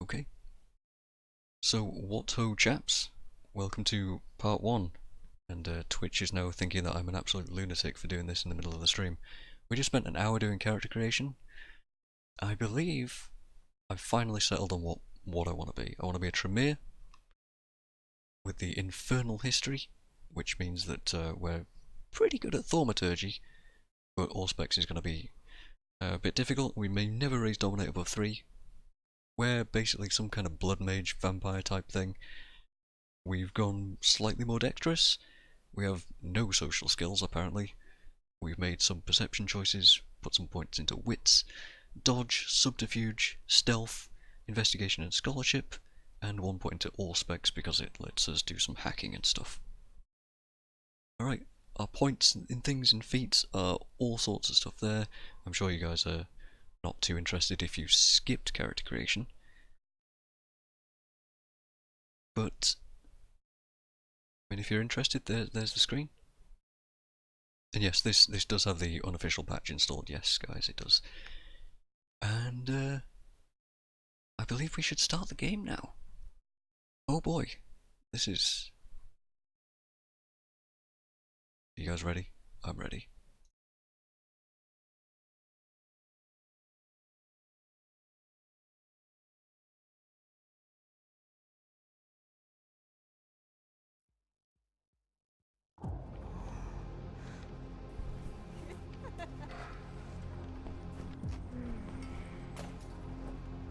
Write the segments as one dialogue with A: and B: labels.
A: Okay. So, what ho, chaps? Welcome to part one. And Twitch is now thinking that I'm an absolute lunatic for doing this in the middle of the stream. We just spent an hour doing character creation. I believe I've finally settled on what I want to be. I want to be a Tremere with the infernal history, which means that we're pretty good at thaumaturgy, but AllSpecs is going to be a bit difficult. We may never raise Dominate above 3. We're basically some kind of blood mage vampire type thing. We've gone slightly more dexterous. We have no social skills apparently. We've made some perception choices, put some points into wits, dodge, subterfuge, stealth, investigation and scholarship, and 1 point into AllSpecs because it lets us do some hacking and stuff. Alright, our points in things and feats are all sorts of stuff there. I'm sure you guys are not too interested if you skipped character creation. But, I mean, if you're interested, there's the screen. And yes, this does have the unofficial patch installed. Yes, guys, it does. And I believe we should start the game now. Oh boy, this is... You guys ready? I'm ready.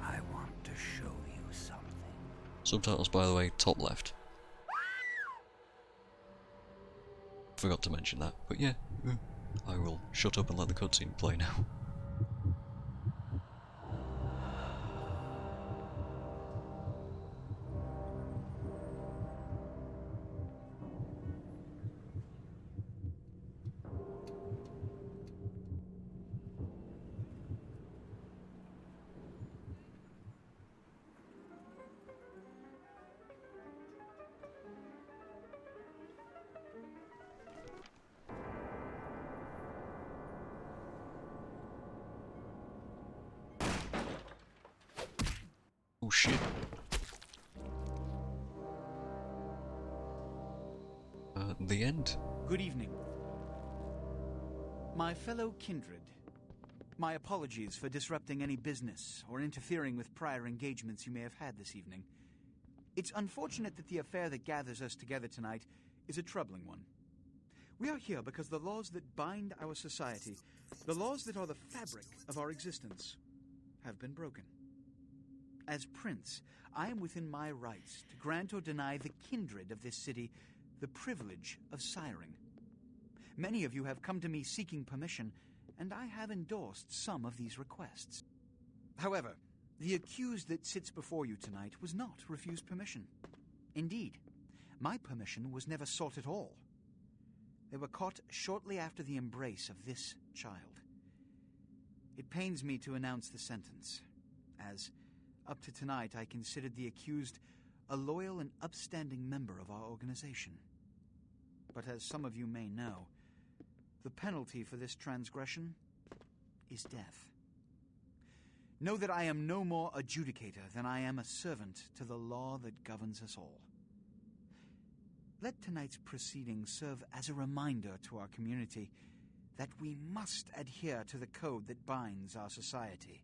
B: I want to show you something.
A: Subtitles, by the way, top left. Forgot to mention that, but yeah, I will shut up and let the cutscene play now. Oh shit. The end.
B: Good evening. My fellow kindred, my apologies for disrupting any business or interfering with prior engagements you may have had this evening. It's unfortunate that the affair that gathers us together tonight is a troubling one. We are here because the laws that bind our society, the laws that are the fabric of our existence, have been broken. As Prince, I am within my rights to grant or deny the kindred of this city the privilege of siring. Many of you have come to me seeking permission, and I have endorsed some of these requests. However, the accused that sits before you tonight was not refused permission. Indeed, my permission was never sought at all. They were caught shortly after the embrace of this child. It pains me to announce the sentence, as up to tonight I considered the accused a loyal and upstanding member of our organization. But as some of you may know, the penalty for this transgression is death. Know that I am no more adjudicator than I am a servant to the law that governs us all. Let tonight's proceedings serve as a reminder to our community that we must adhere to the code that binds our society,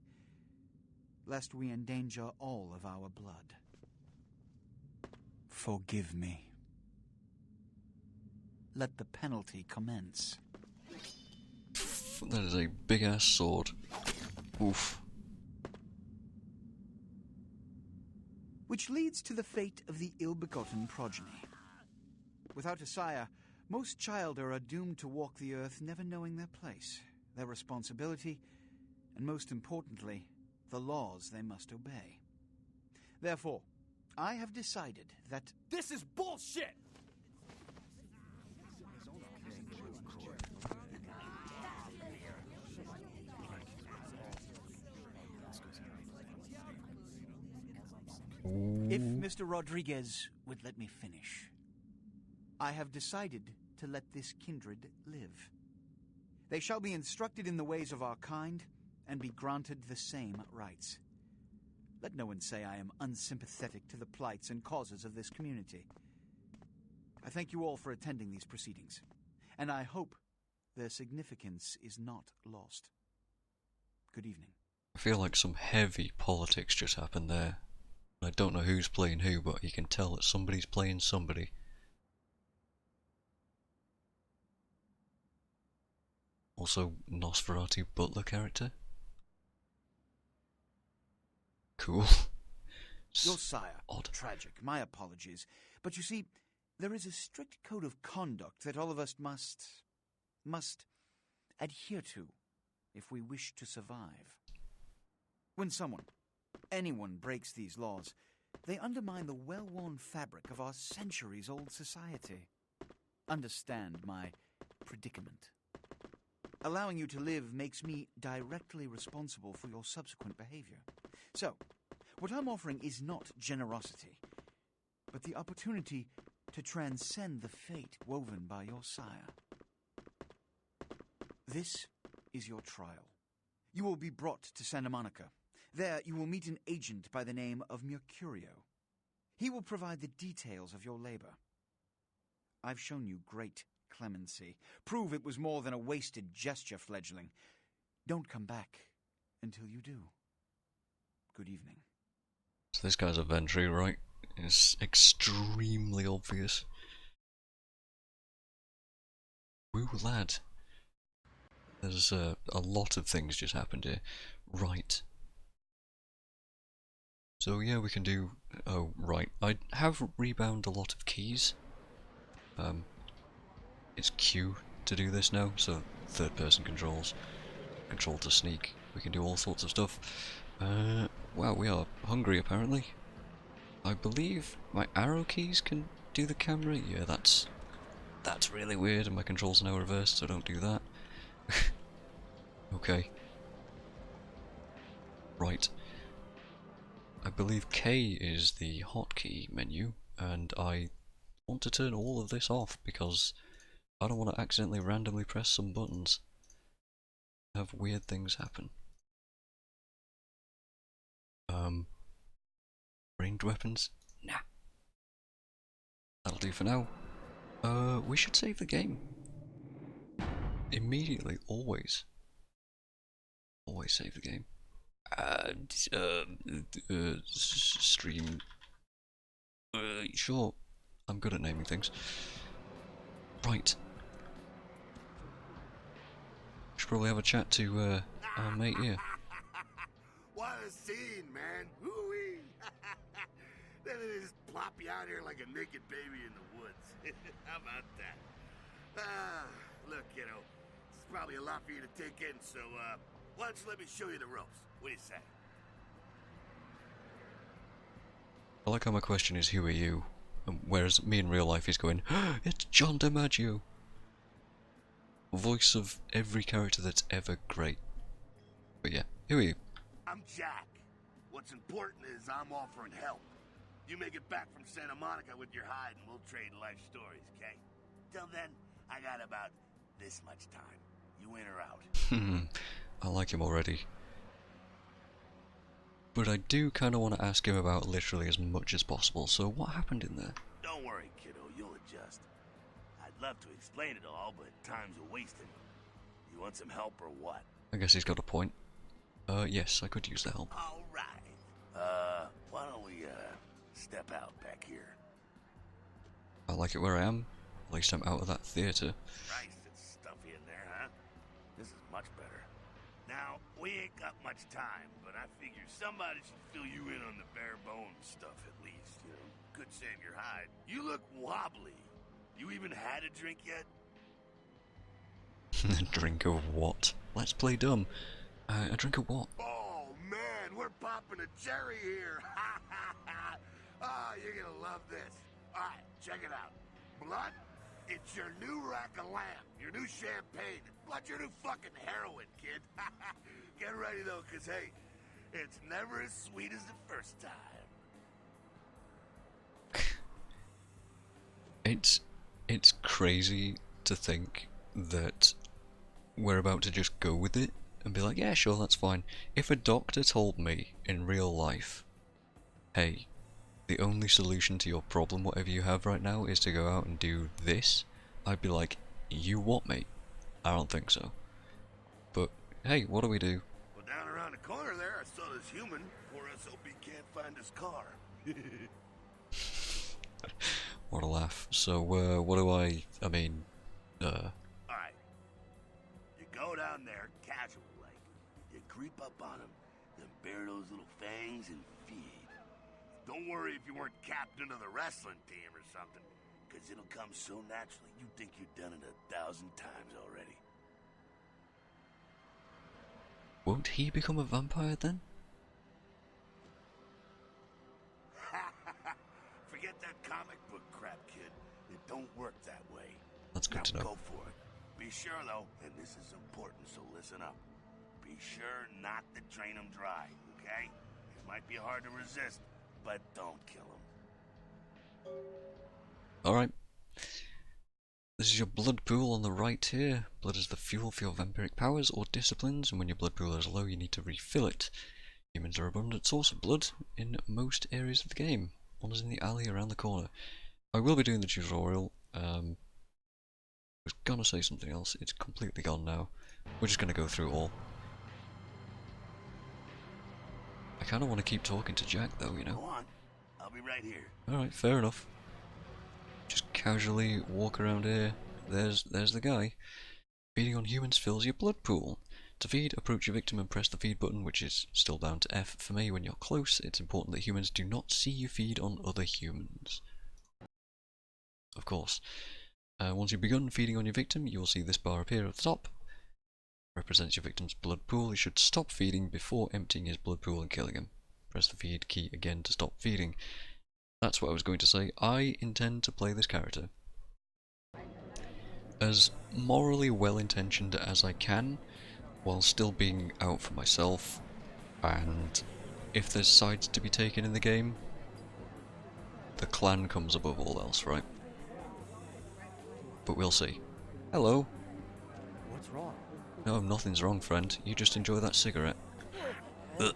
B: lest we endanger all of our blood. Forgive me. Let the penalty commence.
A: That is a big ass sword. Oof.
B: Which leads to the fate of the ill-begotten progeny. Without a sire, most childer are doomed to walk the earth never knowing their place, their responsibility, and most importantly, the laws they must obey. Therefore, I have decided that
C: This is bullshit!
B: if Mr. Rodriguez would let me finish, I have decided to let this kindred live. They shall be instructed in the ways of our kind and be granted the same rights. Let no one say I am unsympathetic to the plights and causes of this community. I thank you all for attending these proceedings, and I hope their significance is not lost. Good evening.
A: I feel like some heavy politics just happened there. I don't know who's playing who, but you can tell that somebody's playing somebody. Also, Nosferatu butler character. Cool.
B: Your sire.
A: Odd.
B: Tragic. My apologies. But you see, there is a strict code of conduct that all of us must adhere to if we wish to survive. When anyone breaks these laws, they undermine the well-worn fabric of our centuries-old society. Understand my predicament. Allowing you to live makes me directly responsible for your subsequent behavior. So, what I'm offering is not generosity, but the opportunity to transcend the fate woven by your sire. This is your trial. You will be brought to Santa Monica. There you will meet an agent by the name of Mercurio. He will provide the details of your labor. I've shown you great clemency. Prove it was more than a wasted gesture, fledgling. Don't come back until you do. Good evening.
A: So this guy's a Ventry, right? It's extremely obvious. Woo, lad. There's a lot of things just happened here. Right. So yeah, we can do... Oh, right. I have rebound a lot of keys. It's Q to do this now, so third person controls. Control to sneak. We can do all sorts of stuff. Wow, we are hungry apparently. I believe my arrow keys can do the camera. Yeah, that's really weird, and my controls are now reversed, so don't do that. Okay. Right. I believe K is the hotkey menu, and I want to turn all of this off because I don't want to accidentally randomly press some buttons. Have weird things happen. Ranged weapons? Nah. That'll do for now. We should save the game. Immediately, always. Always save the game. Stream. Sure. I'm good at naming things. Right. Should probably have a chat to our mate here.
C: What a scene, man! Woo-wee! Then they just plop you out here like a naked baby in the woods. How about that? Look, kiddo, this is probably a lot for you to take in, so why don't you let me show you the ropes? What do you say?
A: I like how my question is, who are you? Whereas me in real life is going, it's John DiMaggio! Voice of every character that's ever great. But yeah, who are you?
C: I'm Jack. What's important is I'm offering help. You make it back from Santa Monica with your hide and we'll trade life stories, okay? Till then, I got about this much time. You in or out?
A: I like him already. But I do kind of want to ask him about literally as much as possible, so what happened in there?
C: Don't worry, kiddo, you'll adjust. I'd love to explain it all, but time's a wasting. You want some help or what?
A: I guess he's got a point. Yes, I could use the help.
C: Alright. Why don't we, step out back here?
A: I like it where I am. At least I'm out of that theatre.
C: Christ, it's stuffy in there, huh? This is much better. Now, we ain't got much time, but I figure somebody should fill you in on the bare bones stuff at least, you know? Could save your hide. You look wobbly. You even had a drink yet?
A: A drink of what? Let's play dumb. A drink of what?
C: Oh, man, we're popping a cherry here. Oh, you're gonna love this. All right, check it out. Blood, it's your new rack of lamb, your new champagne. Blood, your new fucking heroin, kid. Get ready, though, because, hey, it's never as sweet as the first time.
A: It's crazy to think that we're about to just go with it and be like, yeah, sure, that's fine. If a doctor told me in real life hey, the only solution to your problem, whatever you have right now, is to go out and do this, I'd be like, you what, mate? I don't think so. But hey, what do we do?
C: Well, down around the corner there, I saw this human. Poor SOB can't find his car.
A: What a laugh. So, what do I mean,
C: Alright. You go down there, casual like. You creep up on him, then bare those little fangs and feed. Don't worry if you weren't captain of the wrestling team or something, because it'll come so naturally you think you've done it 1,000 times already.
A: won't he become a vampire then?
C: Forget that comic book crap, kid. It don't work that way.
A: That's good
C: Now
A: to know.
C: go for it. Be sure, though, and this is important, so listen up. Be sure not to drain him dry, okay? It might be hard to resist, but don't kill him.
A: Alright. This is your blood pool on the right here. Blood is the fuel for your vampiric powers or disciplines, and when your blood pool is low, you need to refill it. Humans are an abundant source of blood in most areas of the game. One is in the alley around the corner. I will be doing the tutorial. I was gonna say something else. It's completely gone now. We're just gonna go through it all. I kinda wanna keep talking to Jack though, you
C: Go
A: know.
C: on. I'll be right here.
A: Alright, fair enough. Just casually walk around here. There's the guy. Feeding on humans fills your blood pool. To feed, approach your victim and press the feed button, which is still down to F for me when you're close. It's important that humans do not see you feed on other humans. Of course. Once you've begun feeding on your victim, you will see this bar appear at the top. Represents your victim's blood pool. You should stop feeding before emptying his blood pool and killing him. Press the feed key again to stop feeding. That's what I was going to say. I intend to play this character as morally well-intentioned as I can, while still being out for myself, and if there's sides to be taken in the game, the clan comes above all else, right? But we'll see. Hello.
D: What's wrong?
A: No, nothing's wrong, friend. You just enjoy that cigarette. Ugh.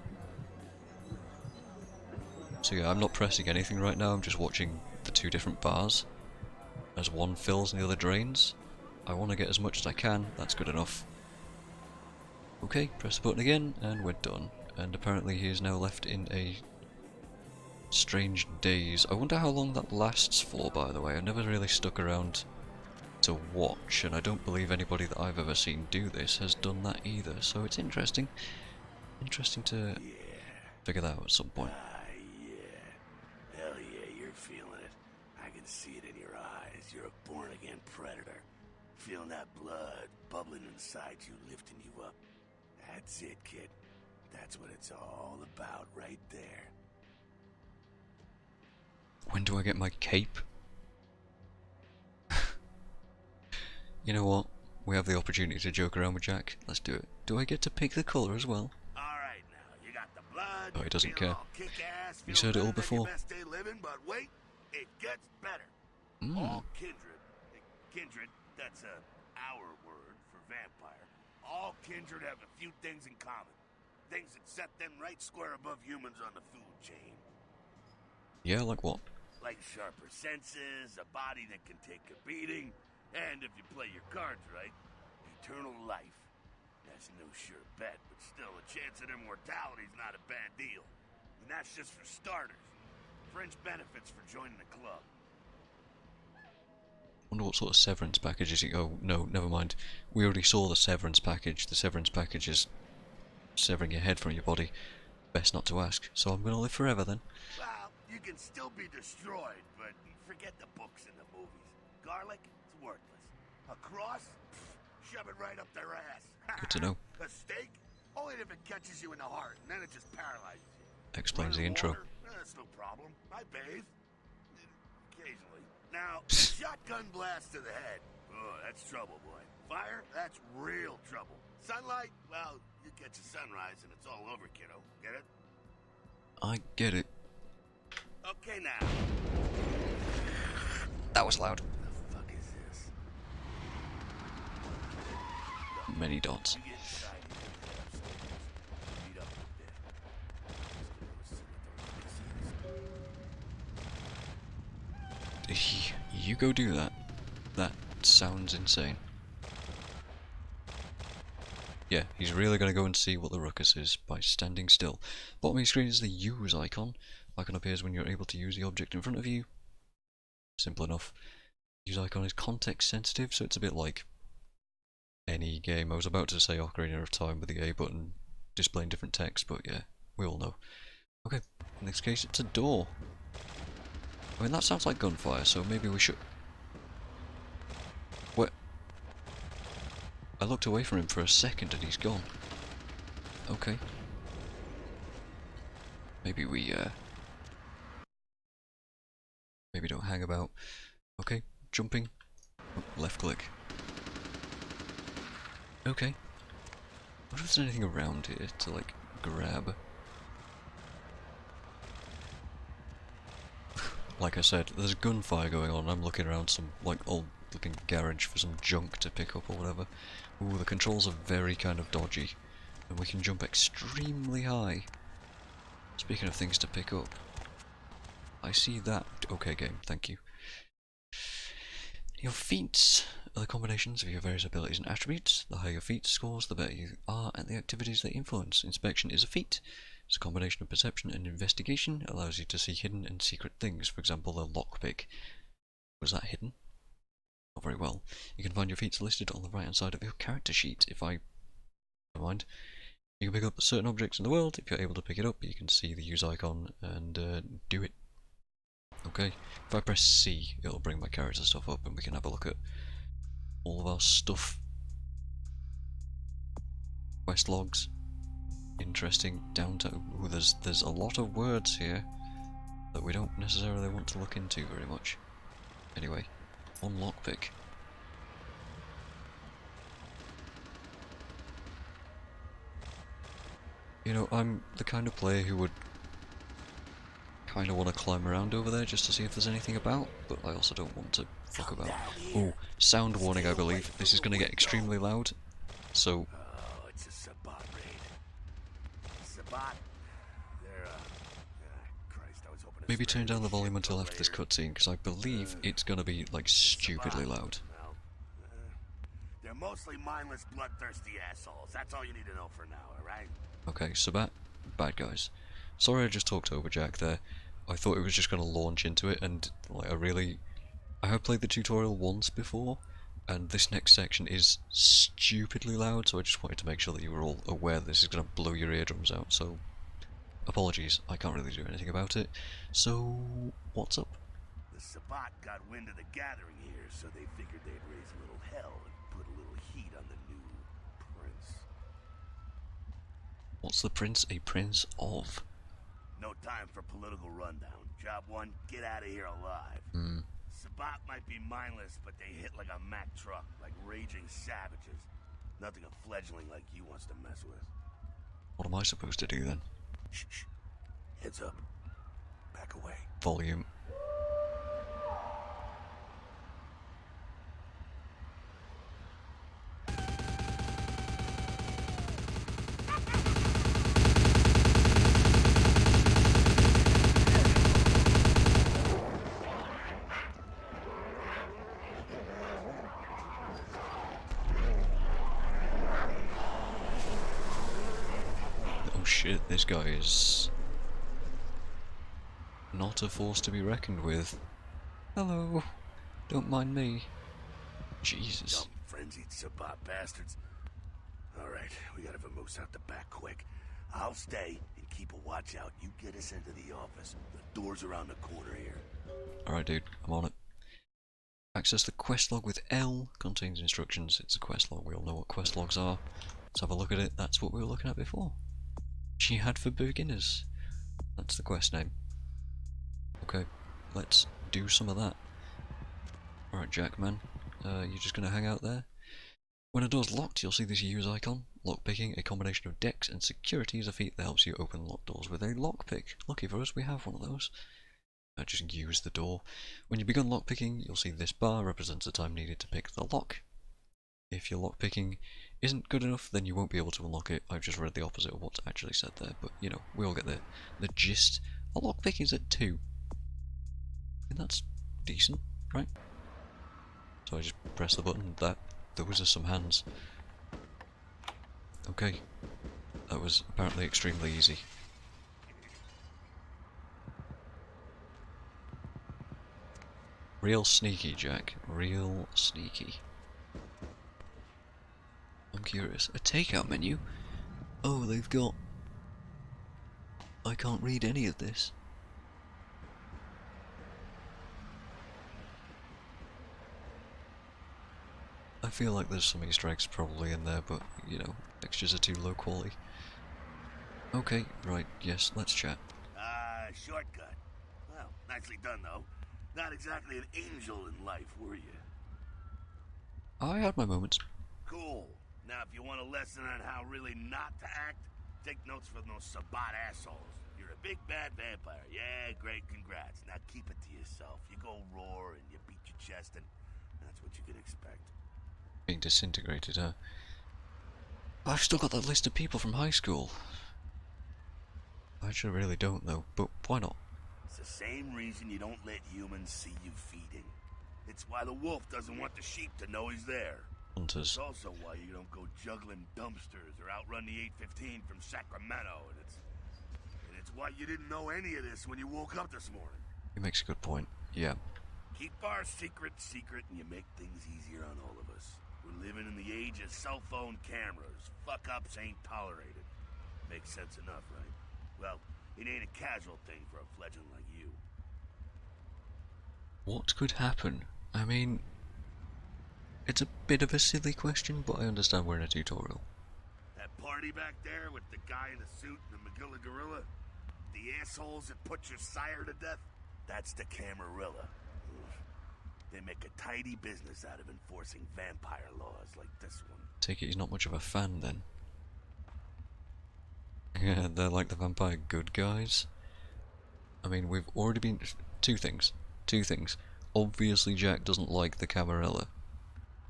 A: So yeah, I'm not pressing anything right now, I'm just watching the two different bars as one fills and the other drains. I want to get as much as I can, that's good enough. Okay, press the button again, and we're done. And apparently he is now left in a strange daze. I wonder how long that lasts for, by the way. I never really stuck around to watch, and I don't believe anybody that I've ever seen do this has done that either, so it's interesting. Interesting to figure that out at some point.
C: Yeah. Hell yeah, you're feeling it. I can see it in your eyes. You're a born-again predator. Feeling that blood bubbling inside you, lifting you up. That's it, kid. That's what it's all about right there.
A: When do I get my cape? You know what? We have the opportunity to joke around with Jack. Let's do it. Do I get to pick the colour as well?
C: Alright now, you got the blood.
A: Oh, he doesn't
C: feeling
A: care.
C: all kick-ass,
A: He's
C: feeling
A: heard it all
C: better than your
A: before.
C: best day living, but wait, it gets better. All kindred, that's our word for vampire. All kindred have a few things in common. Things that set them right square above humans on the food chain.
A: Yeah, like what?
C: Like sharper senses, a body that can take a beating, and if you play your cards right, eternal life. That's no sure bet, but still a chance at immortality's not a bad deal. And that's just for starters. Fringe benefits for joining the club.
A: Wonder what sort of severance package is he? Oh, no, never mind. We already saw the severance package. The severance package is severing your head from your body. Best not to ask. So I'm gonna live forever then.
C: Well, you can still be destroyed, but forget the books and the movies. Garlic, it's worthless. A cross? Pfft, shove it right up their ass.
A: Good to know.
C: A stake? Only if it catches you in the heart, and then it just paralyzes you.
A: Explains the
C: Running
A: intro.
C: water? That's no problem. I bathe. Occasionally. Now, shotgun blast to the head. Oh, that's trouble, boy. Fire? That's real trouble. Sunlight? Well, you catch a sunrise and it's all over, kiddo. Get it?
A: I get it.
C: Okay, now.
A: That was loud.
C: The fuck is this?
A: Many dots.
C: You get inside here, upstairs. Beat up a bit. Just gonna go sit with our
A: You go do that. That sounds insane. Yeah, he's really going to go and see what the ruckus is by standing still. Bottom of your screen is the use icon. Icon appears when you're able to use the object in front of you. Simple enough. Use icon is context sensitive, so it's a bit like any game. I was about to say Ocarina of Time with the A button displaying different text, but yeah, we all know. Okay, in this case it's a door. I mean, that sounds like gunfire, so maybe we should... What? I looked away from him for a second and he's gone. Okay. Maybe we, maybe don't hang about. Okay, jumping. Oh, left click. Okay. I wonder if there's anything around here to, like, grab. Like I said, there's gunfire going on. I'm looking around some, like, old looking garage for some junk to pick up or whatever. Ooh, the controls are very kind of dodgy. And we can jump extremely high. Speaking of things to pick up. I see that. Okay, game, thank you. Your feats are the combinations of your various abilities and attributes. The higher your feat scores, the better you are at the activities they influence. Inspection is a feat. It's a combination of perception and investigation. It allows you to see hidden and secret things. For example, the lockpick. Was that hidden? Not very well. You can find your feats listed on the right hand side of your character sheet. Never mind. You can pick up certain objects in the world. If you're able to pick it up, you can see the use icon and do it. Okay, if I press C, it'll bring my character stuff up and we can have a look at all of our stuff. Quest logs. Interesting. Down to... Ooh, there's a lot of words here that we don't necessarily want to look into very much. Anyway, one lockpick. You know, I'm the kind of player who would kind of want to climb around over there just to see if there's anything about, but I also don't want to fuck about. Oh, sound warning, I believe. This is going to get extremely loud, so...
C: Oh, it's a Sabat raid. Sabat? They're, Christ, I was hoping to
A: maybe
C: spare
A: turn down the
C: this
A: volume
C: shit
A: until
C: for
A: after this
C: later.
A: cutscene, because I believe it's going to be, like, stupidly loud.
C: Well, they're mostly mindless, bloodthirsty assholes. That's all you need to know for now, alright?
A: Okay, Sabat, bad guys. Sorry I just talked over Jack there. I thought it was just going to launch into it, and like I have played the tutorial once before, and this next section is stupidly loud, so I just wanted to make sure that you were all aware that this is going to blow your eardrums out, so apologies, I can't really do anything about it. So, what's up?
C: The Sabat got wind of the gathering here, so they figured they'd raise a little hell and put a little heat on the new prince.
A: What's the prince a prince of?
C: No time for political rundown. Job one, get out of here alive. Sabat might be mindless, but they hit like a Mack truck, like raging savages. Nothing a fledgling like you wants to mess with.
A: What am I supposed to do then?
C: Shh, shh. Heads up. Back away.
A: Volume. Oh shit, this guy is not a force to be reckoned with. Hello, don't mind me. Jesus.
C: Dumb, frenzied Sabat bastards. Alright, we gotta vamoose out the back quick. I'll stay and keep a watch out. You get us into the office. The door's around the corner here.
A: Alright dude, I'm on it. Access the quest log with L. Contains instructions. It's a quest log. We all know what quest logs are. Let's have a look at it. That's what we were looking at before. Jihad for beginners. That's the quest name. Okay, let's do some of that. Alright Jackman, you're just gonna hang out there? When a door's locked, you'll see this use icon. Lockpicking, a combination of dex and security, is a feat that helps you open locked doors with a lockpick. Lucky for us, we have one of those. Just use the door. When you begin lockpicking, you'll see this bar represents the time needed to pick the lock. If your lockpicking isn't good enough, then you won't be able to unlock it. I've just read the opposite of what's actually said there, but you know, we all get the gist. A lockpick is at 2. And that's decent. right? So I just press the button. Those are some hands. Okay. That was apparently extremely easy. Real sneaky, Jack. Real sneaky. I'm curious. A takeout menu? Oh, they've got... I can't read any of this. I feel like there's some Easter eggs probably in there, but, you know, textures are too low quality. Okay, right, yes, let's chat.
C: Shortcut. Well, nicely done, though. Not exactly an angel in life, were you?
A: I had my moments.
C: Cool. Now, if you want a lesson on how really not to act, take notes from those Sabat assholes. You're a big bad vampire. Yeah, great, congrats. Now keep it to yourself. You go roar and you beat your chest, and that's what you can expect.
A: Being disintegrated, huh? I've still got that list of people from high school. I actually really don't, though, but why not?
C: It's the same reason you don't let humans see you feeding. It's why the wolf doesn't want the sheep to know he's there.
A: Hunters.
C: It's also why you don't go juggling dumpsters or outrun the 815 from Sacramento, and it's why you didn't know any of this when you woke up this morning.
A: He makes a good point, yeah.
C: Keep our secret secret, and you make things easier on all of us. We're living in the age of cell phone cameras. Fuck-ups ain't tolerated. Makes sense enough, right? Well, it ain't a casual thing for a fledgling like you.
A: What could happen? I mean... It's a bit of a silly question, but I understand we're in a tutorial.
C: That party back there with the guy in the suit and the Magilla Gorilla? The assholes that put your sire to death? That's the Camarilla. They make a tidy business out of enforcing vampire laws like this one.
A: Take it he's not much of a fan, then. Yeah, they're like the vampire good guys. I mean, we've already been... Two things. Obviously Jack doesn't like the Camarilla,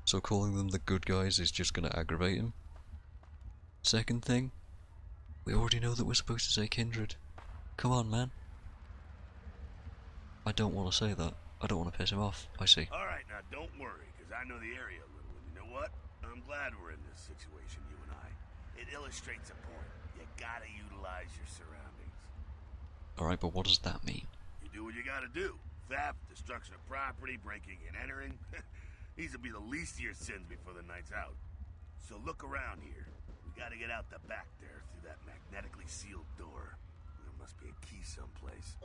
A: so calling them the good guys is just gonna aggravate him. Second thing, we already know that we're supposed to say kindred. Come on, man. I don't want to say that. I don't want to piss him off, I see.
C: Alright, now don't worry, because I know the area a little, and you know what? I'm glad we're in this situation, you and I. It illustrates a point. You gotta utilize your surroundings.
A: Alright, but what does that mean?
C: You do what you gotta do. Theft, destruction of property, breaking and entering. These will be the least of your sins before the night's out. So look around here. We gotta get out the back there through that magnetically sealed door. There must be a key someplace.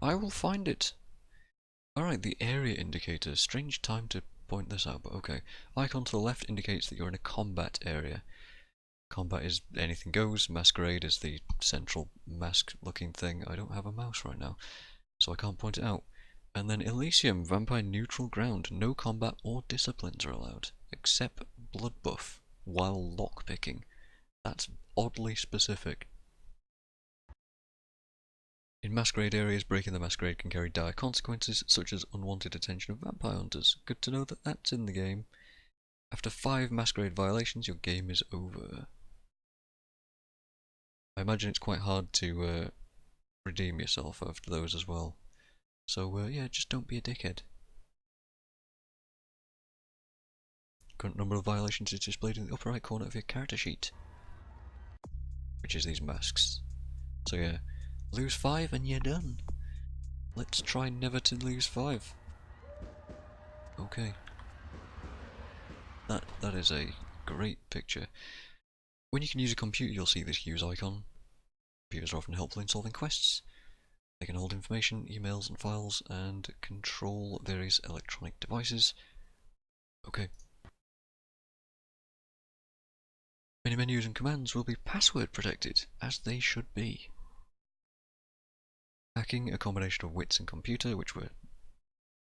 A: I will find it. Alright, the area indicator. Strange time to point this out, but okay. Icon to the left indicates that you're in a combat area. Combat is anything goes. Masquerade is the central mask-looking thing. I don't have a mouse right now, so I can't point it out. And then Elysium, vampire neutral ground. No combat or disciplines are allowed, except blood buff, while lockpicking. That's oddly specific. In Masquerade areas, breaking the Masquerade can carry dire consequences, such as unwanted attention of vampire hunters. Good to know that that's in the game. After 5 Masquerade violations, your game is over. I imagine it's quite hard to redeem yourself after those as well. So yeah, just don't be a dickhead. Current number of violations is displayed in the upper right corner of your character sheet, which is these masks. So yeah, lose 5 and you're done. Let's try never to lose 5. Okay. That is a great picture. When you can use a computer, you'll see this use icon. Computers are often helpful in solving quests. They can hold information, emails and files, and control various electronic devices. Okay. Many menus and commands will be password protected, as they should be. Hacking, a combination of wits and computer, which we're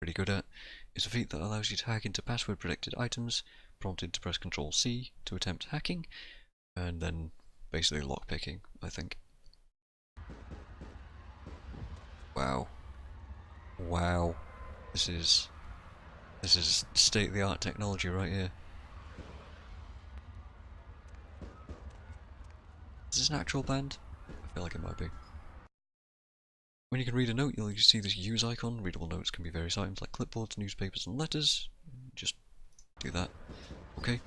A: pretty good at, is a feat that allows you to hack into password protected items, prompted to press Ctrl-C to attempt hacking, and then basically lockpicking, I think. Wow. Wow. This is state-of-the-art technology right here. Is this an actual band? I feel like it might be. When you can read a note, you'll see this use icon. Readable notes can be various items like clipboards, newspapers, and letters. Just do that. Okay.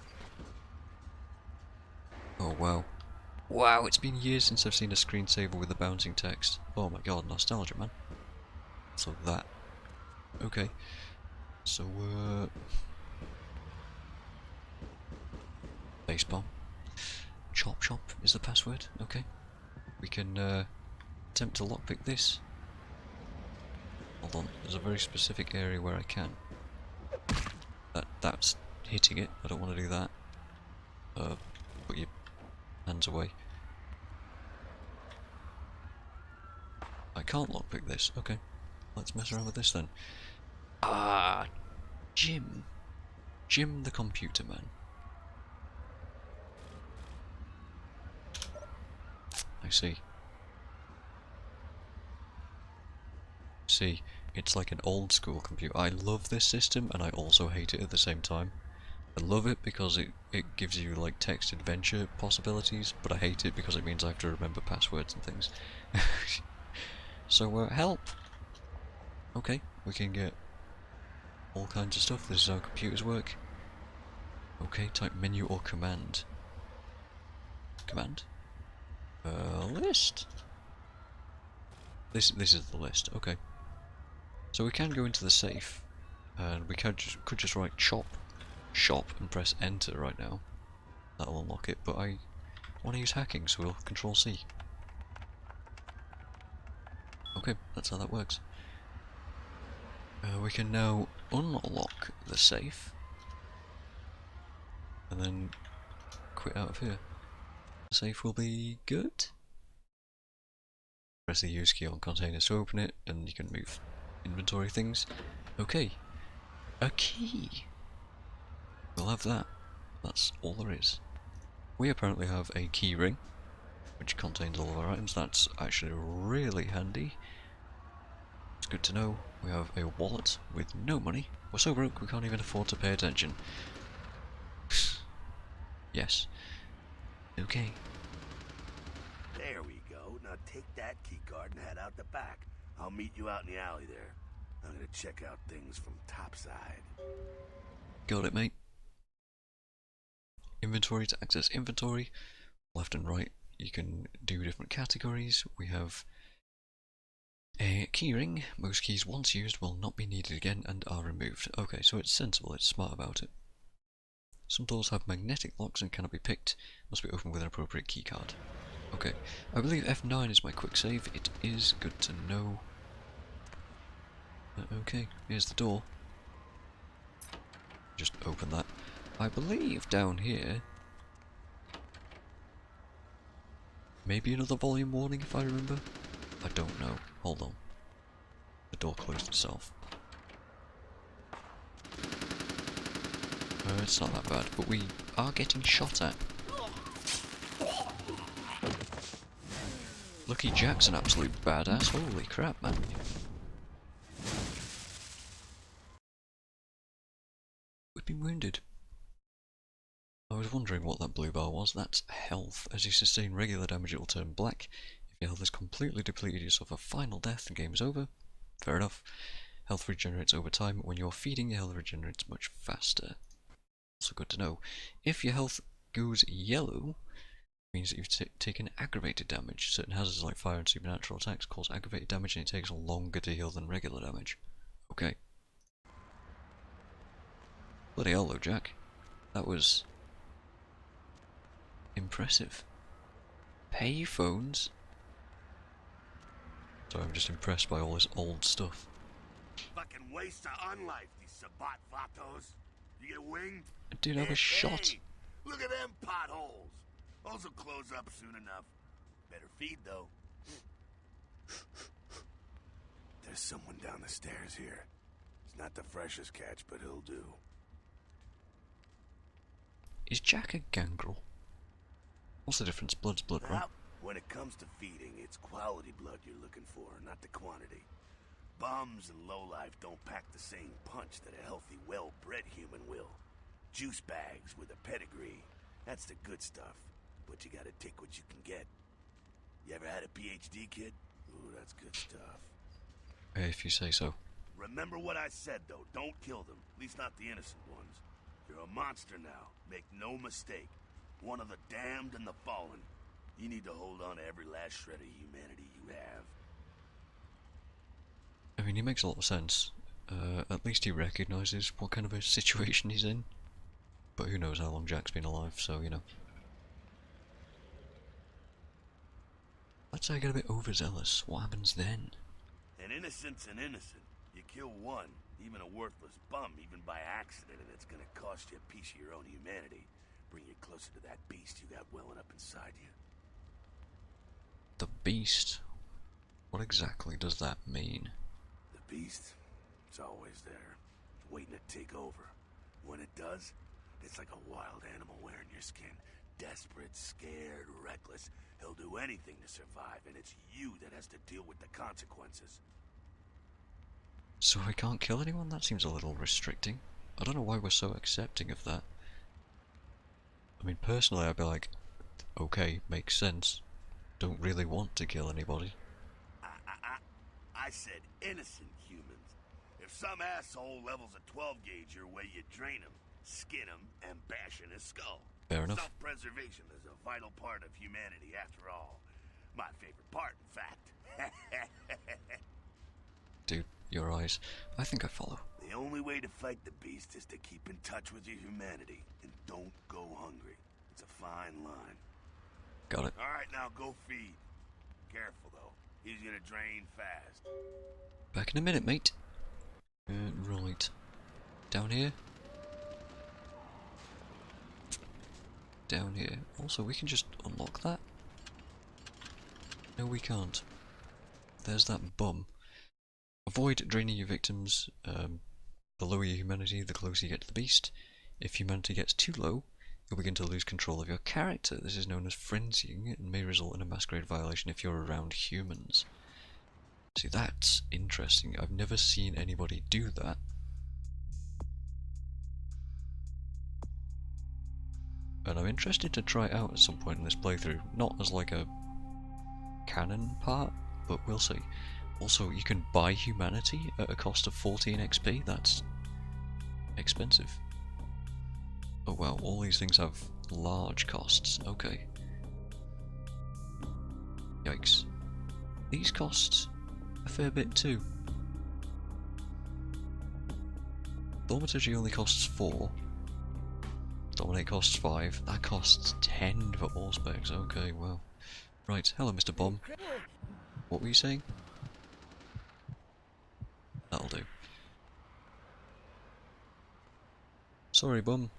A: Oh wow. Wow, it's been years since I've seen a screensaver with a bouncing text. Oh my god, nostalgia, man. So that. Okay. So, base bomb. Chop chop is the password. Okay. We can, attempt to lockpick this. Hold on, there's a very specific area where I can. That's hitting it. I don't want to do that. Put your hands away. I can't lockpick this. Okay. Let's mess around with this then. Ah, Jim. Jim the computer man. I see. See, it's like an old school computer. I love this system and I also hate it at the same time. I love it because it gives you like text adventure possibilities, but I hate it because it means I have to remember passwords and things. So, help! Okay, we can get all kinds of stuff. This is how computers work. Okay, type menu or command. Command? List? This is the list, okay. So we can go into the safe, and we could just write shop, and press enter right now. That'll unlock it, but I want to use hacking, so we'll Control C. Okay, that's how that works. We can now unlock the safe, and then quit out of here. The safe will be good. Press the use key on containers to open it, and you can move inventory things. Okay, a key. We'll have that. That's all there is. We apparently have a key ring, which contains all of our items. That's actually really handy. It's good to know. We have a wallet with no money. We're so broke we can't even afford to pay attention. Yes. Okay.
C: There we go. Now take that keycard and head out the back. I'll meet you out in the alley there. I'm gonna check out things from topside.
A: Got it, mate. Inventory to access inventory. Left and right, you can do different categories. We have a keyring. Most keys once used will not be needed again and are removed. Okay, so it's sensible, it's smart about it. Some doors have magnetic locks and cannot be picked. Must be opened with an appropriate keycard. Okay, I believe F9 is my quick save. It is good to know. Okay, here's the door. Just open that. I believe down here... maybe another volume warning if I remember? I don't know. Hold on. The door closed itself. It's not that bad, but we are getting shot at. Lucky Jack's an absolute badass. Holy crap, man. We've been wounded. I was wondering what that blue bar was. That's health. As you sustain regular damage, it will turn black. If your health is completely depleted, you suffer final death and game is over. Fair enough. Health regenerates over time. When you're feeding, your health regenerates much faster. Also good to know. If your health goes yellow, it means that you've taken aggravated damage. Certain hazards like fire and supernatural attacks cause aggravated damage and it takes longer to heal than regular damage. Okay. Bloody hell though, Jack. That was... impressive. Payphones? Sorry, I'm just impressed by all this old stuff.
C: Fucking waste of unlife, these Sabat vatos. You get winged?
A: Dude, I was shot.
C: Hey, look at them potholes. Those will close up soon enough. Better feed, though. There's someone down the stairs here. It's not the freshest catch, but he'll do.
A: Is Jack a gangrel? What's the difference? Blood's blood, right?
C: Now, when it comes to feeding, it's quality blood you're looking for, not the quantity. Bums and lowlife don't pack the same punch that a healthy, well-bred human will. Juice bags with a pedigree. That's the good stuff. But you gotta take what you can get. You ever had a PhD, kid? Ooh, that's good stuff.
A: If you say so.
C: Remember what I said, though. Don't kill them. At least not the innocent ones. You're a monster now. Make no mistake. One of the damned and the fallen. You need to hold on to every last shred of humanity you have.
A: I mean, he makes a lot of sense. At least he recognises what kind of a situation he's in. But who knows how long Jack's been alive, so, you know. Let's say I get a bit overzealous. What happens then?
C: An innocent's an innocent. You kill one, even a worthless bum, even by accident, and it's gonna cost you a piece of your own humanity. Bring you closer to that beast you got welling up inside you.
A: The beast? What exactly does that mean?
C: The beast? It's always there, waiting to take over. When it does, it's like a wild animal wearing your skin. Desperate, scared, reckless. He'll do anything to survive, and it's you that has to deal with the consequences.
A: So I can't kill anyone? That seems a little restricting. I don't know why we're so accepting of that. I mean, personally, I'd be like, okay, makes sense. Don't really want to kill anybody.
C: I said innocent humans. If some asshole levels a 12 gauge your way, you drain him, skin him, and bash in his skull.
A: Fair enough.
C: Self-preservation is a vital part of humanity, after all. My favorite part, in fact.
A: Dude, your eyes. I think I follow.
C: The only way to fight the beast is to keep in touch with your humanity, and don't go hungry. It's a fine line.
A: Got it.
C: Alright, now go feed. Careful, though. He's gonna drain fast.
A: Back in a minute, mate. Right. Down here. Down here. Also, we can just unlock that. No, we can't. There's that bum. Avoid draining your victims. The lower your humanity, the closer you get to the beast. If humanity gets too low, you'll begin to lose control of your character. This is known as frenzying and may result in a Masquerade violation if you're around humans. See, that's interesting. I've never seen anybody do that. And I'm interested to try it out at some point in this playthrough. Not as like a canon part, but we'll see. Also, you can buy humanity at a cost of 14 XP. That's expensive. Oh wow, all these things have large costs. Okay. Yikes. These cost a fair bit too. Thaumaturgy only costs 4. Dominate costs 5. That costs 10 for AllSpecs. Okay, well. Right, hello Mr. Bomb. What were you saying? That'll do. Sorry, Bum.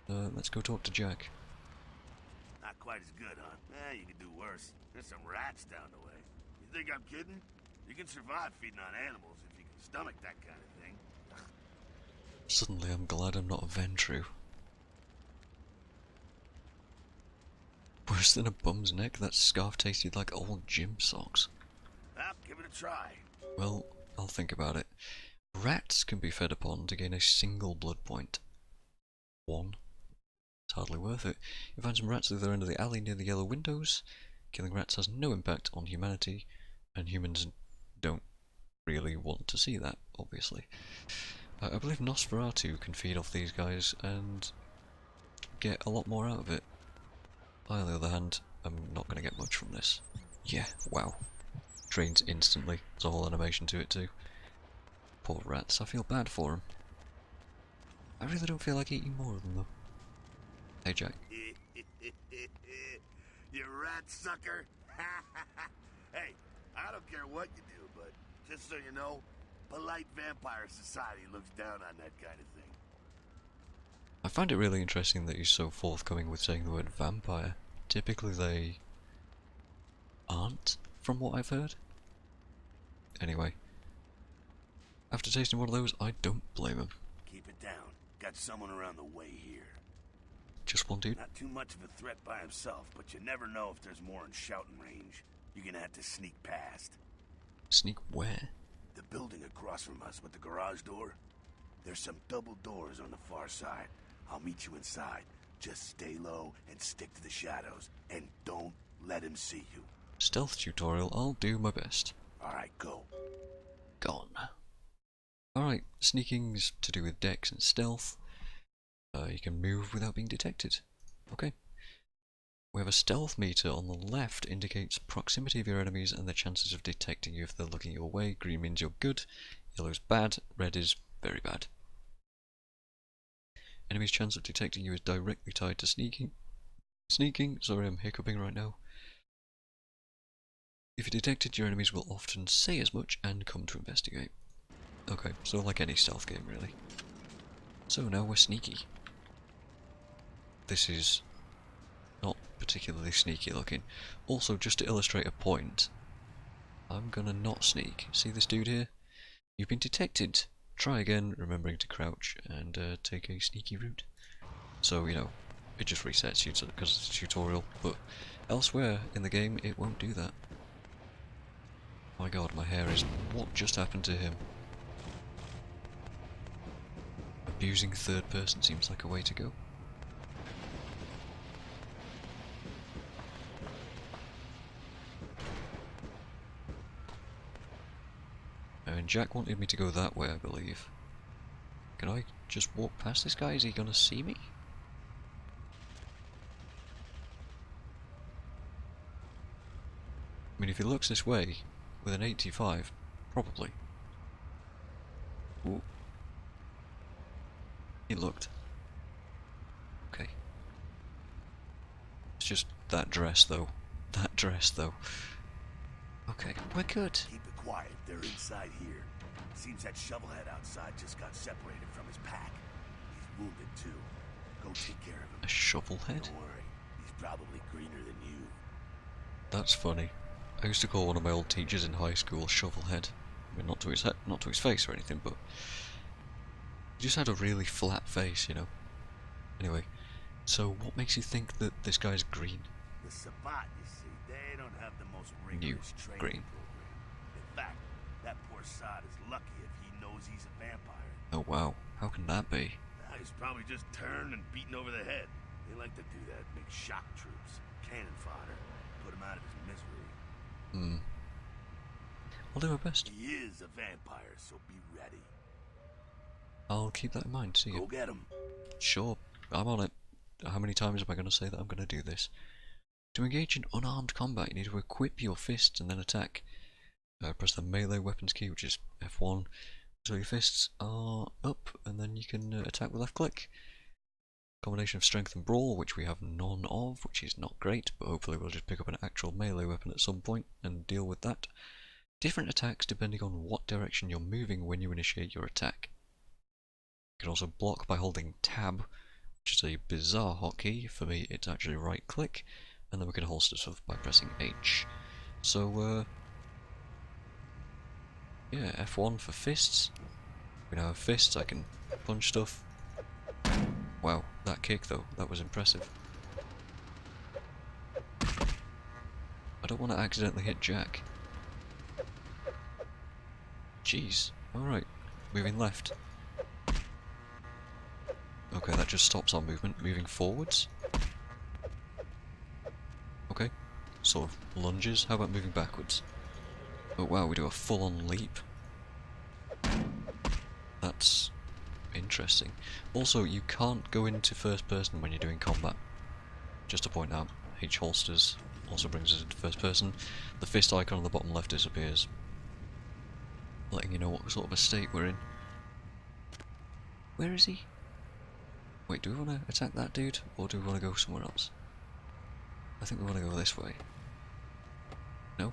A: Let's go talk to Jack.
C: Not quite as good, huh? You could do worse. There's some rats down the way. You think I'm kidding? You can survive feeding on animals if you can stomach that kind of thing.
A: Suddenly I'm glad I'm not a Ventru. Worse than a bum's neck, that scarf tasted like old gym socks.
C: Well, give it a try.
A: Well, I'll think about it. Rats can be fed upon to gain a single blood point. 1. It's hardly worth it. You find some rats at the other end of the alley near the yellow windows. Killing rats has no impact on humanity, and humans don't really want to see that, obviously. I believe Nosferatu can feed off these guys and get a lot more out of it. I, on the other hand, I'm not going to get much from this. Yeah, wow. Drains instantly. There's a whole animation to it too. Poor rats, I feel bad for them. I really don't feel like eating more of them though. Hey Jack.
C: You rat sucker. Hey, I don't care what you do, but just so you know, polite vampire society looks down on that kind of thing.
A: I find it really interesting that he's so forthcoming with saying the word vampire. Typically they aren't, from what I've heard. Anyway. After tasting one of those, I don't blame him.
C: Keep it down. Got someone around the way here.
A: Just one dude?
C: Not too much of a threat by himself, but you never know if there's more in shouting range. You're gonna have to sneak past.
A: Sneak where?
C: The building across from us with the garage door. There's some double doors on the far side. I'll meet you inside. Just stay low and stick to the shadows. And don't let him see you.
A: Stealth tutorial, I'll do my best.
C: Alright, go.
A: Gone. sneaking's to do with dex and stealth. You can move without being detected. Okay. We have a stealth meter on the left, indicates proximity of your enemies and the chances of detecting you if they're looking your way. Green means you're good, yellow is bad, red is very bad. Enemy's chance of detecting you is directly tied to sneaking. Sorry, I'm hiccuping right now. If you're detected, your enemies will often say as much and come to investigate. Okay, so like any stealth game really. So now we're sneaky. This is not particularly sneaky looking. Also, just to illustrate a point, I'm gonna not sneak. See this dude here? You've been detected. Try again, remembering to crouch and take a sneaky route. So, you know, it just resets you because it's a tutorial, but elsewhere in the game it won't do that. My god, my hair is... What just happened to him? Abusing third person seems like a way to go. And Jack wanted me to go that way, I believe. Can I just walk past this guy? Is he gonna see me? I mean, if he looks this way, with an 85, probably. Ooh. He looked. Okay. It's just that dress, though. That dress, though. Okay, we're good.
C: Keep it quiet. They're inside here. Seems that shovelhead outside just got separated from his pack. He's wounded too. Go take care of him.
A: A shovelhead?
C: Don't worry. He's probably greener than you.
A: That's funny. I used to call one of my old teachers in high school Shovelhead. I mean, not to his face or anything, but he just had a really flat face, you know. Anyway, so what makes you think that this guy's green?
C: The Sabat, you see, they don't have the most
A: New
C: rigorous training
A: green.
C: program. In fact, that poor sod is lucky if he knows he's a vampire.
A: Oh wow, how can that be?
C: Now he's probably just turned and beaten over the head. They like to do that, make shock troops, cannon fodder, put him out of his misery.
A: I'll do my best.
C: He is a vampire, so be ready.
A: I'll keep that in mind, see
C: Go
A: you.
C: get him.
A: Sure, I'm on it. How many times am I going to say that I'm going to do this? To engage in unarmed combat, you need to equip your fists and then attack. Press the melee weapons key, which is F1, so your fists are up, and then you can attack with left click. Combination of strength and brawl, which we have none of, which is not great, but hopefully we'll just pick up an actual melee weapon at some point and deal with that. Different attacks depending on what direction you're moving when you initiate your attack. You can also block by holding tab, which is a bizarre hotkey. For me it's actually right click, and then we can holster stuff by pressing H. So yeah, F1 for fists. We now have fists, I can punch stuff. Wow, that kick though, that was impressive. I don't want to accidentally hit Jack. Jeez, alright, moving left. Okay, that just stops our movement, moving forwards. Okay, sort of lunges, how about moving backwards? Oh wow, we do a full-on leap. That's interesting. Also, you can't go into first person when you're doing combat. Just to point out, H holsters also brings us into first person. The fist icon on the bottom left disappears, letting you know what sort of a state we're in. Where is he? Wait, do we want to attack that dude, or do we want to go somewhere else? I think we want to go this way. No?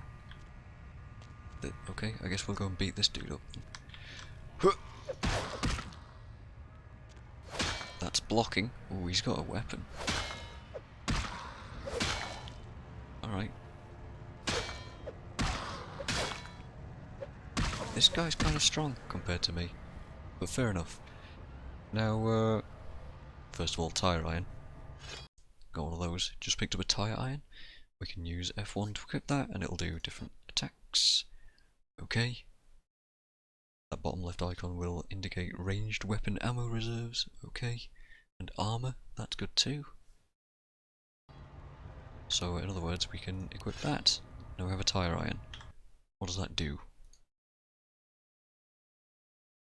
A: Okay, I guess we'll go and beat this dude up then. That's blocking. Oh, he's got a weapon. Alright. This guy's kind of strong compared to me, but fair enough. Now, first of all, Tyre Iron. Got one of those. Just picked up a Tyre Iron. We can use F1 to equip that, and it'll do different attacks. Okay. That bottom left icon will indicate ranged weapon ammo reserves. Okay. And armor. That's good too. So, in other words, we can equip that. Now we have a Tyre Iron. What does that do?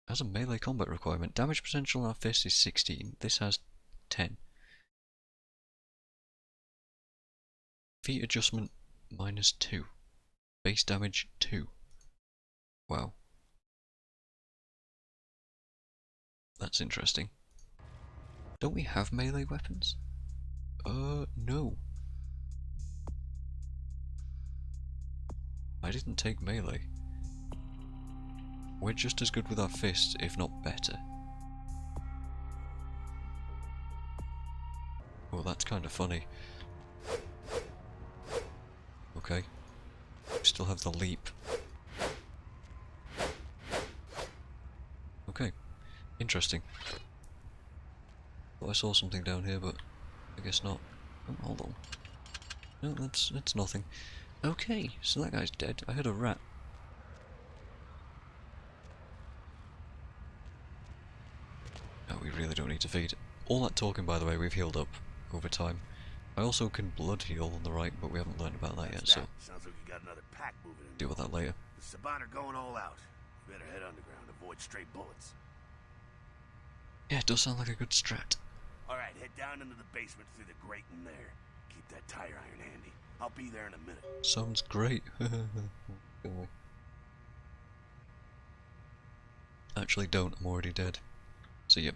A: Has a melee combat requirement. Damage potential on our fist is 16. This has 10. Feat adjustment -2. Base damage 2. Wow. That's interesting. Don't we have melee weapons? No. I didn't take melee. We're just as good with our fists, if not better. Well, that's kind of funny. Okay. We still have the leap. Okay. Interesting. Well, I saw something down here, but I guess not. Oh, hold on. No, that's nothing. Okay, so that guy's dead. I heard a rat. No, we really don't need to feed. All that talking, by the way, we've healed up over time. I also can blood heal on the right, but we haven't learned about that yet, so
C: Sounds like you got another pack moving in.
A: deal with that later.
C: The Saban are going all out. Better head underground, avoid stray bullets.
A: Yeah, it does sound like a good strat.
C: Alright, head down into the basement through the grate in there. Keep that tire iron handy. I'll be there in a minute.
A: Sounds great. Actually don't, I'm already dead. So yep.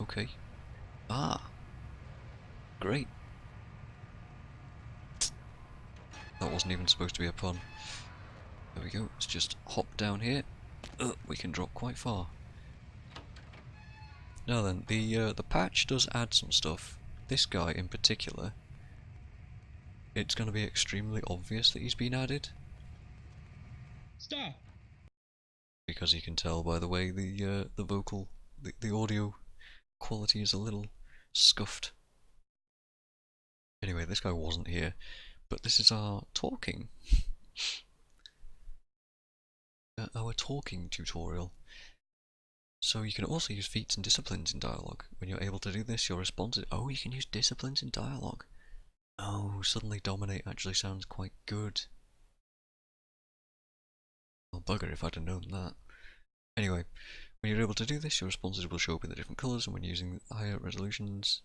A: Okay. Ah! Great. That wasn't even supposed to be a pun. There we go, let's just hop down here. We can drop quite far. Now then, the patch does add some stuff. This guy in particular, it's going to be extremely obvious that he's been added.
E: Stop!
A: Because you can tell by the way the vocal, the audio quality is a little scuffed. Anyway, this guy wasn't here, but this is our talking. Our talking tutorial. So you can also use feats and disciplines in dialogue. When you're able to do this, your response is, oh, you can use disciplines in dialogue. Oh, suddenly dominate actually sounds quite good. Well, bugger if I'd have known that. Anyway, when you're able to do this, your responses will show up in the different colours, and when using higher resolutions,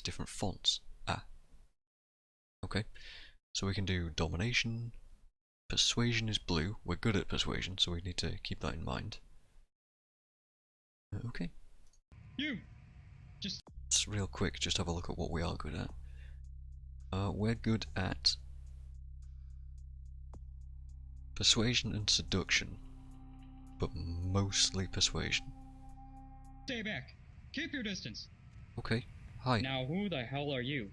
A: different fonts. Ah. Okay. So we can do domination. Persuasion is blue. We're good at persuasion, so we need to keep that in mind. Okay. Let's real quick just have a look at what we are good at. We're good at persuasion and seduction, but mostly persuasion.
E: Stay back. Keep your distance.
A: Okay. Hi.
E: Now, who the hell are you?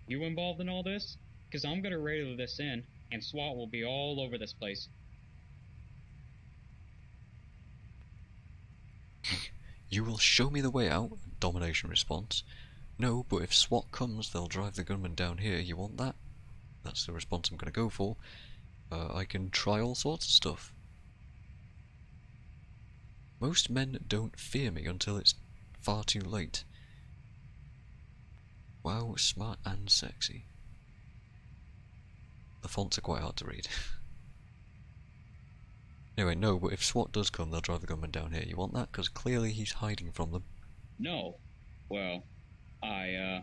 E: You involved in all this? Because I'm gonna radio this in, and SWAT will be all over this place.
A: You will show me the way out. Domination response. No, but if SWAT comes, they'll drive the gunman down here. You want that? That's the response I'm going to go for. I can try all sorts of stuff. Most men don't fear me until it's far too late. Wow, smart and sexy. The fonts are quite hard to read. Anyway, no, but if SWAT does come, they'll drive the gunman down here. You want that? Because clearly he's hiding from them.
E: No. Well, I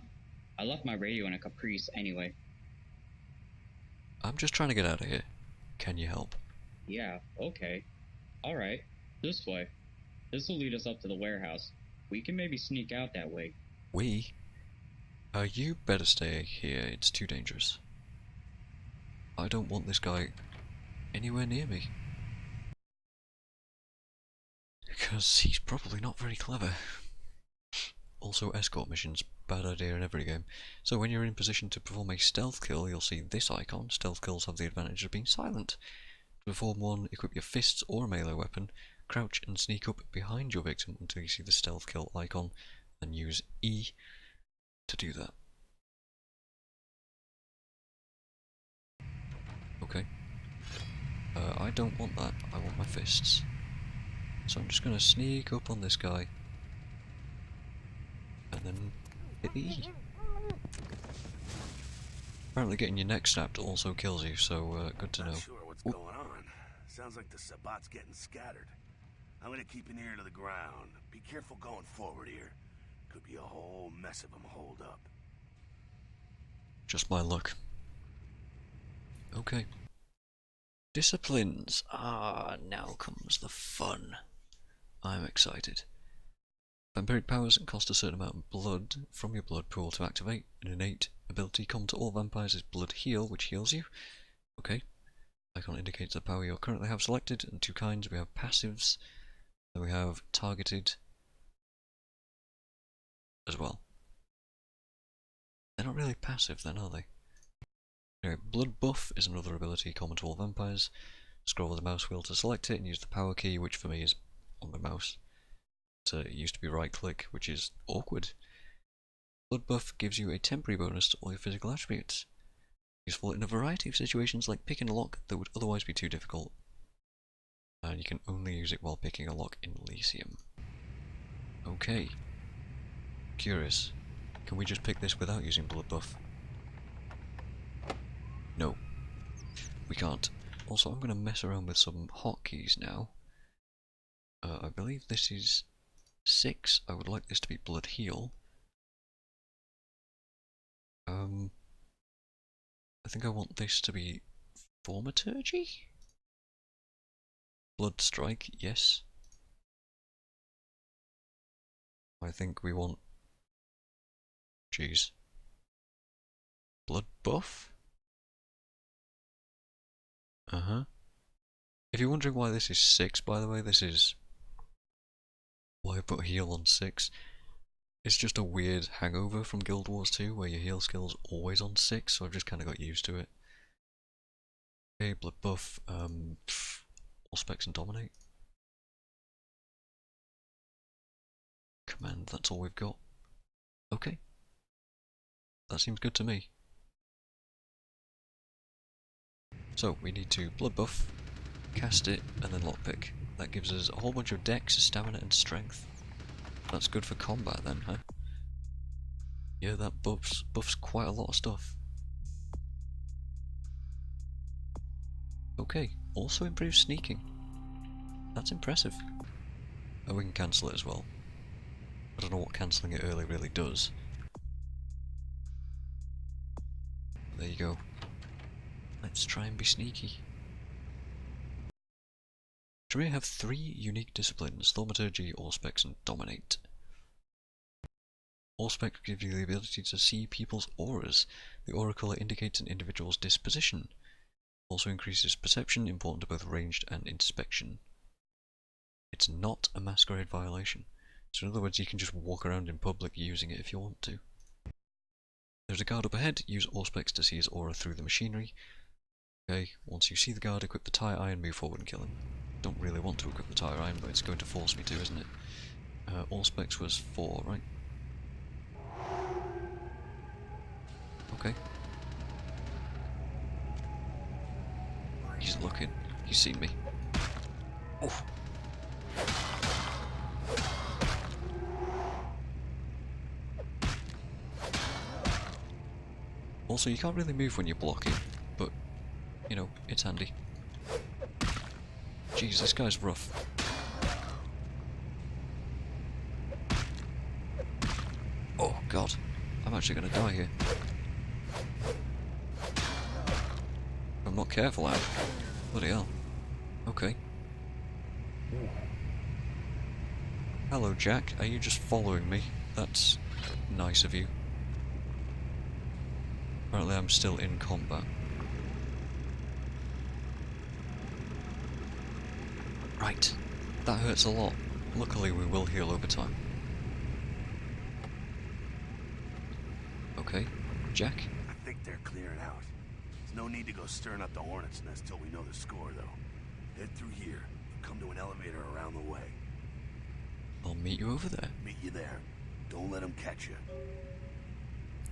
E: left my radio in a Caprice anyway.
A: I'm just trying to get out of here. Can you help?
E: Yeah, okay. Alright. This way. This will lead us up to the warehouse. We can maybe sneak out that way.
A: We? You better stay here. It's too dangerous. I don't want this guy anywhere near me. Because he's probably not very clever. Also, escort missions, bad idea in every game. So when you're in position to perform a stealth kill, you'll see this icon. Stealth kills have the advantage of being silent. To perform one, equip your fists or a melee weapon, crouch and sneak up behind your victim until you see the stealth kill icon, and use E to do that. Okay. I don't want that. I want my fists. So I'm just going to sneak up on this guy. And then hit the E. Apparently getting your neck snapped also kills you, so good to know.
C: Not sure what's going on. Sounds like the Sabbat's getting scattered. I'm gonna keep an ear to the ground. Be careful going forward here. Could be a whole mess of them holed up.
A: Just my luck. Okay. Disciplines. Ah, now comes the fun. I'm excited. Vampiric powers cost a certain amount of blood from your blood pool to activate. An innate ability common to all vampires is Blood Heal, which heals you. Okay. Icon indicates the power you currently have selected, and two kinds. We have passives, then we have targeted as well. They're not really passive then, are they? Anyway, Blood Buff is another ability common to all vampires. Scroll with the mouse wheel to select it and use the power key, which for me is on my mouse. It used to be right click, which is awkward. Blood Buff gives you a temporary bonus to all your physical attributes. Useful in a variety of situations like picking a lock that would otherwise be too difficult. And you can only use it while picking a lock in Elysium. Okay. Curious. Can we just pick this without using Blood Buff? No. We can't. Also, I'm going to mess around with some hotkeys now. I believe this is 6. I would like this to be Blood Heal. I think I want this to be Thaumaturgy? Bloodstrike, yes. I think we want... Jeez. Blood Buff? Uh-huh. If you're wondering why this is 6, by the way, this is why I put heal on 6. It's just a weird hangover from Guild Wars 2, where your heal skill's always on 6, so I've just kind of got used to it. Okay, Blood Buff, AllSpecs and Dominate. Command, that's all we've got. Okay. That seems good to me. So, we need to Blood Buff, cast it, and then Lockpick. That gives us a whole bunch of dex, stamina, and strength. That's good for combat then, huh? Yeah, that buffs quite a lot of stuff. Okay, also improves sneaking. That's impressive. Oh, we can cancel it as well. I don't know what cancelling it early really does. There you go. Let's try and be sneaky. Shall we have 3 unique disciplines: Thaumaturgy, AllSpecs, and Dominate. AllSpecs give you the ability to see people's auras. The aura colour indicates an individual's disposition. Also increases perception, important to both ranged and inspection. It's not a Masquerade violation. So in other words, you can just walk around in public using it if you want to. There's a guard up ahead. Use AllSpecs to see his aura through the machinery. Okay, once you see the guard, equip the Tyre Iron, move forward and kill him. Don't really want to equip the Tyre Iron, but it's going to force me to, isn't it? AllSpecs was 4, right? Okay. He's looking. He's seen me. Oh. Also, you can't really move when you're blocking, but, you know, it's handy. Jeez, this guy's rough. Oh god, I'm actually gonna die here. If I'm not careful out. Bloody hell. Okay. Hello Jack, are you just following me? That's nice of you. Apparently I'm still in combat. Right, that hurts a lot. Luckily we will heal over time. Okay, Jack?
C: I think they're clearing out. There's no need to go stirring up the hornet's nest till we know the score, though. Head through here and come to an elevator around the way.
A: I'll meet you over there.
C: Meet you there. Don't let them catch you.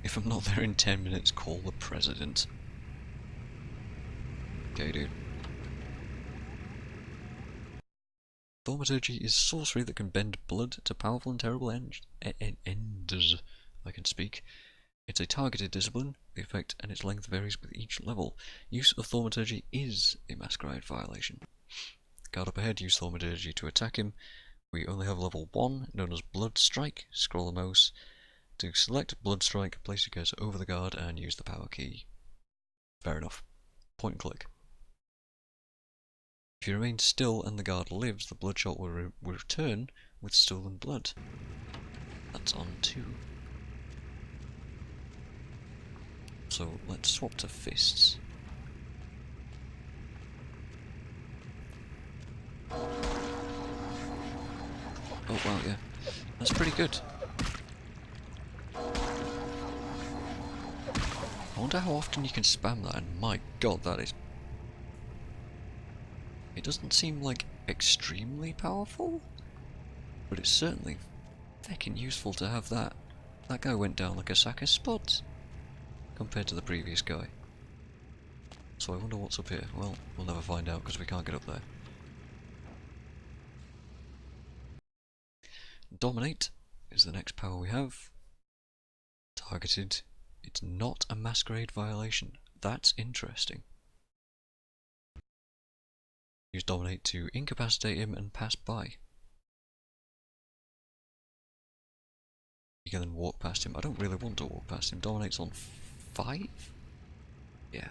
A: If I'm not there in 10 minutes, call the president. Okay, dude. Thaumaturgy is sorcery that can bend blood to powerful and terrible ends. I can speak. It's a targeted discipline. The effect and its length varies with each level. Use of thaumaturgy is a Masquerade violation. Guard up ahead, use thaumaturgy to attack him. We only have level 1, known as Bloodstrike. Scroll the mouse to select Bloodstrike, place your cursor over the guard, and use the power key. Fair enough. Point and click. If you remain still and the guard lives, the bloodshot will return with stolen blood. That's on 2. So let's swap to fists. Oh wow, yeah. That's pretty good. I wonder how often you can spam that, and my god, that is... It doesn't seem like extremely powerful, but it's certainly fucking useful to have that. That guy went down like a sack of spuds compared to the previous guy. So I wonder what's up here. Well, we'll never find out because we can't get up there. Dominate is the next power we have. Targeted. It's not a Masquerade violation. That's interesting. Use Dominate to incapacitate him and pass by. You can then walk past him. I don't really want to walk past him. Dominate's on 5? Yeah.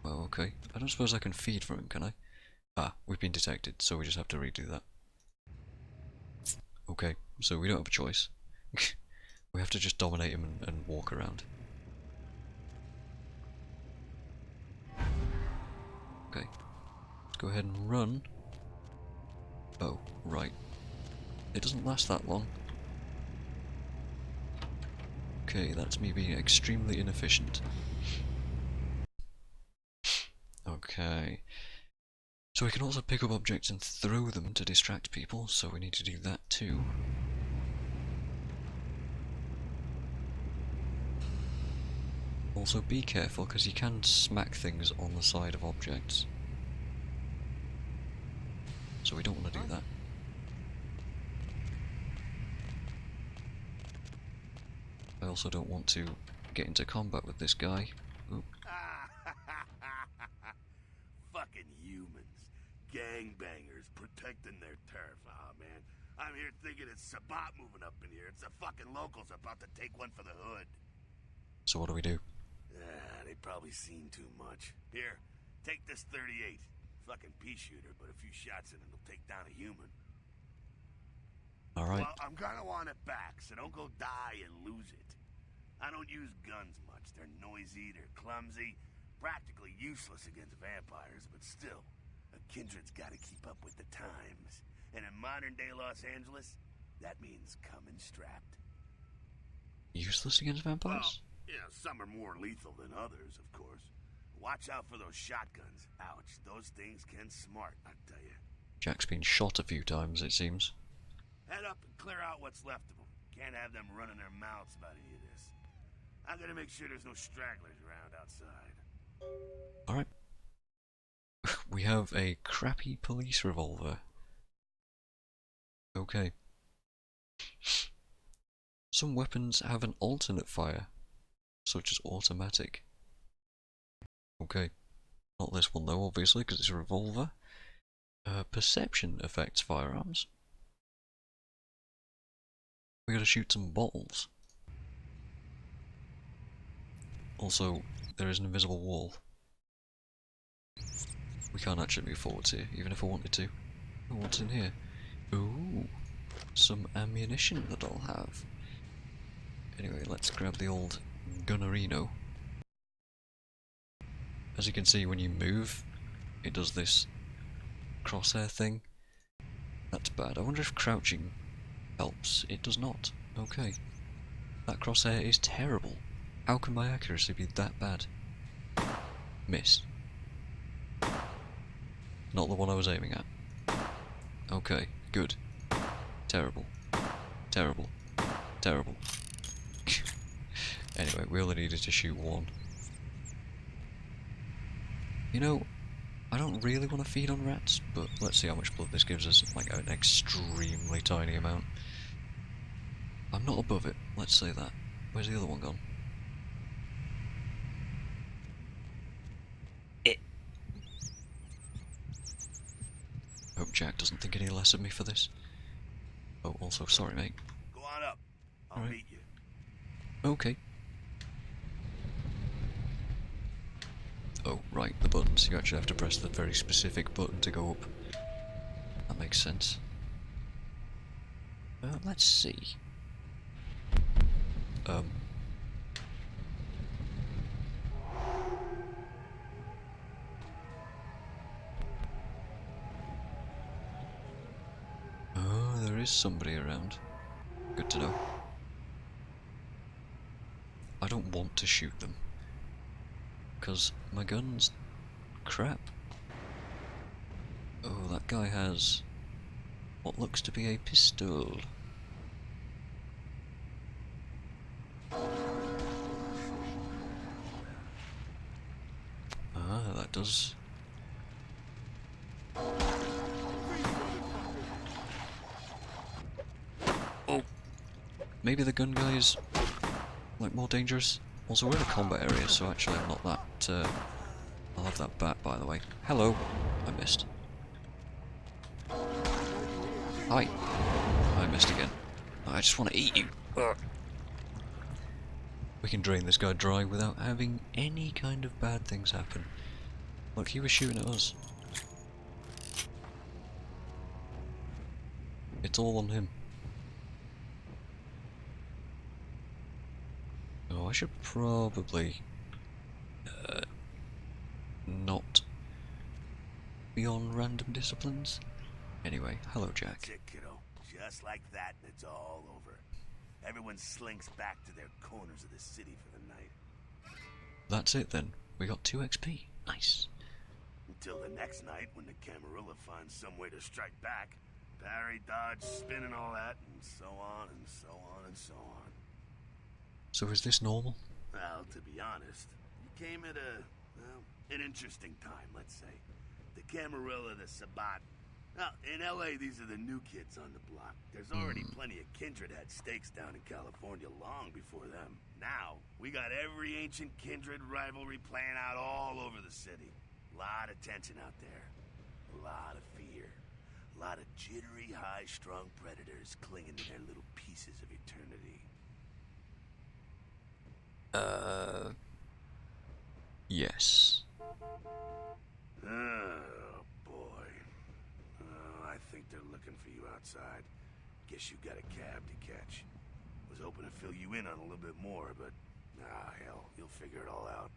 A: Well, okay. I don't suppose I can feed from him, can I? Ah, we've been detected, so we just have to redo that. Okay, so we don't have a choice. We have to just dominate him and walk around. Okay. Let's go ahead and run. Oh, right. It doesn't last that long. Okay, that's me being extremely inefficient. Okay. So we can also pick up objects and throw them to distract people, so we need to do that too. Also be careful, because you can smack things on the side of objects. So we don't want to do that. I also don't want to get into combat with this guy. Ooh.
C: Fucking humans. Gangbangers protecting their turf. Oh man, I'm here thinking it's Sabat moving up in here. It's the fucking locals about to take one for the hood.
A: So what do we do?
C: They probably seen too much. Here, take this 38. Fucking pea shooter, but a few shots in it'll take down a human.
A: Alright.
C: Well, I'm gonna want it back, so don't go die and lose it. I don't use guns much. They're noisy, they're clumsy, practically useless against vampires, but still, a kindred's gotta keep up with the times. And in modern-day Los Angeles, that means coming strapped.
A: Useless against vampires?
C: Well, yeah, some are more lethal than others, of course. Watch out for those shotguns. Ouch, those things can smart, I tell you.
A: Jack's been shot a few times, it seems.
C: Head up and clear out what's left of them. Can't have them running their mouths about any of this. I'm gonna make sure there's no stragglers around outside.
A: Alright. We have a crappy police revolver. Okay. Some weapons have an alternate fire, such as automatic. Okay. Not this one though, obviously, because it's a revolver. Perception affects firearms. We gotta shoot some bottles. Also, there is an invisible wall. We can't actually move forwards here, even if I wanted to. Oh, what's in here? Ooh, some ammunition that I'll have. Anyway, let's grab the old gunnerino. As you can see, when you move, it does this crosshair thing. That's bad. I wonder if crouching helps. It does not. Okay. That crosshair is terrible. How can my accuracy be that bad? Miss. Not the one I was aiming at. Okay, good. Terrible. Terrible. Terrible. Anyway, we only needed to shoot one. You know, I don't really want to feed on rats, but let's see how much blood this gives us. Like an extremely tiny amount. I'm not above it, let's say that. Where's the other one gone? Hope Jack doesn't think any less of me for this. Oh, also, sorry, mate.
C: Go on up. I'll
A: Alright.
C: meet you.
A: Okay. Oh, right, the buttons. You actually have to press the very specific button to go up. That makes sense. Let's see. Oh, there is somebody around. Good to know. I don't want to shoot them. Because my gun's crap. Oh, that guy has what looks to be a pistol. Ah, that does. Oh! Maybe the gun guy is, like, more dangerous. Also, we're in a combat area, so actually I'm not that, I'll have that bat, by the way. Hello! I missed. Hi! I missed again. I just want to eat you. Ugh. We can drain this guy dry without having any kind of bad things happen. Look, he was shooting at us. It's all on him. Oh, I should probably not be on random disciplines. Anyway, hello, Jack.
C: That's it, kiddo. Just like that, and it's all over. Everyone slinks back to their corners of the city for the night.
A: That's it then. We got 2 XP. Nice.
C: Until the next night, when the Camarilla finds some way to strike back. Parry, dodge, spin and all that, and so on and so on and so on.
A: So is this normal?
C: Well, to be honest, you came at an interesting time, let's say. The Camarilla, the Sabat. Now, in LA, these are the new kids on the block. There's already plenty of kindred had stakes down in California long before them. Now, we got every ancient kindred rivalry playing out all over the city. A lot of tension out there. A lot of fear. A lot of jittery, high-strung predators clinging to their little pieces of eternity.
A: Yes.
C: Oh, boy. I think they're looking for you outside. Guess you got a cab to catch. Was hoping to fill you in on a little bit more, but... hell, you'll figure it all out.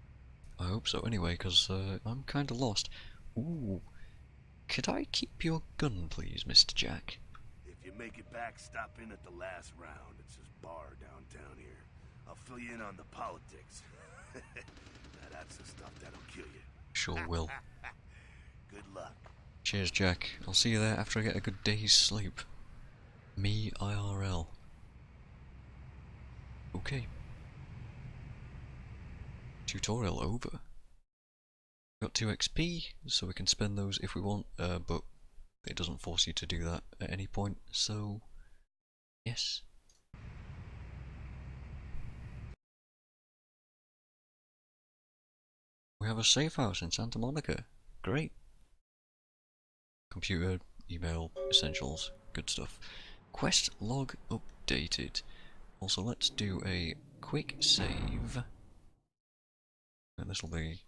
A: I hope so anyway, because I'm kinda lost. Ooh. Could I keep your gun, please, Mr. Jack?
C: If you make it back, stop in at the last round. It's this bar downtown here. I'll fill you in on the politics. Now that's the stuff that'll kill you.
A: Sure will.
C: Good luck.
A: Cheers, Jack. I'll see you there after I get a good day's sleep. Me IRL. Okay. Tutorial over. Got 2 XP, so we can spend those if we want, but it doesn't force you to do that at any point, so yes. We have a safe house in Santa Monica. Great. Computer, email, essentials, good stuff. Quest log updated. Also, let's do a quick save. And this will be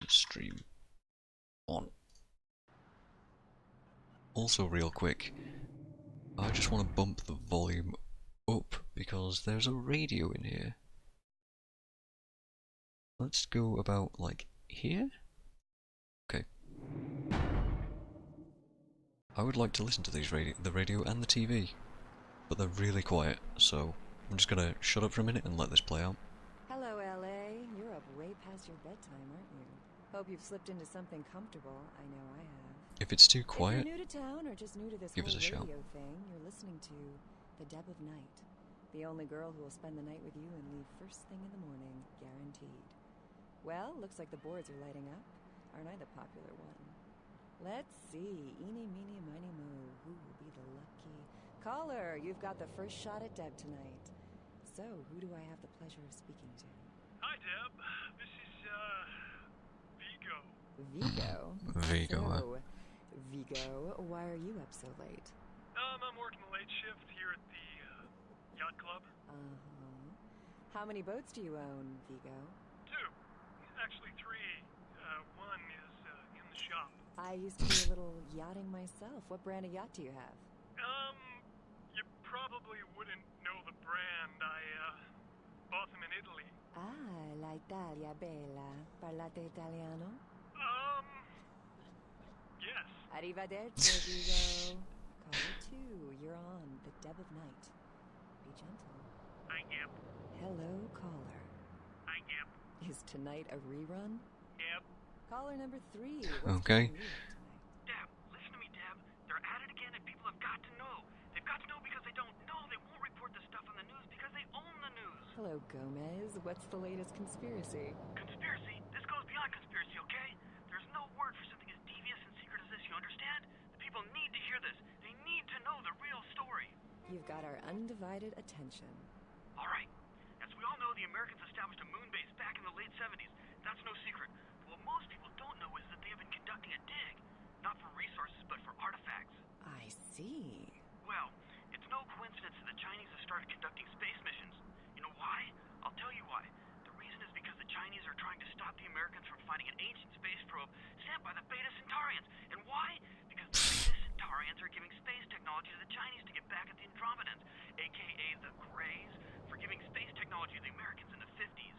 A: stream on. Also, real quick, I just want to bump the volume up because there's a radio in here. Let's go about like here? Okay. I would like to listen to these the radio and the TV, but they're really quiet, so I'm just gonna shut up for a minute and let this play out.
F: Hello, LA. You're up way past your bedtime, aren't you? Hope you've slipped into something comfortable. I know I have.
A: If it's too quiet,
F: if you're new to town or just new to this
A: give
F: whole
A: us a shout.
F: radio thing, you're listening to The Deb of Night. The only girl who will spend the night with you and leave first thing in the morning, guaranteed. Well, looks like the boards are lighting up. Aren't I the popular one? Let's see. Eeny, meeny, miny, moe. Who will be the lucky... Caller, you've got the first shot at Deb tonight. So, who do I have the pleasure of speaking to?
G: Hi, Deb. This is, Vigo.
F: Vigo?
A: Vigo,
F: So, Vigo, why are you up so late?
G: I'm working the late shift here at the, yacht club.
F: Uh-huh. How many boats do you own, Vigo?
G: 2. Actually 3. One is, in the shop.
F: I used to do a little yachting myself. What brand of yacht do you have?
G: You probably wouldn't know the brand. I, bought them in Italy.
F: Ah, la Italia bella. Parlate italiano?
G: Yes.
F: Arrivederci, Vigo. Caller 2, you're on. The Deb of Night. Be gentle.
G: I am.
F: Hello, caller.
G: I am.
F: Is tonight a rerun?
G: Deb.
F: Caller number 3. What's
A: Okay.
F: keeping you up tonight?
G: Deb, listen to me, Deb. They're at it again and people have got to know. They've got to know because they don't know. They won't report the stuff on the news because they own the news.
F: Hello, Gomez. What's the latest conspiracy?
G: Conspiracy? This goes beyond conspiracy, okay? There's no word for something as devious and secret as this, you understand? The people need to hear this. They need to know the real story.
F: You've got our undivided attention.
G: All right. As we all know, the Americans established a moon base back in the late 70s. That's no secret. What most people don't know is that they have been conducting a dig. Not for resources, but for artifacts.
F: I see.
G: Well, it's no coincidence that the Chinese have started conducting space missions. You know why? I'll tell you why. The reason is because the Chinese are trying to stop the Americans from finding an ancient space probe sent by the Beta Centaurians. And why? Because the Beta Centaurians are giving space technology to the Chinese to get back at the Andromedans, aka the Greys, for giving space technology to the Americans in the 50s.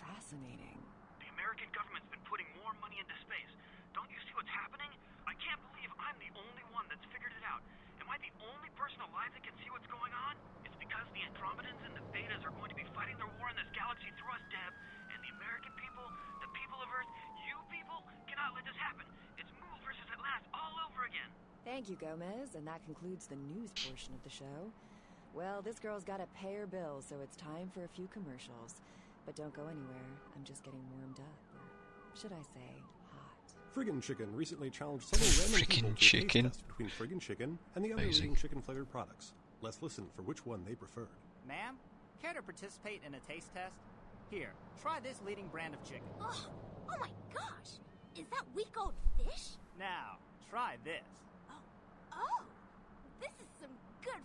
F: Fascinating.
G: The American government's been putting more money into space. Don't you see what's happening? I can't believe I'm the only one that's figured it out. Am I the only person alive that can see what's going on? It's because the Andromedans and the Betas are going to be fighting their war in this galaxy through us, Deb. And the American people, the people of Earth, you people, cannot let this happen. It's move versus Atlas all over again.
F: Thank you, Gomez, and that concludes the news portion of the show. Well, this girl's got to pay her bills, so it's time for a few commercials. But don't go anywhere. I'm just getting warmed up. Or should I say, hot.
D: Friggin' Chicken recently challenged several random people to a taste
A: Chicken.
D: test between Friggin' Chicken and the other
A: Amazing.
D: leading chicken-flavored products. Let's listen for which one they preferred.
H: Ma'am, care to participate in a taste test? Here, try this leading brand of chicken.
I: Oh my gosh! Is that week-old fish?
H: Now, try this.
I: Oh, this is some good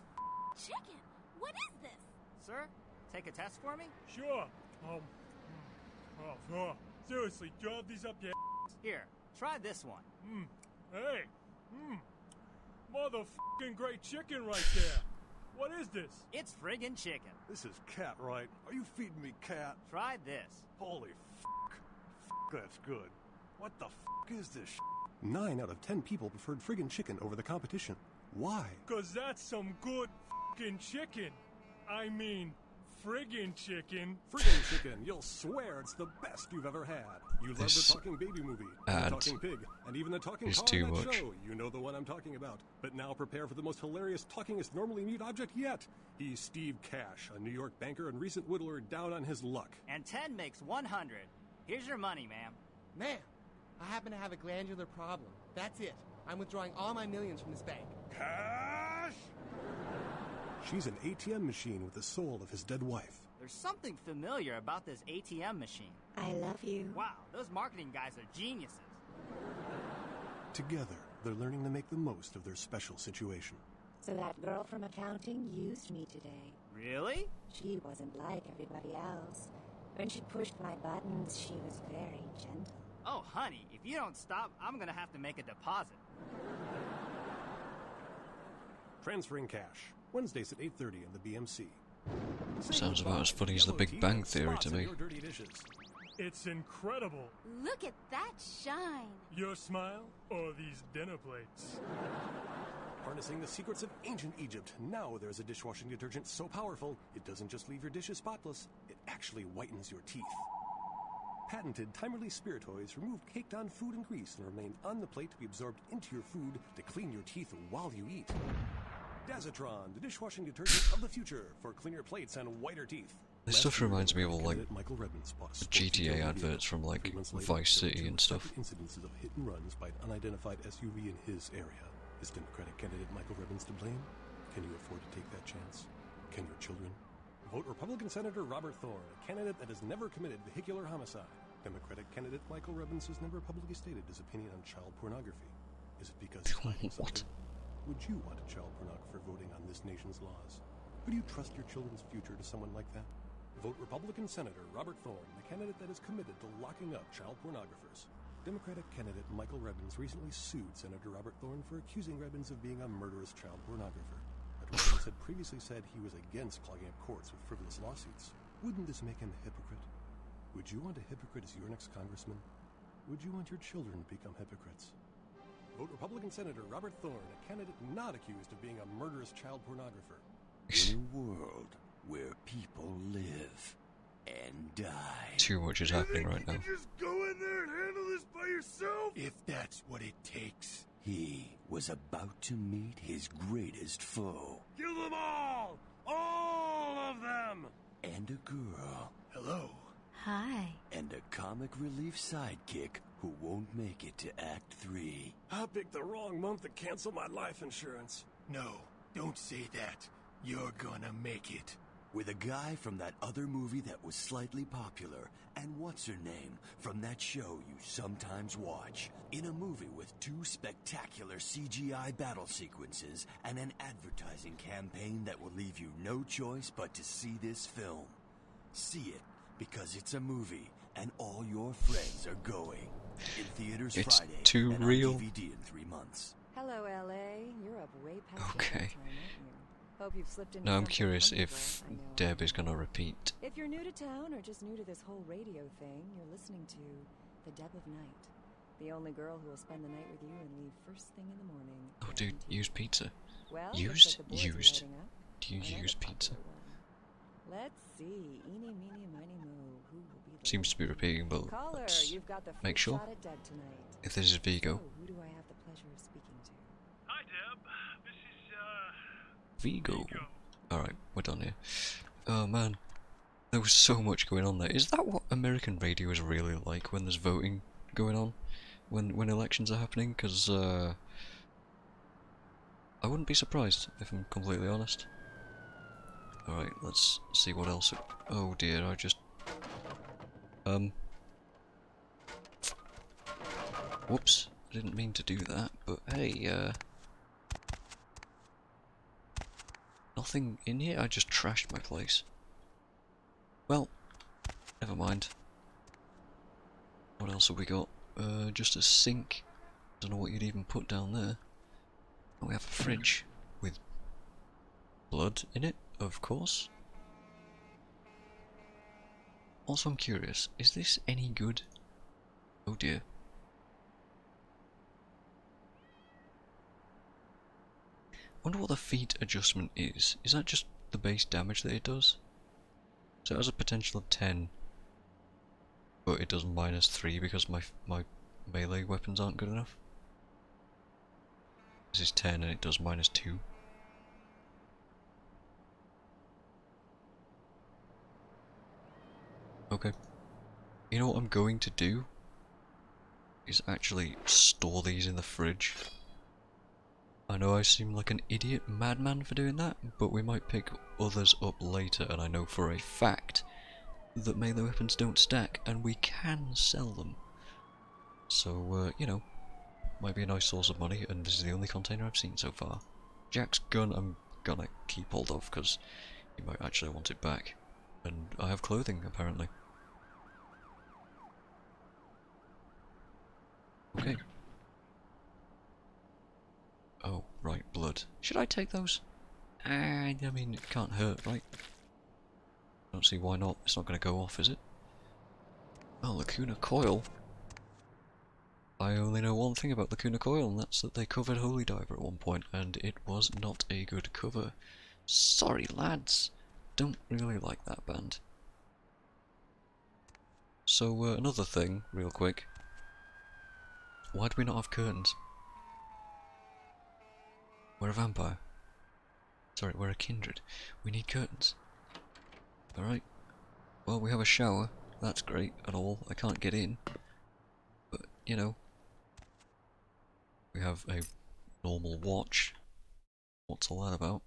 I: chicken. What is this?
H: Sir, take a test for me?
J: Sure. Seriously, drop these up your
H: Here, try this one.
J: Hey. Motherfucking great chicken right there. What is this?
H: It's friggin' chicken.
D: This is cat, right? Are you feeding me cat?
H: Try this.
D: Holy fuck. Fuck, that's good. What the fuck is this sh**? 9 out of 10 people preferred Friggin' Chicken over the competition. Why?
J: 'Cause that's some good fucking chicken. I mean, friggin' chicken.
D: Friggin' Chicken, you'll swear it's the best you've ever had. You love
A: This
D: the Talking Baby movie, the
A: ad
D: Talking Pig, and even the Talking
A: is
D: Car
A: too
D: on that
A: much.
D: show. You know the one I'm talking about. But now prepare for the most hilarious talkingest normally mute object yet. He's Steve Cash, a New York banker and recent whittler down on his luck.
H: And 10 makes 100. Here's your money, ma'am.
K: Ma'am, I happen to have a glandular problem. That's it. I'm withdrawing all my millions from this bank.
C: Cash!
D: She's an ATM machine with the soul of his dead wife.
H: There's something familiar about this ATM machine.
F: I love you.
H: Wow, those marketing guys are geniuses.
D: Together, they're learning to make the most of their special situation.
F: So that girl from accounting used me today.
H: Really?
F: She wasn't like everybody else. When she pushed my buttons, she was very gentle.
H: Oh, honey, if you don't stop, I'm gonna have to make a deposit.
D: Transferring cash. Wednesdays at 8:30 in the BMC.
A: Sounds about as funny as The Big Bang Theory to me.
J: It's incredible.
I: Look at that shine.
J: Your smile or these dinner plates?
D: Harnessing the secrets of ancient Egypt, now there's a dishwashing detergent so powerful, it doesn't just leave your dishes spotless, it actually whitens your teeth. Patented time-release spiritoids remove caked-on food and grease and remain on the plate to be absorbed into your food to clean your teeth while you eat. Dazatron, the dishwashing detergent of the future for cleaner plates and whiter teeth.
A: This stuff reminds me of all, like,
D: candidate Michael Redmond spots
A: the
D: sports
A: GTA
D: utility
A: adverts from,
D: vehicle.
A: like,
D: 3 months later,
A: Vice
D: there were
A: City
D: 2
A: and stuff.
D: separate incidences of hit and runs by an unidentified SUV in his area. Is Democratic candidate Michael Redmond to blame? Can you afford to take that chance? Can your children? Vote Republican Senator Robert Thorne, a candidate that has never committed vehicular homicide. Democratic candidate Michael Redmond has never publicly stated his opinion on child pornography. Is it because he's hiding something? Would you want a child pornographer voting on this nation's laws? Would you trust your children's future to someone like that? Vote Republican Senator Robert Thorne, the candidate that is committed to locking up child pornographers. Democratic candidate Michael Redmond recently sued Senator Robert Thorne for accusing Redmond of being a murderous child pornographer. But Redmond had previously said he was against clogging up courts with frivolous lawsuits. Wouldn't this make him a hypocrite? Would you want a hypocrite as your next congressman? Would you want your children to become hypocrites? Vote Republican Senator Robert Thorne, a candidate not accused of being a murderous child pornographer.
C: In a world where people live and die.
A: Too much is happening right now.
C: You just go in there and handle this by yourself? If that's what it takes. He was about to meet his greatest foe.
D: Kill them all! All of them!
C: And a girl. Hello.
I: Hi.
C: And a comic relief sidekick who won't make it to Act 3.
D: I picked the wrong month to cancel my life insurance.
C: No, don't say that. You're gonna make it. With a guy from that other movie that was slightly popular, and what's her name from that show you sometimes watch. In a movie with 2 spectacular CGI battle sequences and an advertising campaign that will leave you no choice but to see this film. See it, because it's a movie, and all your friends are going. In theaters
A: It's
C: Friday,
A: too
C: and
A: real.
C: on DVD in 3 months.
F: Hello, LA. You're up way past
A: Okay.
F: your bedtime, aren't you? Hope you've slipped into
A: Now I'm
F: something
A: curious
F: comfortable.
A: if
F: I know.
A: Deb is gonna repeat.
F: If you're new to town or just new to this whole radio thing, you're listening to The Deb of Night, the only girl who will spend the night with you and leave first thing in the morning.
A: Oh, dude,
F: guaranteed.
A: use pizza.
F: Well,
A: Used?
F: looks like the boys are
A: Used.
F: lighting up.
A: Do you
F: Another
A: use pizza?
F: popular one. Let's see. Eeny, meeny, miny, mo. Who will be the
A: Seems to be repeating, but
F: Caller,
A: let's
F: you've got the
A: make
F: first
A: sure.
F: shot at Deb tonight.
A: If this is Vigo.
F: So, who do I have the pleasure of speaking to?
J: Hi, Deb. This is,
A: Vigo. Alright, we're done here. Oh man, there was so much going on there. Is that what American radio is really like when there's voting going on? When elections are happening? Because, I wouldn't be surprised, if I'm completely honest. Alright, let's see what else. Oh dear, I just... Whoops, I didn't mean to do that, but hey, nothing in here? I just trashed my place. Well, never mind. What else have we got? Just a sink. Don't know what you'd even put down there. Oh, we have a fridge with blood in it, of course. Also, I'm curious, is this any good? Oh dear. Wonder what the feet adjustment is. Is that just the base damage that it does? So it has a potential of 10, but it does -3 because my melee weapons aren't good enough. This is 10 and it does -2. Okay. You know what I'm going to do? Is actually store these in the fridge. I know I seem like an idiot madman for doing that, but we might pick others up later, and I know for a fact that melee weapons don't stack, and we can sell them. So, you know, might be a nice source of money, and this is the only container I've seen so far. Jack's gun I'm gonna keep hold of, because he might actually want it back. And I have clothing, apparently. Okay. Oh, right, blood. Should I take those? I mean, it can't hurt, right? Don't see why not. It's not going to go off, is it? Oh, Lacuna Coil. I only know one thing about Lacuna Coil, and that's that they covered Holy Diver at one point, and it was not a good cover. Sorry, lads. Don't really like that band. So, another thing, real quick. Why do we not have curtains? We're a vampire. Sorry, we're a kindred. We need curtains. Alright. Well, we have a shower. That's great and all. I can't get in. But, you know. We have a normal watch. What's all that about?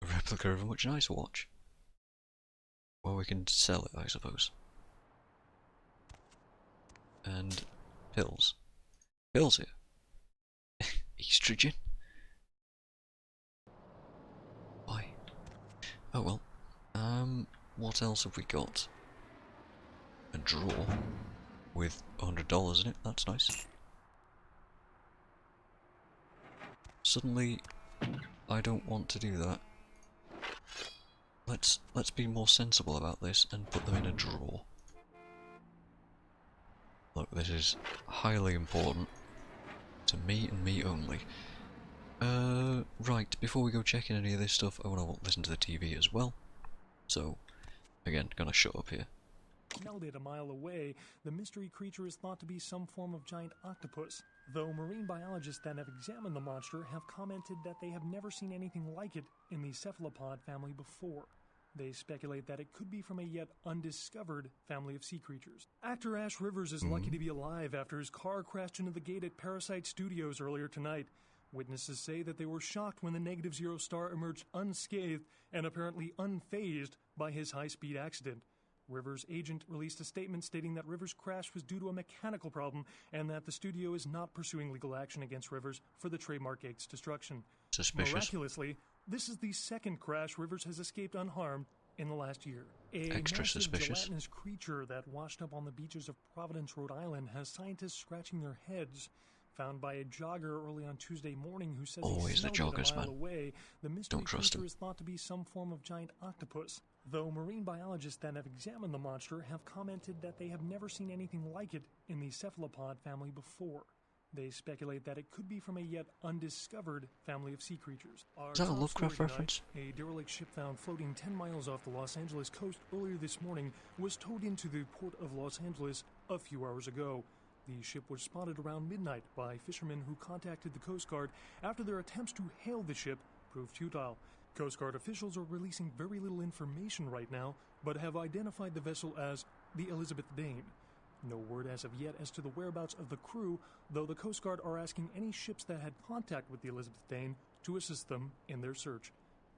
A: A replica of a much nicer watch. Well, we can sell it, I suppose. And pills. Pills here. Estrogen? Why? Oh well. What else have we got? A drawer with $100 in it. That's nice. Suddenly, I don't want to do that. Let's be more sensible about this and put them in a drawer. Look, this is highly important to me and me only. Right, before we go checking any of this stuff, I want to listen to the TV as well. So, again, gonna shut up here.
J: Smelled it a mile away, the mystery creature is thought to be some form of giant octopus, though marine biologists that have examined the monster have commented that they have never seen anything like it in the cephalopod family before. They speculate that it could be from a yet undiscovered family of sea creatures. Actor Ash Rivers is lucky to be alive after his car crashed into the gate at Parasite Studios earlier tonight. Witnesses say that they were shocked when the Negative Zero star emerged unscathed and apparently unfazed by his high-speed accident. Rivers' agent released a statement stating that Rivers' crash was due to a mechanical problem and that the studio is not pursuing legal action against Rivers for the trademark gate's destruction.
A: Suspicious.
J: Miraculously, this is the second crash Rivers has escaped unharmed in the last year. A
A: Extra
J: massive
A: suspicious.
J: gelatinous creature that washed up on the beaches of Providence, Rhode Island has scientists scratching their heads. Found by a jogger early on Tuesday morning who says
A: Always
J: he
A: the
J: smelled it
A: joggers,
J: a mile
A: man.
J: away, the mystery
A: Don't trust
J: creature
A: him.
J: is thought to be some form of giant octopus, though marine biologists that have examined the monster have commented that they have never seen anything like it in the cephalopod family before. They speculate that it could be from a yet undiscovered family of sea creatures.
A: Is that a Lovecraft reference?
J: A derelict ship found floating 10 miles off the Los Angeles coast earlier this morning was towed into the port of Los Angeles a few hours ago. The ship was spotted around midnight by fishermen who contacted the Coast Guard after their attempts to hail the ship proved futile. Coast Guard officials are releasing very little information right now, but have identified the vessel as the Elizabeth Dane. No word as of yet as to the whereabouts of the crew, though the Coast Guard are asking any ships that had contact with the Elizabeth Dane to assist them in their search.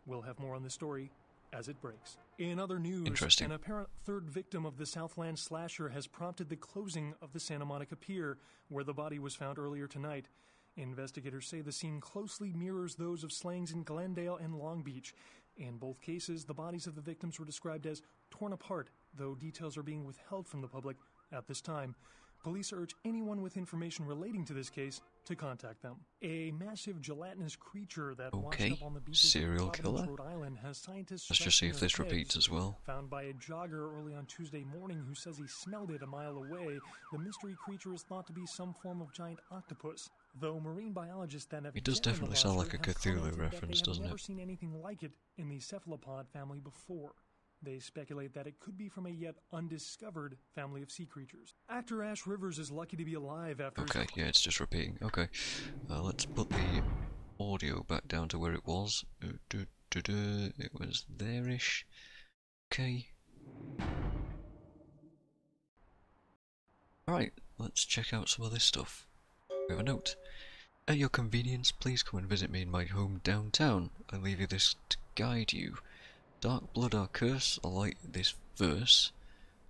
J: We'll have more on this story as it breaks. In other news, an apparent third victim of the Southland slasher has prompted the closing of the Santa Monica Pier, where the body was found earlier tonight. Investigators say the scene closely mirrors those of slayings in Glendale and Long Beach. In both cases, the bodies of the victims were described as torn apart, though details are being withheld from the public at this time. Police urge anyone with information relating to this case to contact them. A massive gelatinous creature that washed up on the beaches
A: serial
J: of Providence,
A: killer.
J: Rhode Island has scientists
A: Let's just see if
J: scratching
A: this
J: their
A: repeats
J: heads.
A: as well.
J: Found by a jogger early on Tuesday morning who says he smelled it a mile away, the mystery creature is thought to be some form of giant octopus. Though marine biologists that have
A: It does
J: examined the
A: definitely sound
J: monster
A: like a
J: have
A: Cthulhu
J: commented that
A: reference,
J: they
A: doesn't
J: have never
A: it?
J: seen anything like it in the cephalopod family before. They speculate that it could be from a yet undiscovered family of sea creatures. Actor Ash Rivers is lucky to be alive after
A: Okay, yeah, it's just repeating. Okay, let's put the audio back down to where it was. It was there-ish. Okay. Alright, let's check out some of this stuff. We have a note. At your convenience, please come and visit me in my home downtown. I leave you this to guide you. Dark blood our curse, I light this verse.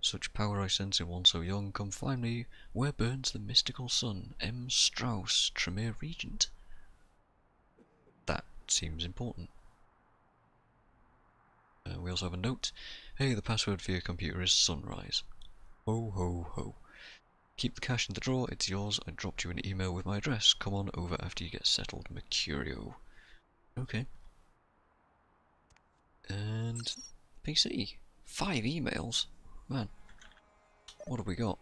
A: Such power I sense in one so young. Come find me where burns the mystical sun. M. Strauss, Tremere Regent. That seems important. We also have a note. Hey, the password for your computer is sunrise. Ho ho ho. Keep the cash in the drawer, it's yours. I dropped you an email with my address. Come on over after you get settled, Mercurio. Okay. And PC. 5 emails? Man. What have we got?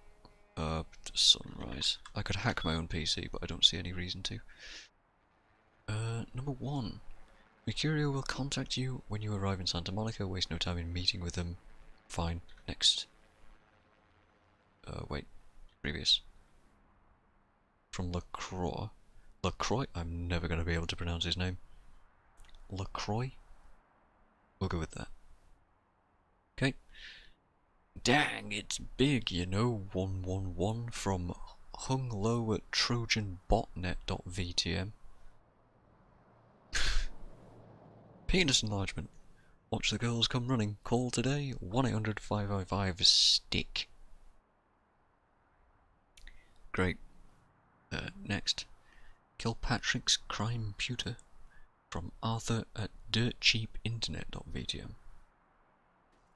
A: Sunrise. I could hack my own PC, but I don't see any reason to. Number 1. Mercurio will contact you when you arrive in Santa Monica. Waste no time in meeting with them. Fine. Next. Wait. Previous. From LaCroix. LaCroix? I'm never going to be able to pronounce his name. LaCroix? We'll go with that. Okay. Dang, it's big, you know, 111 from hung low at trojanbotnet.vtm. Penis enlargement. Watch the girls come running. Call today, 1-800-555-STICK. Great. Next. Kilpatrick's crime pewter from Arthur at dirtcheapinternet.vtm.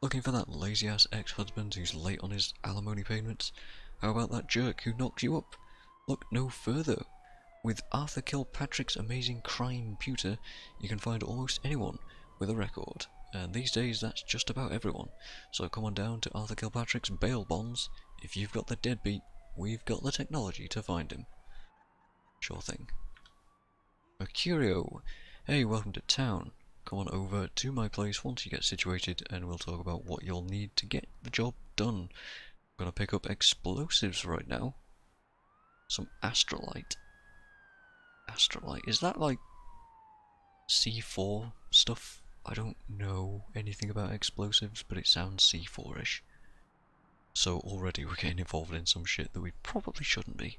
A: Looking for that lazy-ass ex-husband who's late on his alimony payments? How about that jerk who knocked you up? Look no further. With Arthur Kilpatrick's amazing crime pewter, you can find almost anyone with a record. And these days, that's just about everyone. So come on down to Arthur Kilpatrick's bail bonds. If you've got the deadbeat, we've got the technology to find him. Sure thing. Mercurio. Hey, welcome to town. Come on over to my place once you get situated and we'll talk about what you'll need to get the job done. I'm gonna pick up explosives right now. Some astrolite. Astrolite, is that like C4 stuff? I don't know anything about explosives, but it sounds C4-ish. So already we're getting involved in some shit that we probably shouldn't be.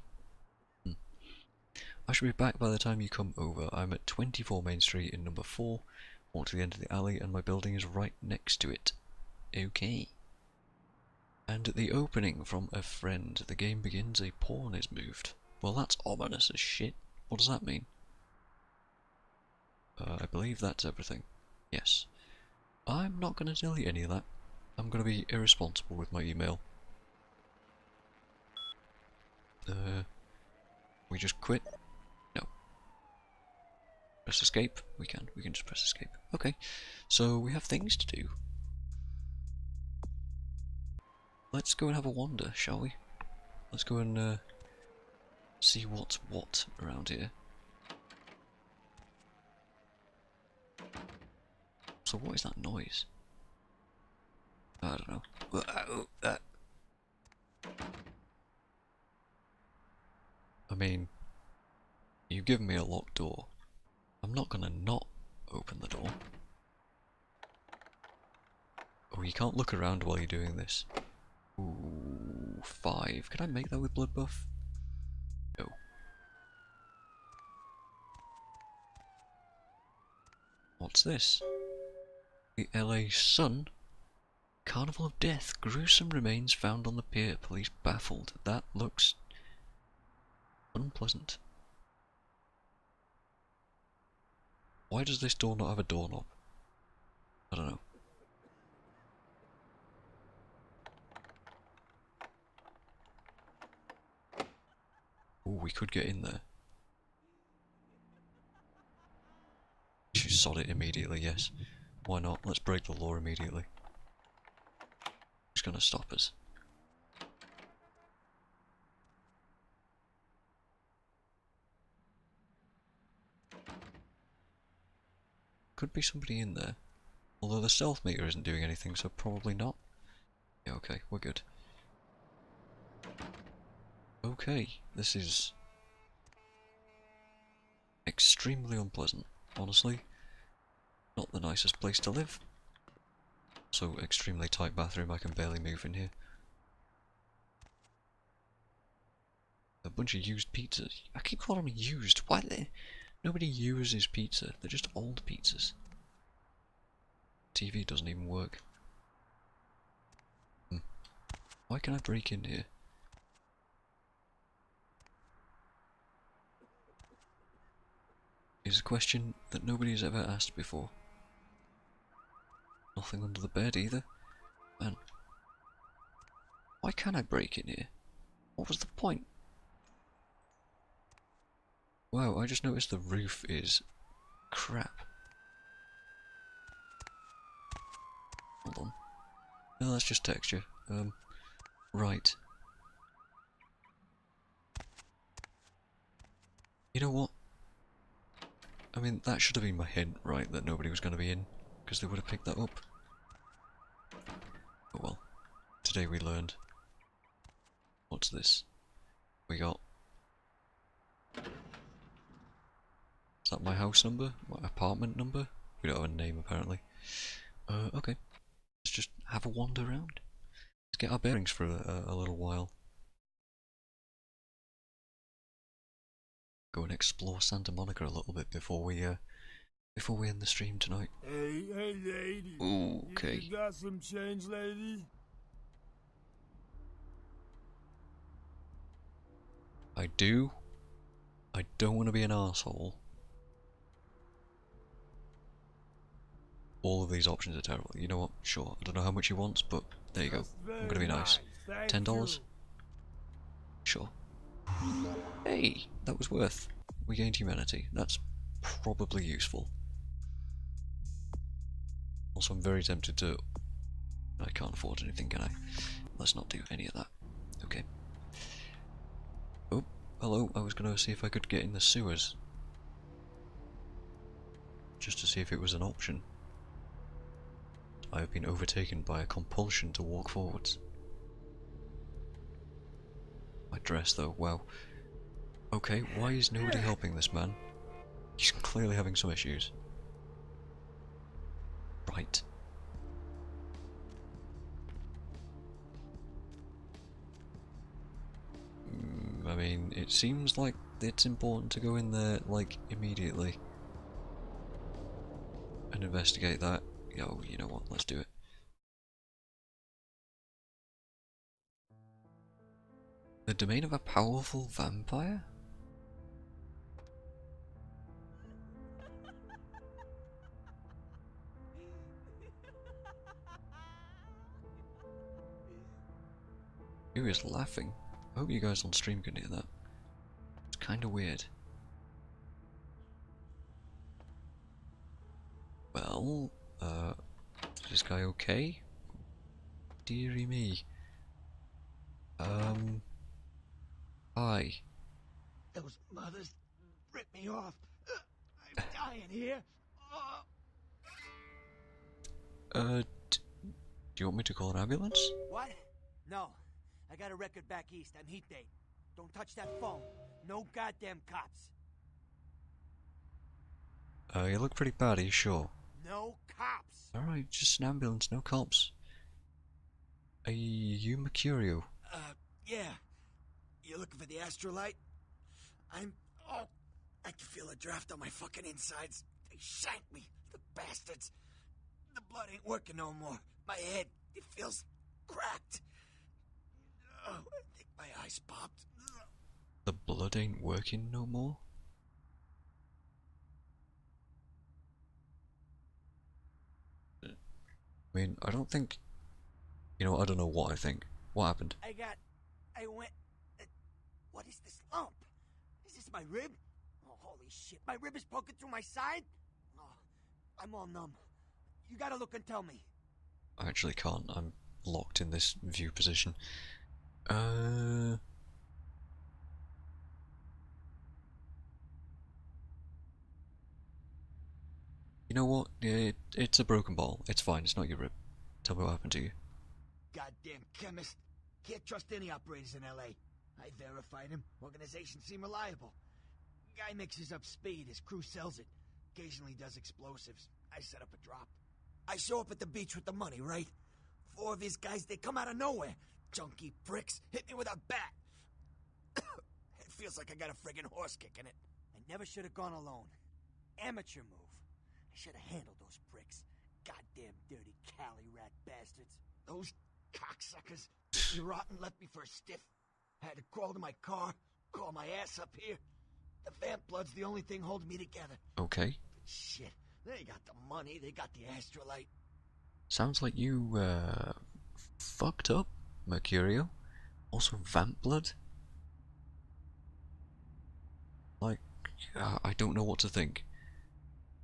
A: I should be back by the time you come over. I'm at 24 Main Street in number 4. Walk to the end of the alley and my building is right next to it. Okay. And at the opening from a friend, the game begins, a pawn is moved. Well, that's ominous as shit. What does that mean? I believe that's everything. Yes. I'm not going to delete any of that. I'm going to be irresponsible with my email. We just quit? No. Press escape? We can just press escape. Okay. So we have things to do. Let's go and have a wander, shall we? Let's go and see what's what around here. So what is that noise? I don't know. I mean, you've given me a locked door. I'm not gonna not open the door. Oh, you can't look around while you're doing this. Ooh, 5. Can I make that with blood buff? No. What's this? The LA Sun? Carnival of Death. Gruesome remains found on the pier. Police baffled. That looks unpleasant. Why does this door not have a doorknob? I don't know. Ooh, we could get in there. She sod it immediately, yes. Why not? Let's break the law immediately. It's gonna stop us. Could be somebody in there. Although the stealth meter isn't doing anything, so probably not. Yeah, okay, we're good. Okay, this is extremely unpleasant, honestly. Not the nicest place to live. So extremely tight bathroom, I can barely move in here. A bunch of used pizzas. I keep calling them used. Why they? Nobody uses pizza. They're just old pizzas. TV doesn't even work. Why can I break in here? Is a question that nobody has ever asked before. Nothing under the bed either. Man. Why can't I break in here? What was the point? Wow, I just noticed the roof is crap. Hold on. No, that's just texture. Right. You know what? I mean, that should have been my hint, right, that nobody was going to be in, because they would have picked that up. Oh well. Today we learned. What's this? We got... Is that my house number? My apartment number? We don't have a name, apparently. Okay. Let's just have a wander around. Let's get our bearings for a little while. Go and explore Santa Monica a little bit before we end the stream tonight.
C: Hey, lady.
A: Okay.
C: You got some change, lady?
A: I do. I don't want to be an asshole. All of these options are terrible. You know what? Sure. I don't know how much he wants, but there you go. I'm gonna be nice. $10? Sure. Hey, that was worth. We gained humanity. That's probably useful. Also, I'm very tempted to... I can't afford anything, can I? Let's not do any of that. Okay. Oh, hello. I was gonna see if I could get in the sewers. Just to see if it was an option. I have been overtaken by a compulsion to walk forwards. My dress though, wow. Okay, why is nobody helping this man? He's clearly having some issues. Right. I mean, it seems like it's important to go in there, like, immediately. And investigate that. Yo, you know what, let's do it. The domain of a powerful vampire? Who is laughing? I hope you guys on stream can hear that. It's kinda weird. Well, is this guy okay? Dearie me. Hi.
C: Those mothers ripped me off. I'm dying here.
A: Do you want me to call an ambulance?
B: What? No. I got a record back east. I'm heat date. Don't touch that phone. No goddamn cops.
A: You look pretty bad, are you sure?
B: No cops.
A: Alright, just an ambulance, no cops. Are you Mercurio?
C: Yeah. You looking for the astrolite? Oh, I can feel a draft on my fucking insides. They shanked me, the bastards. The blood ain't working no more. My head, it feels cracked. Oh, I think my eyes popped.
A: The blood ain't working no more? I mean, I don't think... You know, I don't know what I think. What happened?
B: I went... what is this lump? Is this my rib? Oh, holy shit. My rib is poking through my side? Oh, I'm all numb. You gotta look and tell me.
A: I actually can't. I'm locked in this view position. You know what? It's a broken ball. It's fine. It's not your rib. Tell me what happened to you.
C: Goddamn chemist. Can't trust any operators in LA. I verified him. Organizations seem reliable. Guy mixes up speed. His crew sells it. Occasionally does explosives. I set up a drop. I show up at the beach with the money, right? 4 of his guys, they come out of nowhere. Junky pricks hit me with a bat. It feels like I got a friggin' horse kick in it.
B: I never should have gone alone. Amateur move. I should have handled those pricks. Goddamn dirty Cali rat bastards.
C: Those cocksuckers. You rotten left me for a stiff. Had to crawl to my car, crawl my ass up here. The vamp blood's the only thing holding me together.
A: Okay.
C: But shit, they got the money, they got the astrolite.
A: Sounds like you, fucked up, Mercurio. Also vamp blood. Like, I don't know what to think.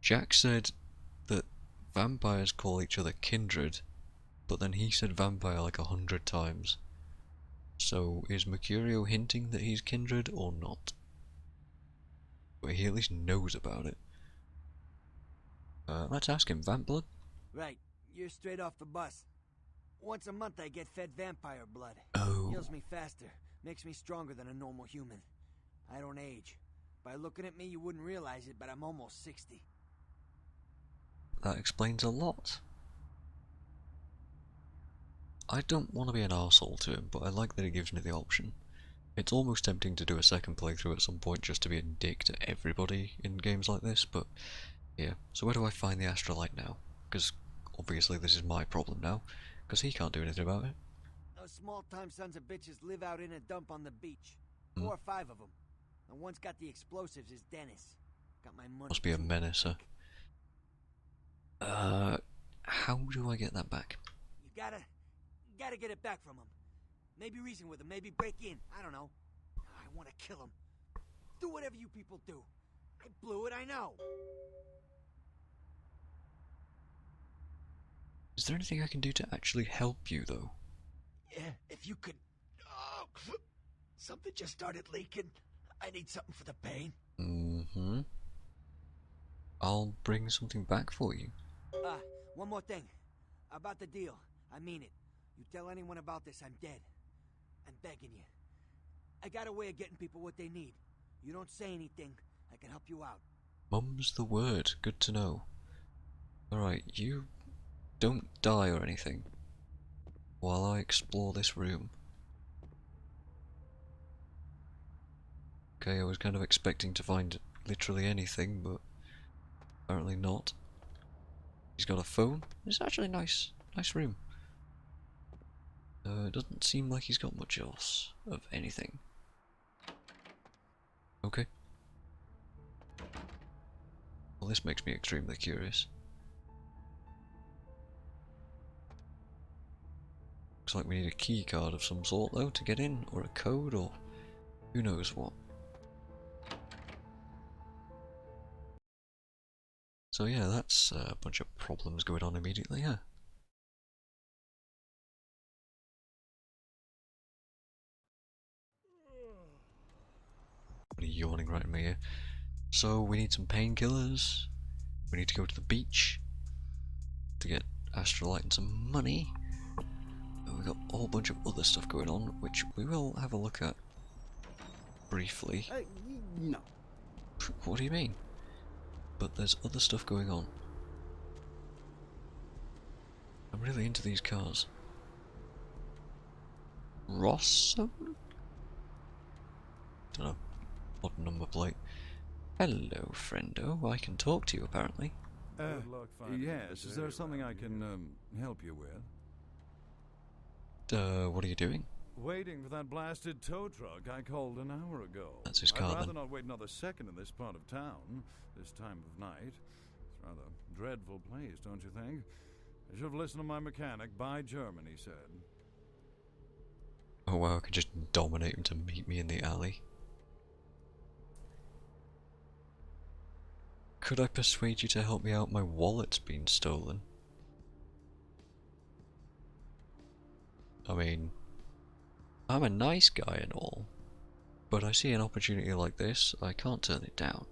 A: Jack said that vampires call each other kindred, but then he said vampire like 100 times. So is Mercurio hinting that he's kindred or not? But he at least knows about it. Let's ask him, vamp blood?
B: Right, you're straight off the bus. Once a month I get fed vampire blood.
A: Oh.
B: Heals me faster, makes me stronger than a normal human. I don't age. By looking at me you wouldn't realize it, but I'm almost 60.
A: That explains a lot. I don't want to be an arsehole to him, but I like that he gives me the option. It's almost tempting to do a second playthrough at some point just to be a dick to everybody in games like this, but yeah. So where do I find the Astrolite now? Because obviously this is my problem now, because he can't do anything about it.
L: Those small-time sons of bitches live out in a dump on the beach. 4 or 5 of them. The one's got the explosives is Dennis. Got my money.
A: Must be a menace, huh? How do I get that back?
L: You gotta get it back from him. Maybe reason with him, maybe break in. I don't know. I want to kill him. Do whatever you people do. I blew it, I know.
A: Is there anything I can do to actually help you, though?
L: Yeah, if you could... Oh, something just started leaking. I need something for the pain.
A: Mm-hmm. I'll bring something back for you.
L: One more thing. About the deal. I mean it. You tell anyone about this, I'm dead. I'm begging you. I got a way of getting people what they need. You don't say anything, I can help you out.
A: Mum's the word. Good to know. Alright, you don't die or anything while I explore this room. Okay, I was kind of expecting to find literally anything, but apparently not. He's got a phone. It's actually a nice room. It doesn't seem like he's got much else of anything. Okay. Well, this makes me extremely curious. Looks like we need a key card of some sort though to get in, or a code, or who knows what. So yeah, that's a bunch of problems going on immediately, huh? What are you yawning right in my ear? So we need some painkillers. We need to go to the beach to get Astrolite and some money. And we've got a whole bunch of other stuff going on, which we will have a look at briefly.
L: No.
A: What do you mean? But there's other stuff going on. I'm really into these cars. Rossum? Don't know. Odd number plate. Hello, friendo. I can talk to you, apparently.
M: Yes, is there something I can help you with?
A: What are you doing?
M: Waiting for that blasted tow truck I called an hour ago.
A: That's his car,
M: I'd rather
A: then.
M: not wait another second in this part of town, this time of night. It's a rather dreadful place, don't you think? I should have listened to my mechanic. Buy German, he said.
A: Oh wow, I could just dominate him to meet me in the alley. Could I persuade you to help me out? My wallet's been stolen. I mean, I'm a nice guy and all, but I see an opportunity like this, I can't turn it down.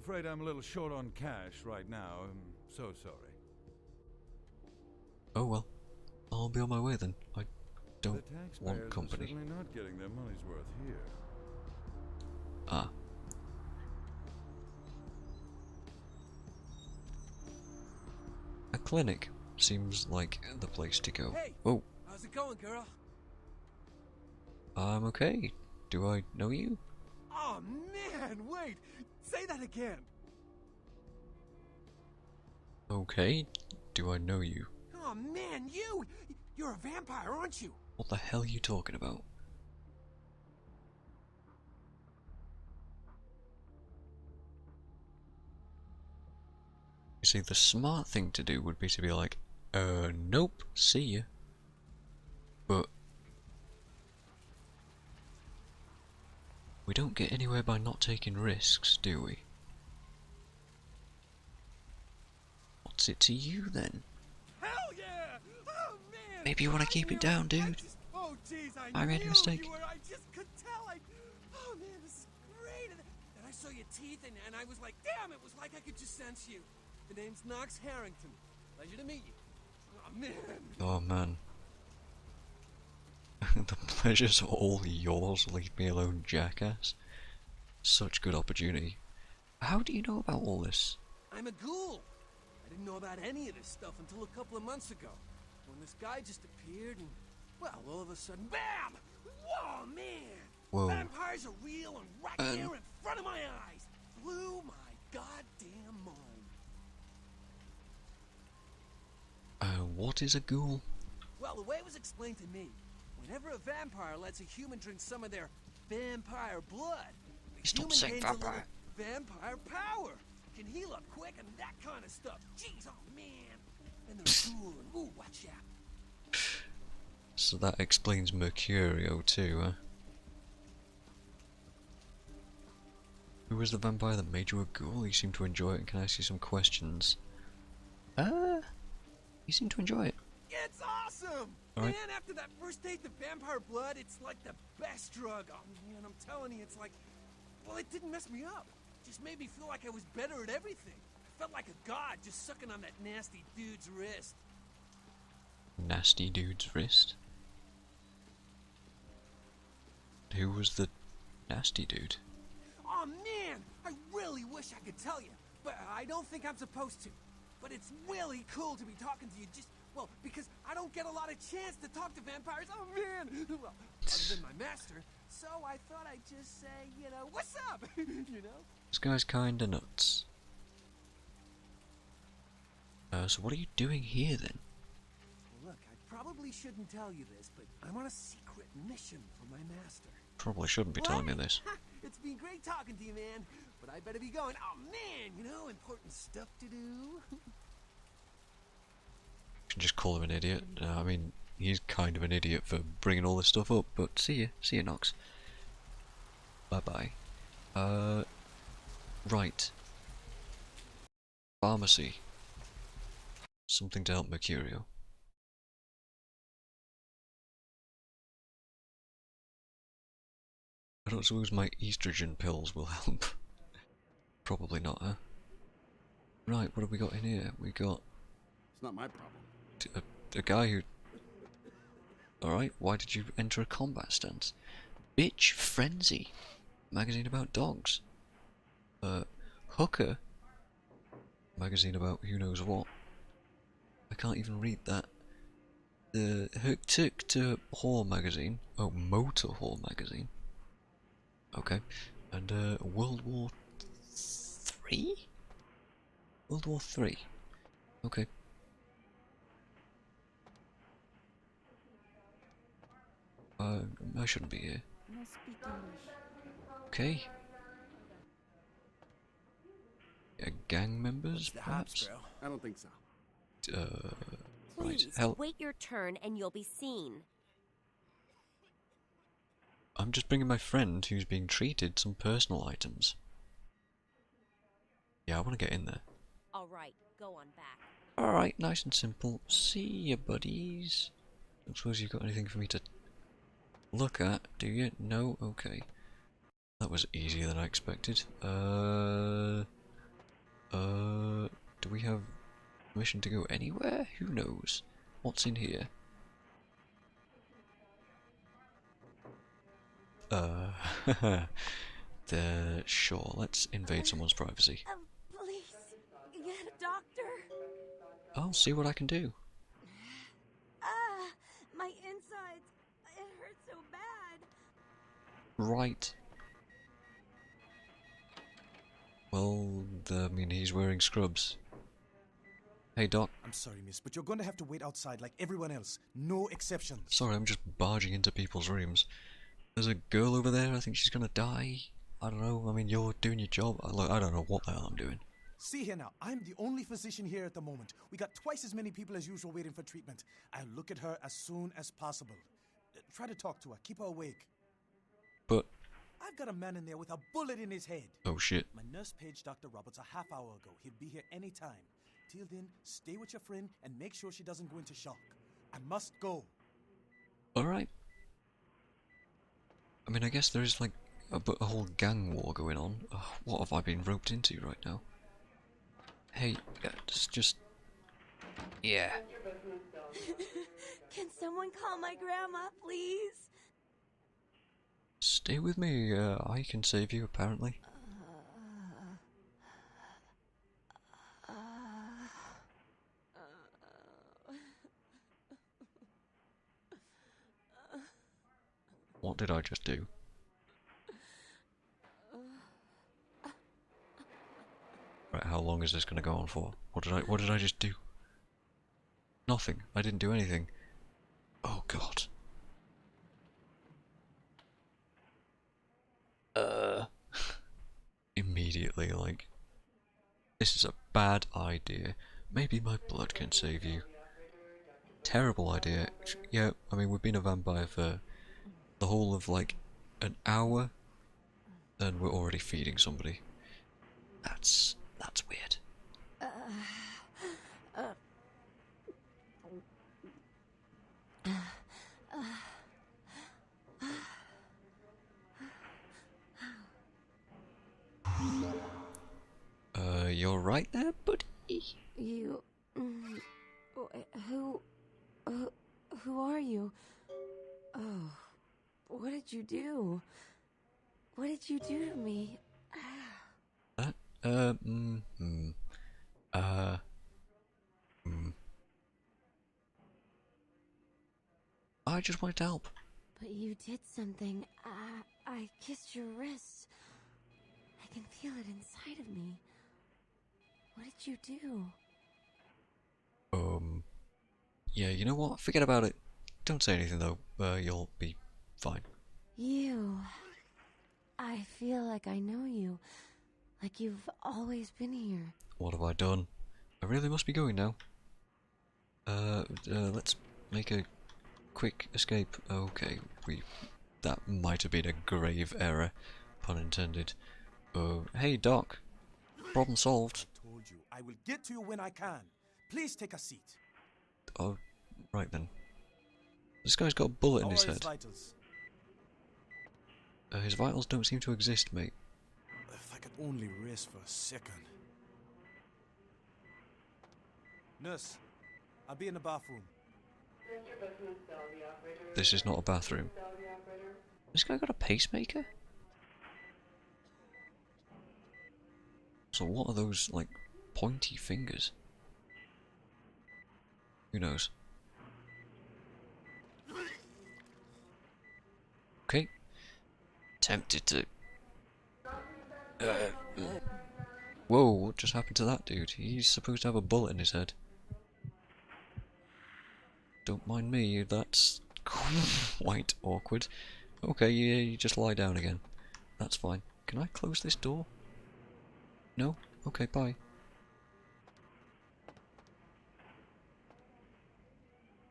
M: Afraid I'm a little short on cash right now. I'm so sorry.
A: Oh well, I'll be on my way then. I don't
M: The taxpayers
A: want company.
M: are certainly not getting their money's worth here.
A: Ah. A clinic seems like the place to go.
K: Hey,
A: Whoa.
K: how's it going, girl?
A: I'm okay. Do I know you?
K: Oh man, wait! Say that again!
A: Okay. Do I know you?
K: Oh man, you're a vampire, aren't you?
A: What the hell are you talking about? You see, the smart thing to do would be to be like, nope, see ya. But we don't get anywhere by not taking risks, do we? What's it to you then?
K: Hell yeah! Oh man!
A: Maybe you want to keep it down, dude.
K: Oh jeez,
A: I made a mistake.
K: I just could tell. Oh man, this is great. And I saw your teeth, and I was like, damn! It was like I could just sense you. The name's Knox Harrington. Pleasure to meet you. Oh man.
A: Oh man. The pleasure's all yours, leave me alone, jackass. Such good opportunity. How do you know about all this?
K: I'm a ghoul. I didn't know about any of this stuff until a couple of months ago, when this guy just appeared and Well, all of a sudden, BAM! Whoa, man!
A: Whoa.
K: Vampires are real and right there in front of my eyes. Blew my goddamn mind.
A: What is a ghoul?
K: Well, the way it was explained to me, whenever a vampire lets a human drink some of their vampire blood, the
A: Stop
K: human
A: saying
K: gains
A: vampire.
K: a little vampire power. Can heal up quick and that kind of stuff. Jeez, oh man. And they're cool and ooh, watch out.
A: So that explains Mercurio too, huh? Who was the vampire that made you a ghoul? You seem to enjoy it. Can I ask you some questions? You seem to enjoy it.
K: It's awesome!
A: All right.
K: Man, after that first taste of vampire blood, it's like the best drug. Oh man, I'm telling you, it's like, well, it didn't mess me up. It just made me feel like I was better at everything. I felt like a god just sucking on that nasty dude's wrist.
A: Nasty dude's wrist? Who was the nasty dude?
K: Oh man, I really wish I could tell you, but I don't think I'm supposed to. But it's really cool to be talking to you just, well, because I don't get a lot of chance to talk to vampires. Oh man! Well, other than my master, so I thought I'd just say, you know, what's up? You know?
A: This guy's kinda nuts. So what are you doing here then?
K: Well, look, I probably shouldn't tell you this, but I'm on a secret mission for my master.
A: Probably shouldn't be telling me this.
K: It's been great talking to you, man. But I better be going. Oh, man, you know, important stuff to do.
A: You can just call him an idiot. I mean, he's kind of an idiot for bringing all this stuff up, but see ya, Nox. Bye-bye. Right. Pharmacy. Something to help Mercurio. I don't suppose my estrogen pills will help. Probably not, huh? Right, what have we got in here? We got...
C: It's not my problem.
A: A guy who... Alright, why did you enter a combat stance? Bitch Frenzy. Magazine about dogs. Hooker. Magazine about who knows what. I can't even read that. The Took to Whore magazine. Oh, Motor Whore magazine. Okay. And World War 3? World War 3. Okay. I shouldn't be here. Okay. Gang members, perhaps?
C: I don't think so.
A: Right,
N: Please,
A: help.
N: wait your turn and you'll be seen.
A: I'm just bringing my friend who's being treated some personal items. Yeah, I want to get in there.
N: Alright, go on back.
A: Alright, nice and simple. See ya, buddies. Don't suppose you've got anything for me to look at, do you? No? Okay. That was easier than I expected. Do we have permission to go anywhere? Who knows? What's in here? Sure, let's invade someone's privacy.
I: Please, get a doctor.
A: I'll see what I can do.
I: My insides. It hurts so bad.
A: Right. Well, I mean, he's wearing scrubs. Hey, Doc.
O: I'm sorry, miss, but you're going to have to wait outside like everyone else. No exceptions.
A: Sorry, I'm just barging into people's rooms. There's a girl over there, I think she's gonna die. I don't know, I mean, you're doing your job. Look, I don't know what the hell I'm doing.
O: See here now, I'm the only physician here at the moment. We got twice as many people as usual waiting for treatment. I'll look at her as soon as possible. Try to talk to her, keep her awake.
A: But...
O: I've got a man in there with a bullet in his head.
A: Oh shit.
O: My nurse paged Dr. Roberts a half hour ago. He'll be here any time. Till then, stay with your friend and make sure she doesn't go into shock. I must go.
A: Alright. I mean, I guess there is like a whole gang war going on. What have I been roped into right now? Hey, just... Yeah.
I: Can someone call my grandma, please?
A: Stay with me, I can save you, apparently. What did I just do? Right, how long is this going to go on for? What did I just do? Nothing. I didn't do anything. Oh god. Immediately, like, this is a bad idea. Maybe my blood can save you. Terrible idea. Yeah, I mean, we've been a vampire for the whole of like an hour, and we're already feeding somebody. That's weird. You're right there, buddy?
P: You... Who... Who are you? Oh, what did you do? What did you do to me?
A: I just wanted to help.
P: But you did something. I kissed your wrist. I can feel it inside of me. What did you do?
A: Yeah, you know what? Forget about it. Don't say anything though. You'll be fine.
P: You... I feel like I know you. Like you've always been here.
A: What have I done? I really must be going now. Let's make a quick escape. Okay, that might have been a grave error. Pun intended. Hey Doc. Problem solved.
O: I told you, I will get to you when I can. Please take a seat.
A: Oh, right then. This guy's got a bullet in his
O: How are
A: head.
O: vitals?
A: His vitals don't seem to exist, mate.
O: If I could only rest for a second. Nurse, I'll be in the bathroom.
A: This is not a bathroom. This guy got a pacemaker? So what are those, like, pointy fingers? Who knows? Okay. Tempted to... Whoa, what just happened to that dude? He's supposed to have a bullet in his head. Don't mind me, that's quite awkward. Okay, yeah, you just lie down again. That's fine. Can I close this door? No? Okay, bye.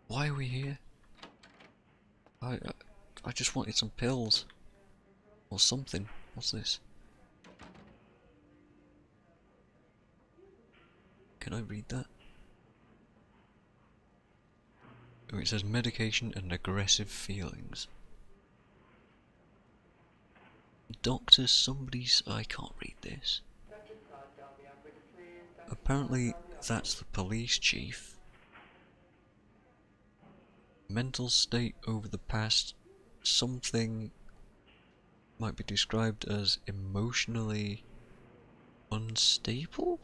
A: Why are we here? I just wanted some pills. Or something. What's this? Can I read that? Oh, it says medication and aggressive feelings. Doctor, somebody's... I can't read this. Apparently, that's the police chief. Mental state over the past... Something... might be described as emotionally... unstable?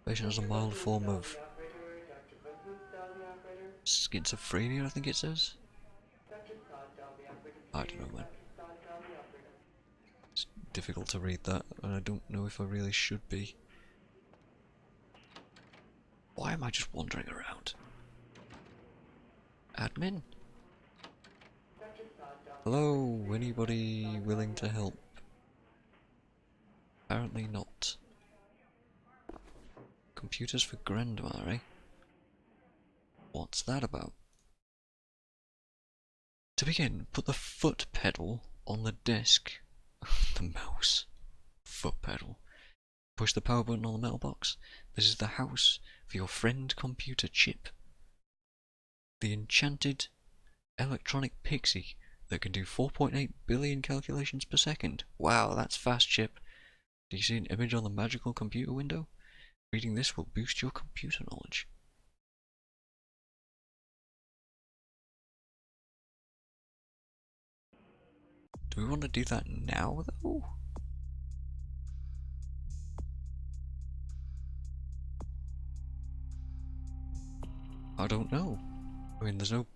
A: Patient has a mild form of... schizophrenia, I think it says? I don't know, man. It's difficult to read that, and I don't know if I really should be. Why am I just wandering around? Admin? Hello, anybody willing to help? Apparently not. Computers for grandma, eh? What's that about? To begin, put the foot pedal on the desk. The mouse. Foot pedal. Push the power button on the metal box. This is the house for your friend computer chip. The enchanted electronic pixie that can do 4.8 billion calculations per second. Wow, that's fast, chip. Do you see an image on the magical computer window? Reading this will boost your computer knowledge. Do we want to do that now, though? I don't know. I mean, there's no...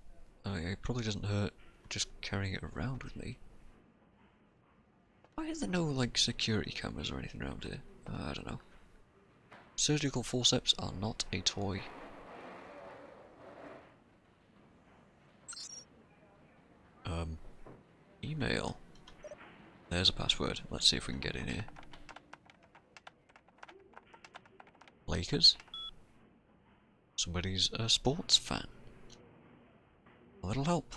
A: it probably doesn't hurt just carrying it around with me. Why are there no, like, security cameras or anything around here? I don't know. Surgical forceps are not a toy. Email. There's a password. Let's see if we can get in here. Lakers? Somebody's a sports fan. A little help.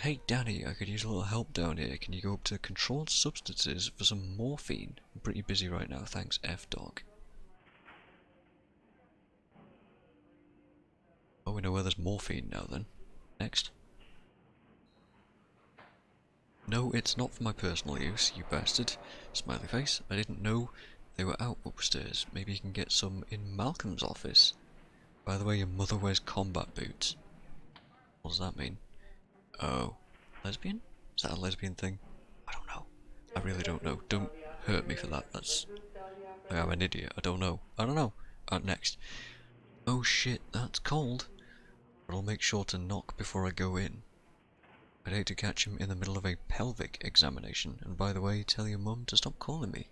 A: Hey Danny, I could use a little help down here. Can you go up to controlled substances for some morphine? I'm pretty busy right now, thanks F-Dog. Oh, we know where there's morphine now then. Next. No, it's not for my personal use, you bastard. Smiley face. I didn't know they were out upstairs. Maybe you can get some in Malcolm's office. By the way, your mother wears combat boots. What does that mean? Oh. Lesbian? Is that a lesbian thing? I don't know. I really don't know. Don't hurt me for that. That's... Like, I'm an idiot. I don't know. I don't know. Next. Oh shit, that's cold. But I'll make sure to knock before I go in. I'd hate to catch him in the middle of a pelvic examination. And by the way, tell your mum to stop calling me.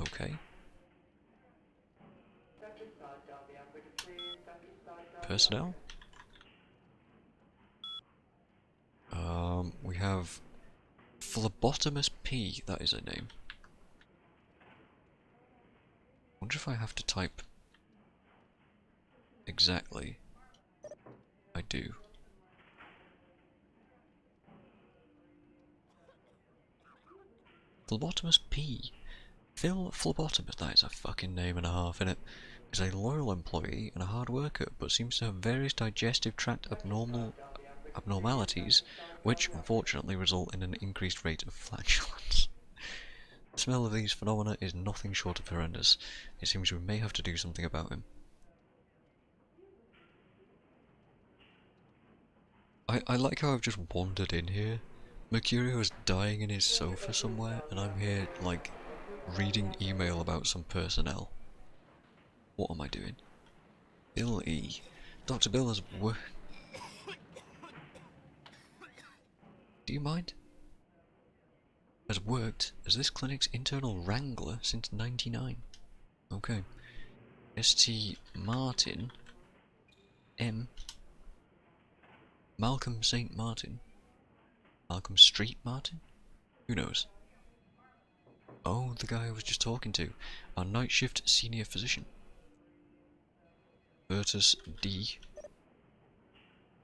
A: Okay. Personnel? We have Phlebotomist P, that is her name. Wonder if I have to type exactly. I do. Phlebotomist P. Phil Phlebotomist, that is a fucking name and a half, innit? Is a loyal employee and a hard worker, but seems to have various digestive tract abnormalities, which unfortunately result in an increased rate of flatulence. The smell of these phenomena is nothing short of horrendous. It seems we may have to do something about him. I like how I've just wandered in here. Mercurio is dying in his sofa somewhere, and I'm here, like, reading email about some personnel. What am I doing? Bill E. Dr. Bill has Do you mind? Has worked as this clinic's internal wrangler since '99. Okay. St. Martin. M. Malcolm St. Martin. Malcolm Street Martin? Who knows? Oh, the guy I was just talking to. Our night shift senior physician. Bertus D.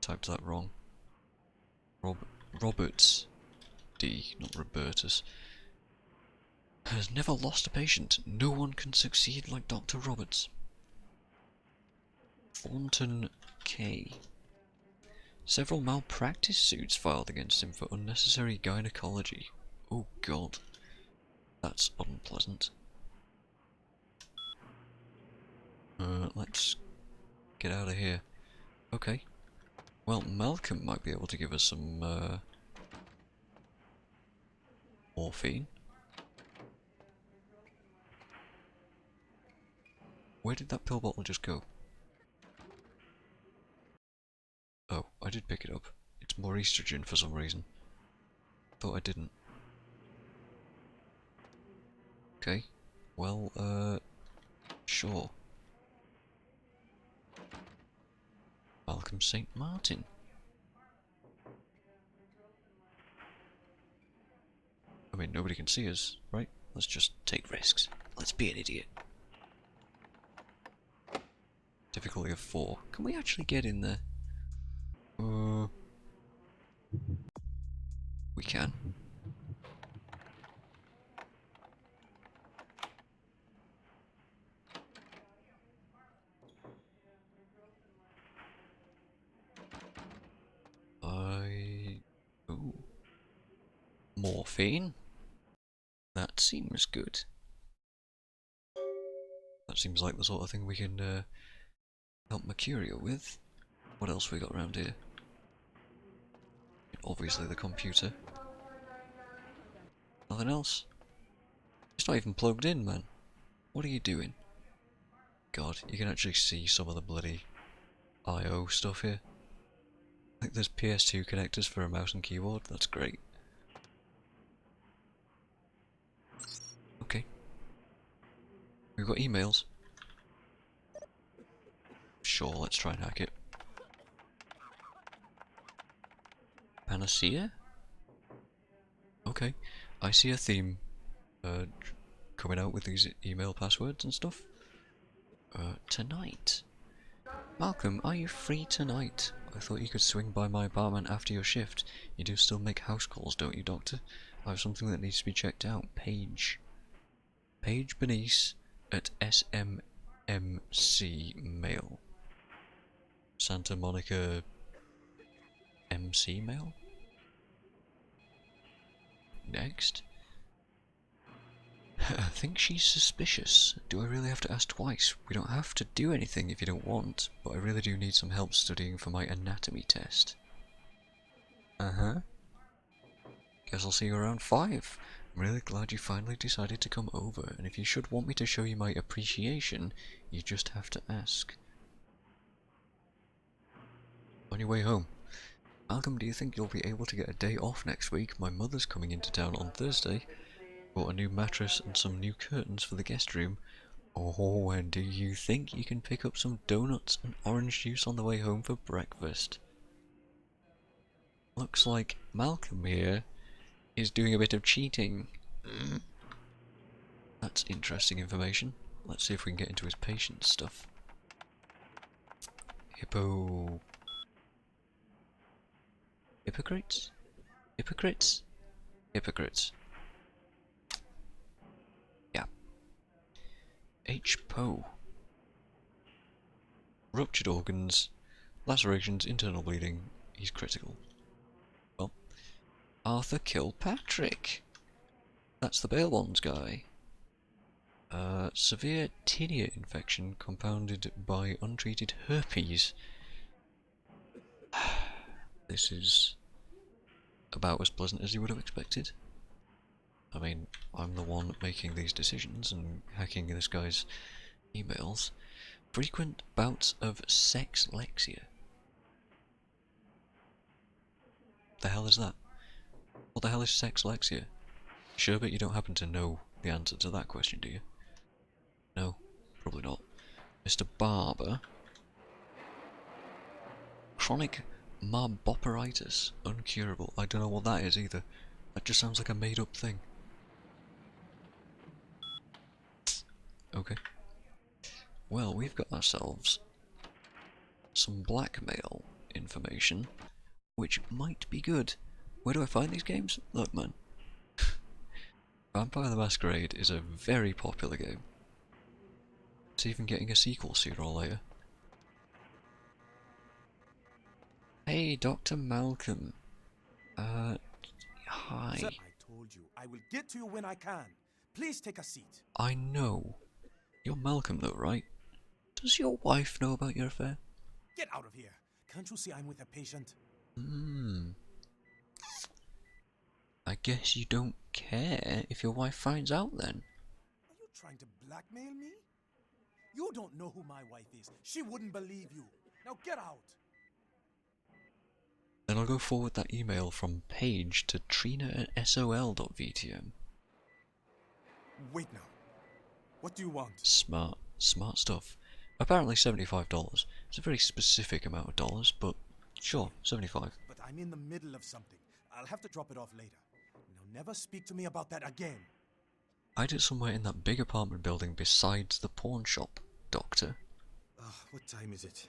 A: Typed that wrong. Roberts D, not Robertus. Has never lost a patient. No one can succeed like Dr. Roberts. Thornton K. Several malpractice suits filed against him for unnecessary gynecology. Oh god. That's unpleasant. Let's get out of here. Okay. Well, Malcolm might be able to give us some, morphine. Where did that pill bottle just go? Oh, I did pick it up. It's more estrogen for some reason. Thought I didn't. Okay. Well, sure. Malcolm St. Martin. I mean, nobody can see us, right? Let's just take risks. Let's be an idiot. Difficulty of 4. Can we actually get in there? We can. Ooh. Morphine? That seems good. That seems like the sort of thing we can help Mercurio with. What else we got around here? Obviously the computer. Nothing else? It's not even plugged in, man. What are you doing? God, you can actually see some of the bloody I/O stuff here. I think there's PS2 connectors for a mouse and keyboard. That's great. Okay. We've got emails. Sure, let's try and hack it. Panacea? Okay. I see a theme coming out with these email passwords and stuff. Tonight. Malcolm, are you free tonight? I thought you could swing by my apartment after your shift. You do still make house calls, don't you, Doctor? I have something that needs to be checked out. Paige. Paige Bernice at SMMC Mail. Santa Monica MC Mail? Next. I think she's suspicious. Do I really have to ask twice? We don't have to do anything if you don't want, but I really do need some help studying for my anatomy test. Uh-huh. Guess I'll see you around 5. I'm really glad you finally decided to come over, and if you should want me to show you my appreciation, you just have to ask. On your way home. Malcolm, do you think you'll be able to get a day off next week? My mother's coming into town on Thursday. Bought a new mattress and some new curtains for the guest room. Oh, and do you think you can pick up some donuts and orange juice on the way home for breakfast? Looks like Malcolm here is doing a bit of cheating. That's interesting information. Let's see if we can get into his patient stuff. Hypocrites? Hypocrites? Hypocrites. Yeah. H-Po. Ruptured organs, lacerations, internal bleeding. He's critical. Well, Arthur Kilpatrick. That's the bail bonds guy. Severe tinea infection compounded by untreated herpes. This is about as pleasant as you would have expected. I mean, I'm the one making these decisions and hacking this guy's emails. Frequent bouts of sexlexia. The hell is that? What the hell is sexlexia? Sure, but you don't happen to know the answer to that question, do you? No, probably not. Mr. Barber. Chronic marboperitis. Uncurable. I don't know what that is either. That just sounds like a made-up thing. Okay. Well, we've got ourselves some blackmail information, which might be good. Where do I find these games? Look, man. Vampire the Masquerade is a very popular game. It's even getting a sequel sooner or later. Hey, Dr. Malcolm. Hi.
O: Sir, I told you, I will get to you when I can. Please take a seat.
A: I know. You're Malcolm though, right? Does your wife know about your affair?
O: Get out of here. Can't you see I'm with a patient?
A: I guess you don't care if your wife finds out then.
O: Are you trying to blackmail me? You don't know who my wife is. She wouldn't believe you. Now get out.
A: Then I'll go forward that email from Paige to Trina at sol.vtm.
O: Wait now. What do you want?
A: Smart stuff. Apparently $75. It's a very specific amount of dollars, but sure, 75.
O: But I'm in the middle of something. I'll have to drop it off later. Now never speak to me about that again.
A: Hide it somewhere in that big apartment building besides the pawn shop, Doctor.
O: What time is it?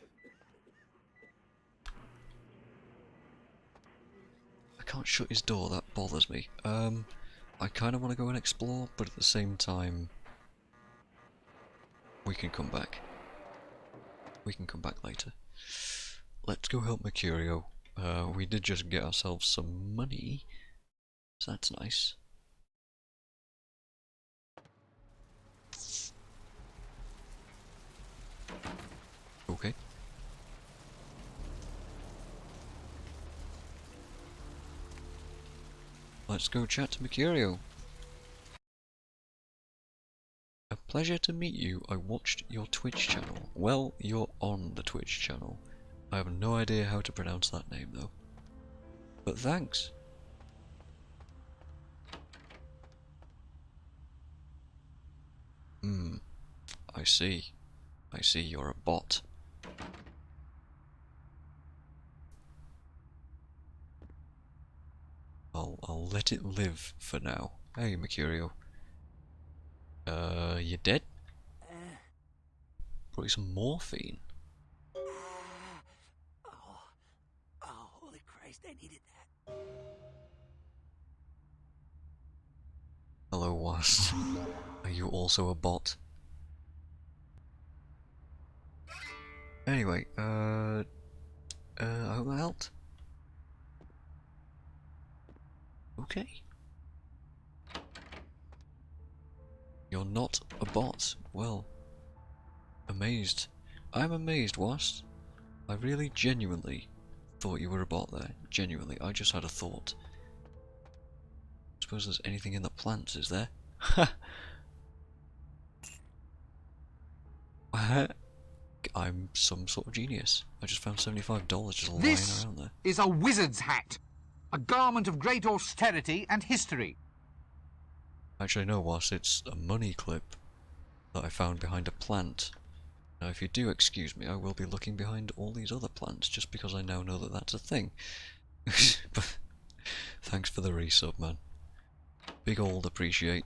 A: I can't shut his door, that bothers me. I kind of want to go and explore, but at the same time, we can come back. We can come back later. Let's go help Mercurio. We did just get ourselves some money, so that's nice. Okay. Let's go chat to Mercurio. A pleasure to meet you. I watched your Twitch channel. Well, you're on the Twitch channel. I have no idea how to pronounce that name though. But thanks. I see. I see you're a bot. I'll let it live for now. Hey, Mercurio. You dead? Brought you some morphine.
L: Oh, holy Christ, I needed that.
A: Hello, Wasp. Are you also a bot? Anyway, I hope that helped. Okay. You're not a bot. Well, amazed. I'm amazed, Wasp. I really genuinely thought you were a bot there. Genuinely, I just had a thought. Suppose there's anything in the plants, is there? Ha! I'm some sort of genius. I just found $75 just lying around there.
Q: This is a wizard's hat. A garment of great austerity and history.
A: Actually, no, Wasp, it's a money clip that I found behind a plant. Now, if you do excuse me, I will be looking behind all these other plants, just because I now know that that's a thing. But thanks for the resub, man. Big old appreciate.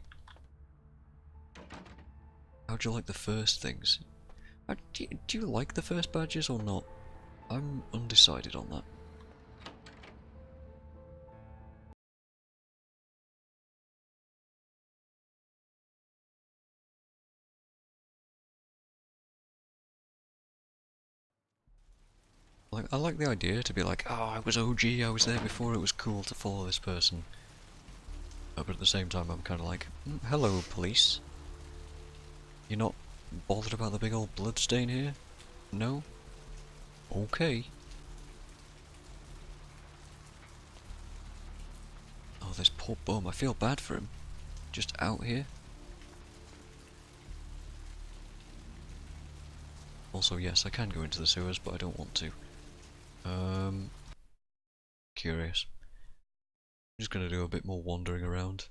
A: How'd you like the first things? Do you like the first badges or not? I'm undecided on that. Like, I like the idea to be like, oh, I was OG, I was there before, it was cool to follow this person. But at the same time, I'm kind of like, hello, police. You're not bothered about the big old bloodstain here? No? Okay. Oh, this poor bum, I feel bad for him. Just out here. Also, yes, I can go into the sewers, but I don't want to. Curious. I'm just gonna do a bit more wandering around.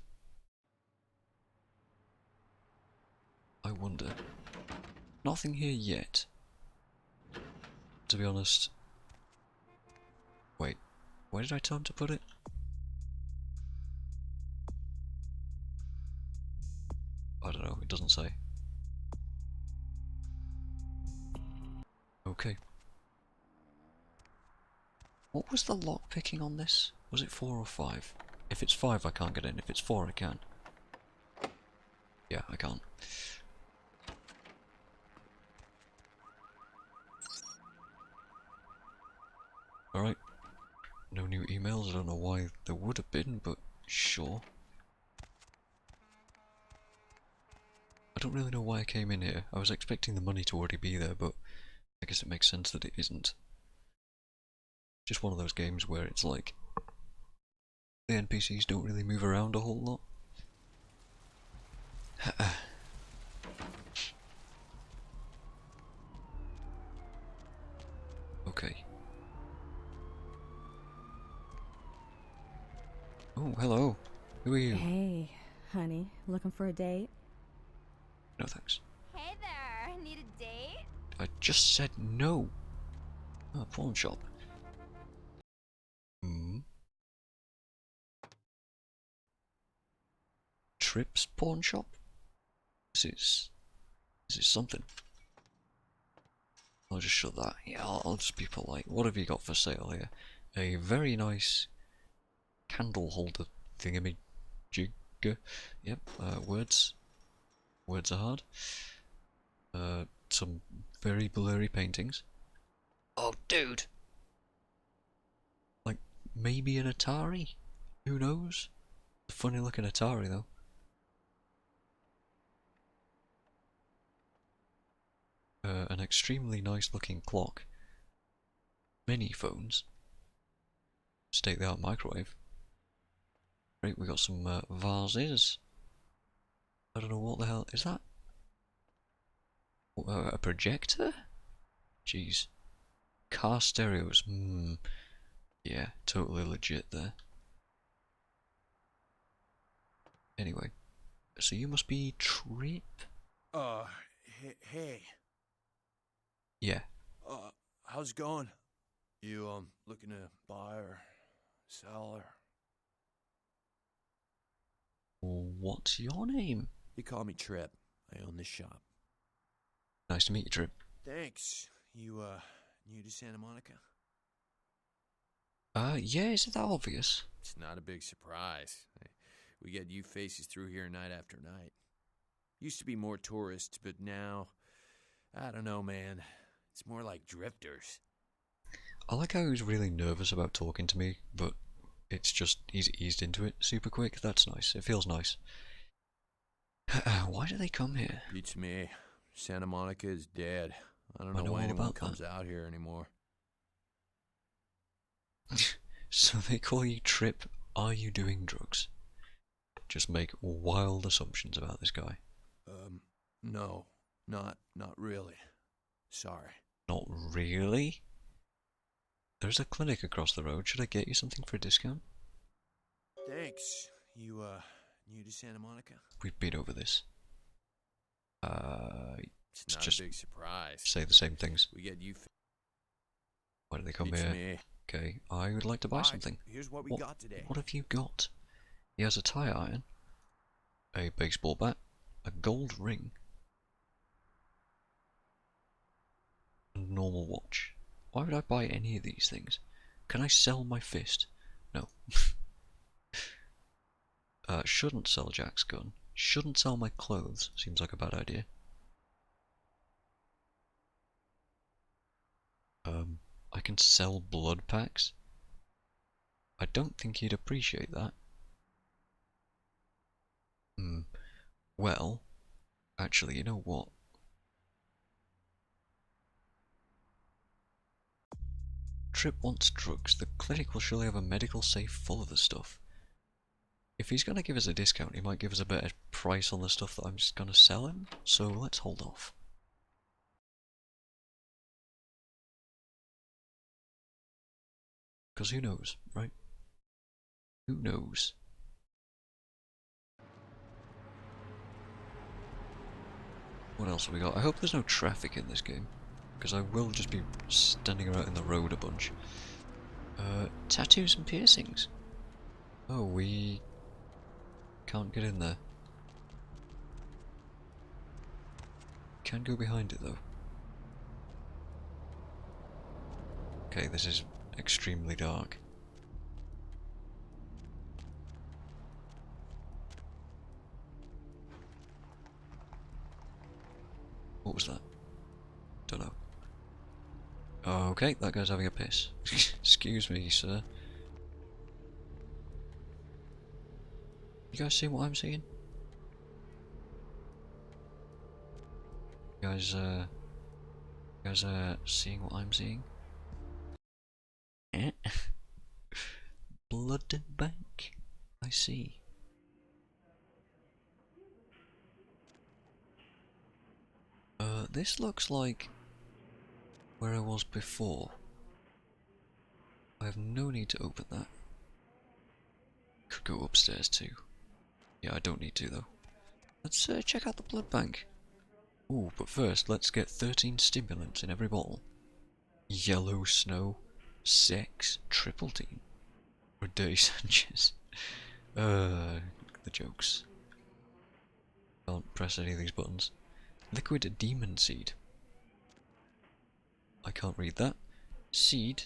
A: I wonder. Nothing here yet. To be honest. Wait, where did I tell him to put it? I don't know, it doesn't say. Okay. What was the lock picking on this? Was it 4 or 5? If it's 5 I can't get in, if it's 4 I can. Yeah, I can't. Alright. No new emails, I don't know why there would have been, but sure. I don't really know why I came in here. I was expecting the money to already be there, but I guess it makes sense that it isn't. Just one of those games where it's like the NPCs don't really move around a whole lot. Okay. Oh, hello. Who are you?
R: Hey, honey. Looking for a date?
A: No thanks.
I: Hey there, need a date?
A: I just said no. Oh, pawn shop. Trips pawn shop? This is something. I'll just shut that. Yeah, I'll just be polite. What have you got for sale here? A very nice candle holder thingamajig. Yep, words. Words are hard. Some very blurry paintings. Oh, dude! Like, maybe an Atari? Who knows? A funny looking Atari, though. An extremely nice looking clock. Many phones. State-of-the-art microwave. Great, we got some vases. I don't know what the hell is that. A projector? Jeez. car stereos. Yeah, totally legit there. Anyway, so you must be Trip?
S: Hey.
A: Yeah.
S: How's it going? You, looking to buy or sell or...
A: What's your name?
S: You call me Trip. I own this shop.
A: Nice to meet you, Trip.
S: Thanks. You, new to Santa Monica?
A: Yeah, is it that obvious?
S: It's not a big surprise. We get you faces through here night after night. Used to be more tourists, but now... I don't know, man. It's more like drifters.
A: I like how he was really nervous about talking to me, but it's just he's eased into it super quick. That's nice. It feels nice. Why do they come here?
S: Beats me. Santa Monica is dead. I don't know why anyone comes out here anymore.
A: So they call you Trip. Are you doing drugs? Just make wild assumptions about this guy.
S: No. Not really. Sorry.
A: Not really? There's a clinic across the road. Should I get you something for a discount?
S: Thanks. You, new to Santa Monica?
A: We've been over this.
S: It's not
A: just
S: a big surprise.
A: say the same things.
S: We get you...
A: Why do they come
S: Beats
A: here?
S: me.
A: Okay, I would like to buy
S: Alright,
A: something.
S: here's what we got today.
A: What have you got? He has a Tyre Iron, a baseball bat, a gold ring, and a normal watch. Why would I buy any of these things? Can I sell my fist? No. Shouldn't sell Jack's gun. Shouldn't sell my clothes. Seems like a bad idea. I can sell blood packs. I don't think he'd appreciate that. Well, actually, you know what? Trip wants drugs. The clinic will surely have a medical safe full of the stuff. If he's gonna give us a discount, he might give us a better price on the stuff that I'm just gonna sell him, so let's hold off. Because who knows, right? Who knows? What else have we got? I hope there's no traffic in this game, because I will just be standing around in the road a bunch. Tattoos and piercings. Oh, we can't get in there. Can go behind it though. Okay, this is extremely dark. What was that? Don't know. Okay, that guy's having a piss. Excuse me, sir. You guys see what I'm seeing? You guys seeing what I'm seeing? Eh? Blood bank. I see. This looks like where I was before. I have no need to open that. Could go upstairs too. Yeah, I don't need to though. Let's check out the blood bank. Ooh, but first let's get 13 stimulants in every bottle. Yellow snow, sex, triple team, or dirty Sanchez. The jokes. Can't press any of these buttons. Liquid demon seed. I can't read that. Seed,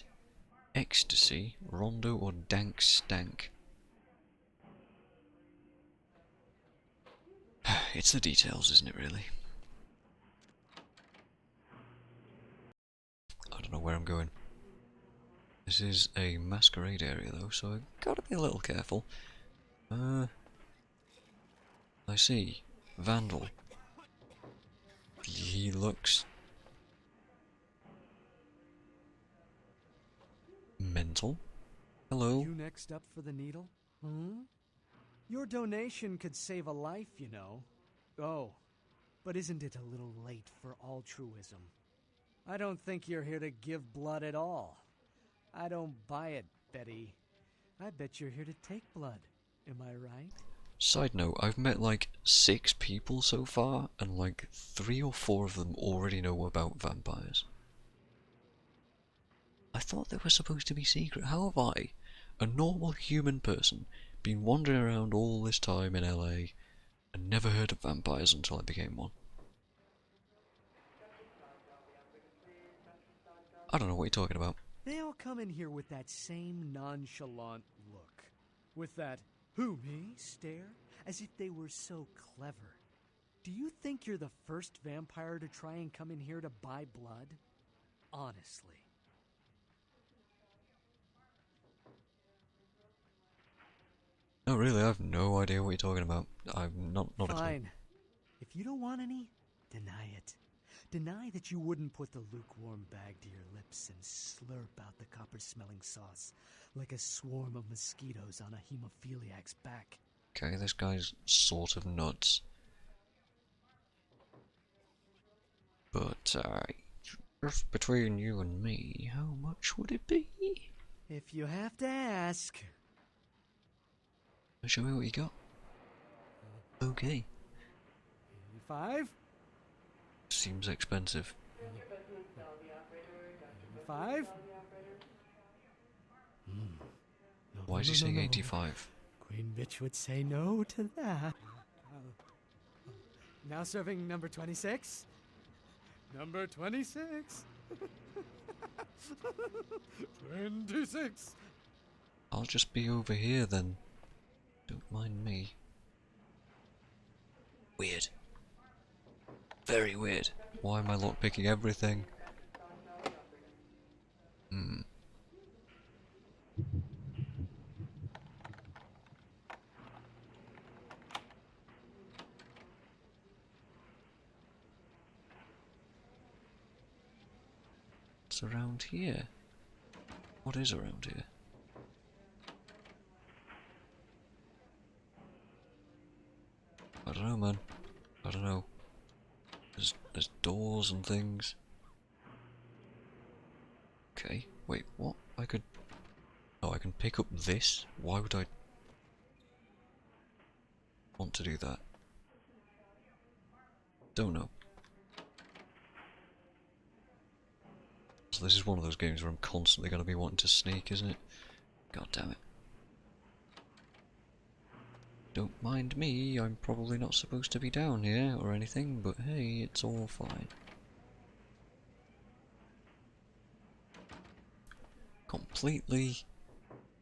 A: ecstasy, rondo, or dank stank. It's the details, isn't it, really? I don't know where I'm going. This is a Masquerade area, though, so I've got to be a little careful. I see. Vandal. He looks mental. Hello.
T: You next up for the needle? Your donation could save a life, you know. Oh, but isn't it a little late for altruism? I don't think you're here to give blood at all. I don't buy it, Betty. I bet you're here to take blood. Am I right?
A: Side note, I've met like 6 people so far, and like 3 or 4 of them already know about vampires. I thought they were supposed to be secret. How have I, a normal human person, been wandering around all this time in LA and never heard of vampires until I became one? I don't know what you're talking about.
T: They all come in here with that same nonchalant look. With that, who, me, stare, as if they were so clever. Do you think you're the first vampire to try and come in here to buy blood? Honestly.
A: No, really, I have no idea what you're talking about. I'm not a clue.
T: Fine. If you don't want any, deny it. Deny that you wouldn't put the lukewarm bag to your lips and slurp out the copper-smelling sauce like a swarm of mosquitoes on a hemophiliac's back.
A: Okay, this guy's sort of nuts. But, just between you and me, how much would it be?
T: If you have to ask.
A: Show me what you got. Okay.
T: 5?
A: Seems expensive.
T: 5?
A: Why is he saying 85?
T: Queen bitch would say no to that. Now serving number 26? Number 26. 26.
A: I'll just be over here then. Don't mind me. Weird. Very weird. Why am I lockpicking everything? What's around here? What is around here? I don't know, man. I don't know. There's doors and things. Okay, wait, what? I could... Oh, I can pick up this? Why would I want to do that? Don't know. So this is one of those games where I'm constantly going to be wanting to sneak, isn't it? God damn it. Don't mind me, I'm probably not supposed to be down here or anything, but hey, it's all fine. Completely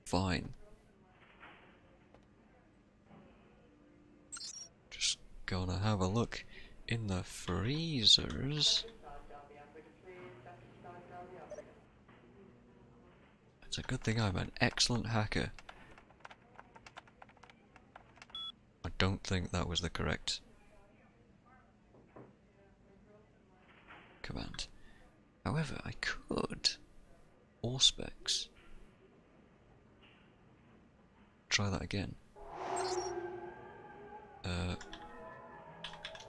A: fine. Just gonna have a look in the freezers. It's a good thing I'm an excellent hacker. I don't think that was the correct command. However, I could AllSpecs. Try that again.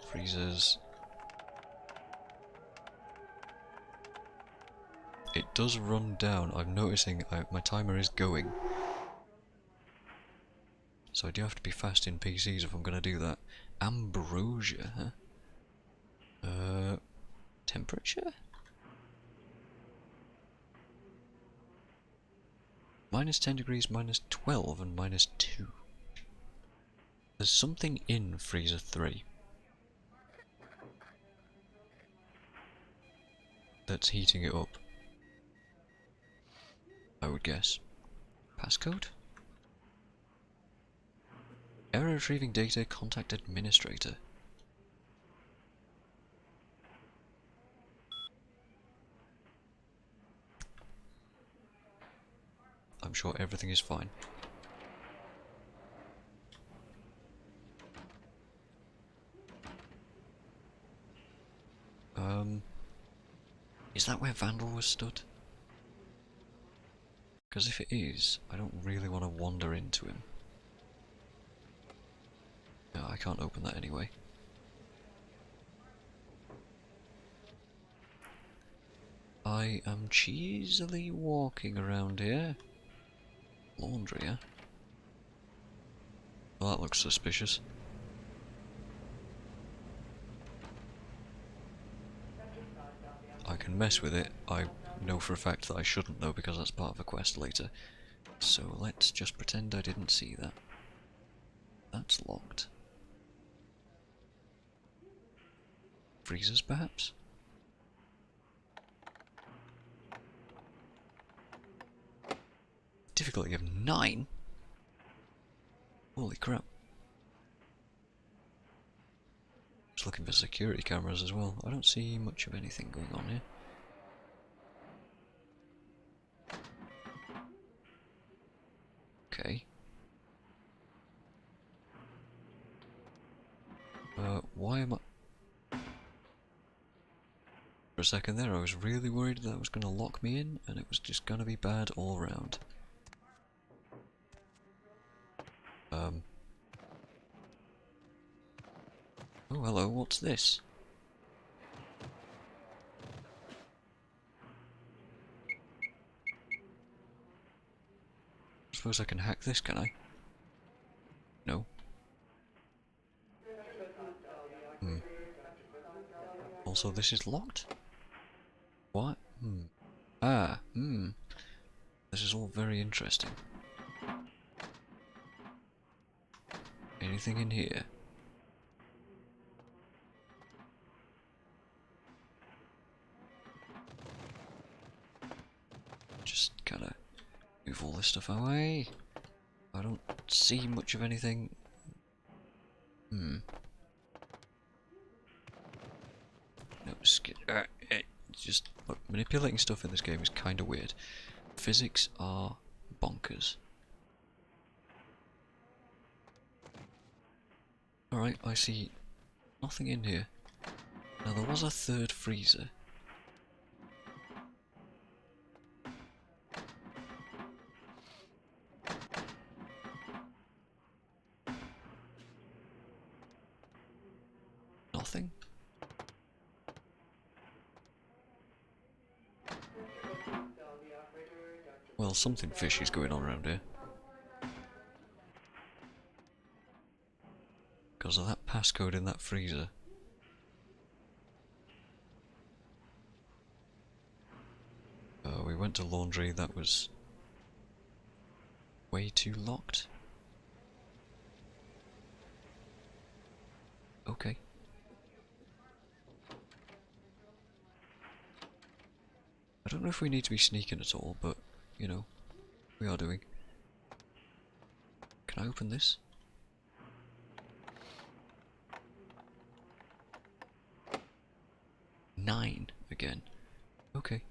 A: Freezers. It does run down. I'm noticing my timer is going. So I do have to be fast in PCs if I'm going to do that. Ambrosia, huh? Temperature? Minus 10 degrees, minus 12, and minus 2. There's something in freezer 3 that's heating it up, I would guess. Passcode? Error retrieving data, contact administrator. I'm sure everything is fine. Is that where Vandal was stood? Because if it is, I don't really want to wander into him. No, I can't open that anyway. I am cheesily walking around here. Laundry, yeah? Well, that looks suspicious. I can mess with it. I know for a fact that I shouldn't though, because that's part of a quest later. So let's just pretend I didn't see that. That's locked. Freezers, perhaps? Difficulty of 9? Holy crap. Just looking for security cameras as well. I don't see much of anything going on here. Okay. Why am I... For a second there I was really worried that it was going to lock me in and it was just going to be bad all around. Oh hello, what's this? I suppose I can hack this, can I? No. Also, this is locked? What? This is all very interesting. Anything in here? Just kinda move all this stuff away. I don't see much of anything. No, just look, manipulating stuff in this game is kinda weird. Physics are bonkers. Alright, I see nothing in here. Now there was a third freezer. Nothing? Well, something fishy's going on around here. Because of that passcode in that freezer. We went to laundry, that was way too locked. Okay. I don't know if we need to be sneaking at all, but, you know, we are doing. Can I open this? Nine again. Okay.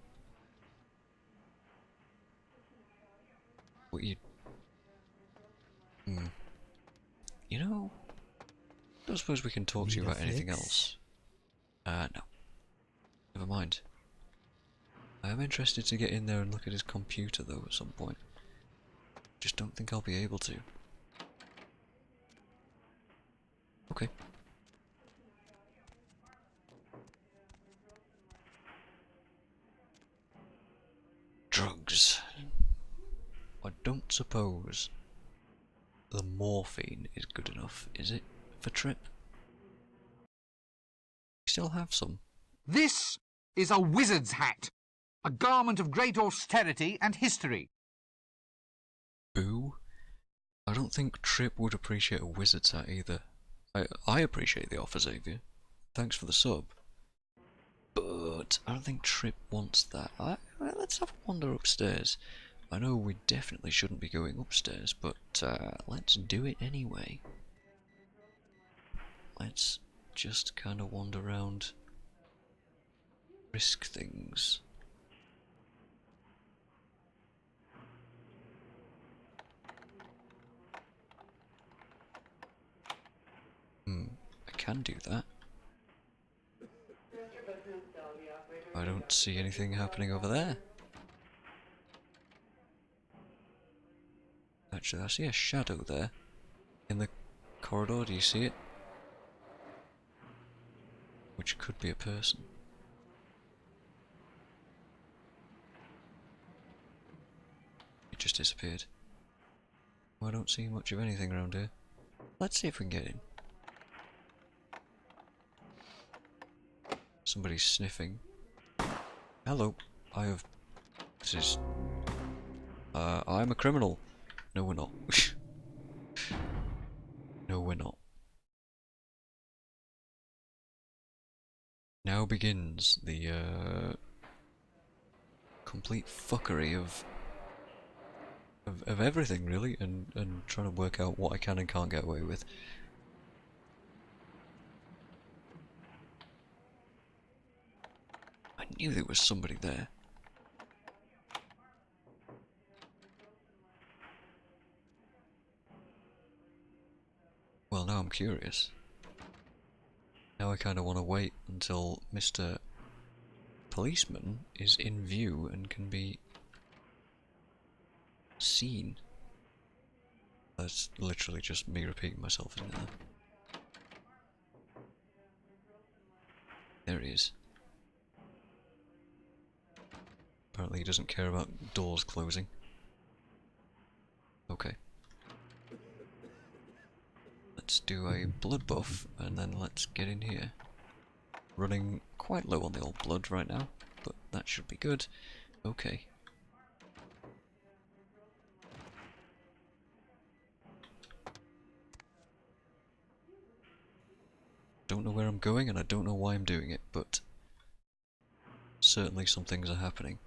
A: What you... You know, I don't suppose we can talk to you about anything else. No. Never mind. I am interested to get in there and look at his computer though at some point. Just don't think I'll be able to. Okay. Drugs. I don't suppose the morphine is good enough, is it, for Trip? We still have some.
Q: This is a wizard's hat, a garment of great austerity and history.
A: Boo. I don't think Trip would appreciate a wizard's hat either. I appreciate the offer, Xavier. Thanks for the sub. But I don't think Trip wants that. Let's have a wander upstairs. I know we definitely shouldn't be going upstairs, but let's do it anyway. Let's just kind of wander around, risk things. I can do that. I don't see anything happening over there. Actually, I see a shadow there in the corridor. Do you see it? Which could be a person. just disappeared. I don't see much of anything around here. Let's see if we can get in. Somebody's sniffing. Hello. This is... I'm a criminal. No, we're not. No, we're not. Now begins the, complete fuckery of everything, really, and trying to work out what I can and can't get away with. I knew there was somebody there. Well, now I'm curious. Now I kind of want to wait until Mr. Policeman is in view and can be seen. That's literally just me repeating myself, isn't it? There he is. Apparently he doesn't care about doors closing. Okay. Let's do a blood buff, and then let's get in here. Running quite low on the old blood right now, but that should be good. Okay. Don't know where I'm going, and I don't know why I'm doing it, but certainly some things are happening.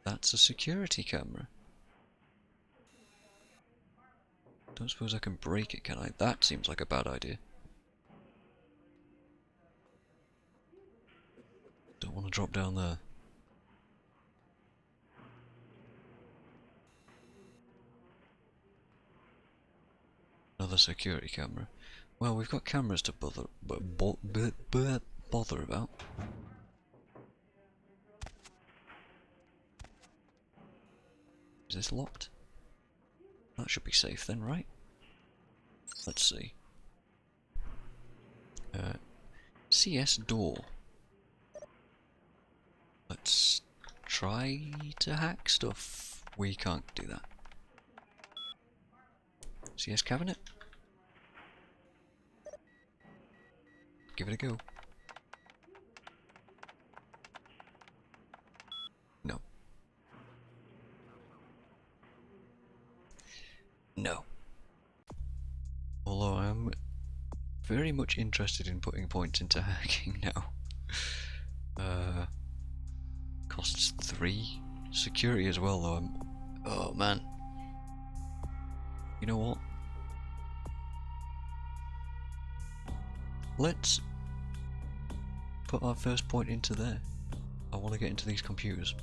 A: That's a security camera. Don't suppose I can break it, can I? That seems like a bad idea. Don't want to drop down there. Another security camera. Well, we've got cameras to bother about. Is this locked? That should be safe then, right? Let's see. CS door. Let's try to hack stuff. We can't do that. CS cabinet? Give it a go. No. No. Although I'm very much interested in putting points into hacking now. Costs 3. Security as well, though. Oh man. You know what? Let's put our first point into there. I want to get into these computers.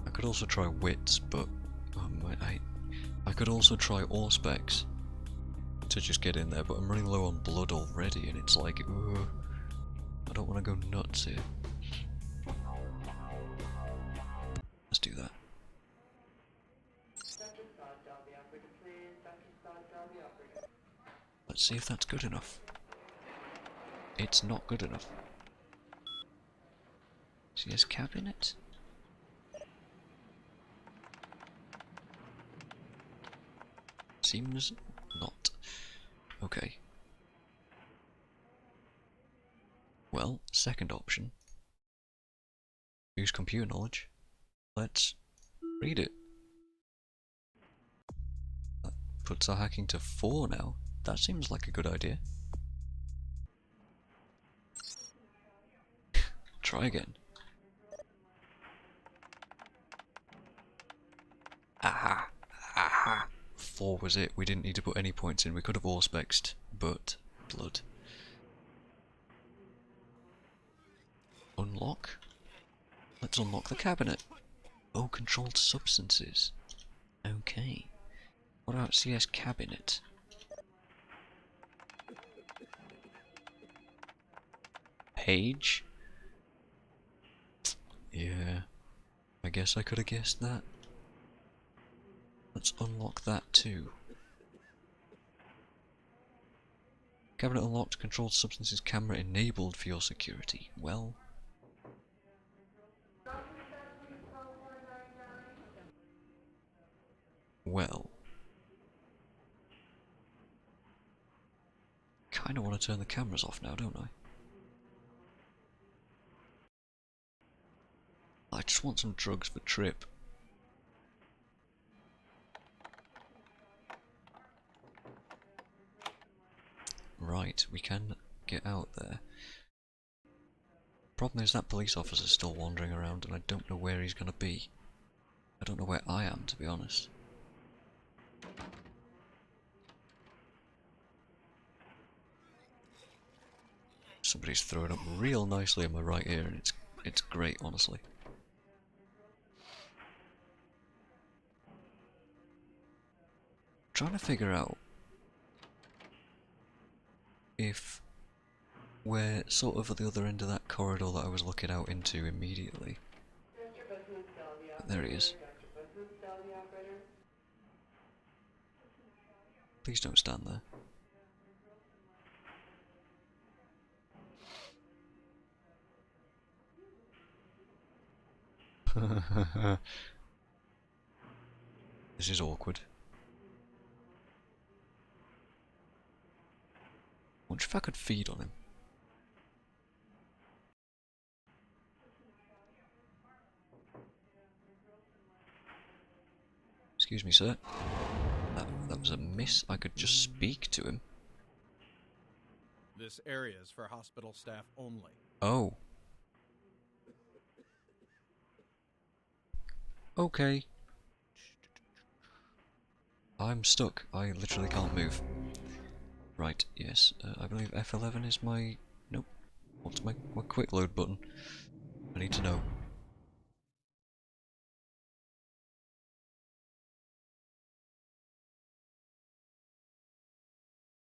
A: I could also try wits, but I could also try AllSpecs to just get in there, but I'm running low on blood already, and it's like, ugh, I don't want to go nuts here. Let's do that. Let's see if that's good enough. It's not good enough. CS cabinet? Seems not. Okay. Well, second option. Use computer knowledge. Let's read it. That puts our hacking to 4 now. That seems like a good idea. Try again. Aha! Aha! 4 was it. We didn't need to put any points in. We could have AllSpecsed, but blood. Unlock? Let's unlock the cabinet. Oh, controlled substances. Okay. What about CS cabinet? Page? Yeah. I guess I could have guessed that. Let's unlock that too. Cabinet unlocked, controlled substances camera enabled for your security. Well... Well... Kinda want to turn the cameras off now, don't I? I just want some drugs for Trip. Right, we can get out there. Problem is that police officer's still wandering around and I don't know where he's gonna be. I don't know where I am, to be honest. Somebody's throwing up real nicely in my right ear and it's great, honestly. Trying to figure out if we're sort of at the other end of that corridor that I was looking out into immediately. But there he is. Please don't stand there. This is awkward. Wonder if I could feed on him. Excuse me, sir. That was a miss. I could just speak to him.
U: This area is for hospital staff only.
A: Oh. Okay. I'm stuck. I literally can't move. Right, yes. I believe F11 is my... Nope. What's my quick load button? I need to know.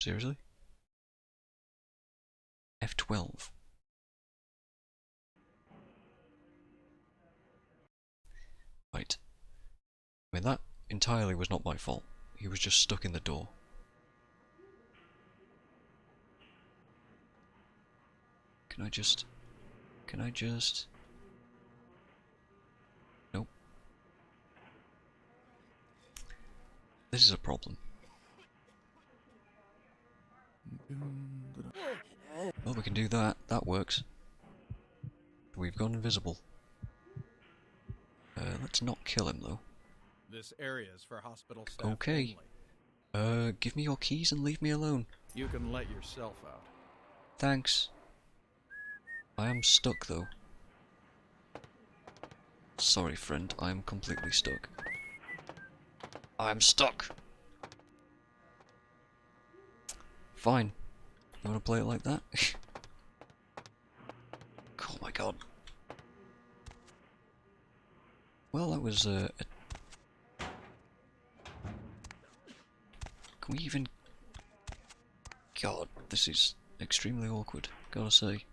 A: Seriously? F12. Right. I mean, that entirely was not my fault. He was just stuck in the door. Can I just... Nope. This is a problem. Well, we can do that. That works. We've gone invisible. Let's not kill him, though.
U: This area is for hospital staff
A: Okay.
U: only.
A: Give me your keys and leave me alone.
U: You can let yourself out.
A: Thanks. I am stuck, though. Sorry, friend. I am completely stuck. I'm stuck! Fine. You wanna play it like that? Oh my god. Well, that was Can we even... God, this is extremely awkward, gotta say.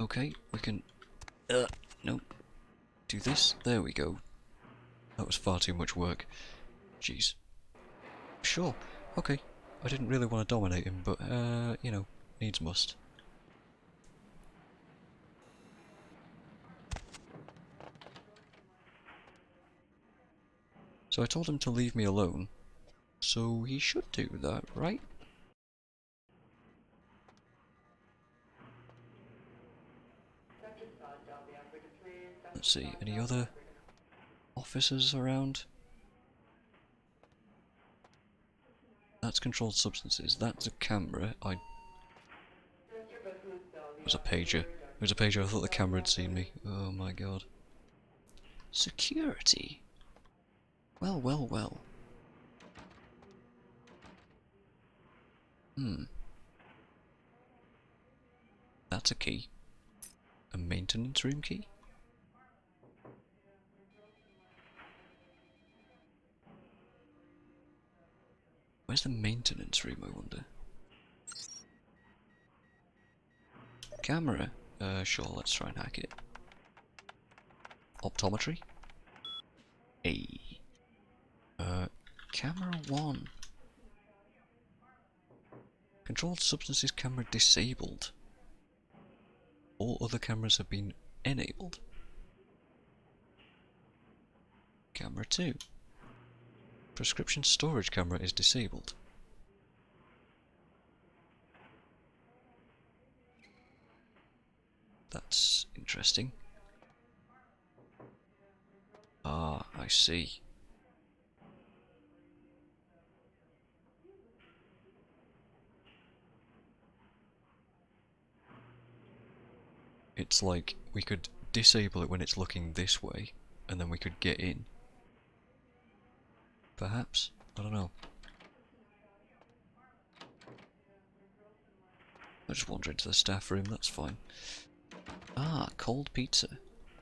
A: Okay, we can... nope. Do this. There we go. That was far too much work. Jeez. Sure. Okay. I didn't really want to dominate him, but, you know, needs must. So I told him to leave me alone, so he should do that, right? Let's see, any other officers around? That's controlled substances, that's a camera. It was a pager. It was a pager, I thought the camera had seen me. Oh my god. Security? Well, well, well. That's a key. A maintenance room key? Where's the maintenance room, I wonder? Camera? Sure, let's try and hack it. Optometry? Camera 1. Controlled substances camera disabled. All other cameras have been enabled. Camera 2. Prescription storage camera is disabled. That's interesting. Ah, I see. It's like we could disable it when it's looking this way, and then we could get in. Perhaps? I don't know. I'll just wander into the staff room, that's fine. Ah, cold pizza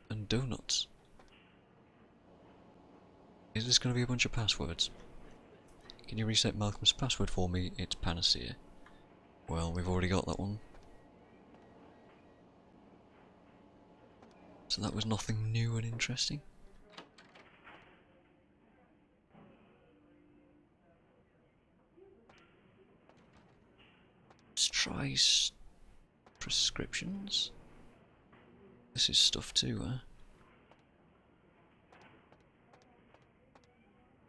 A: and donuts. Is this going to be a bunch of passwords? Can you reset Malcolm's password for me? It's Panacea. Well, we've already got that one. So that was nothing new and interesting. Let's try prescriptions. This is stuff too, huh?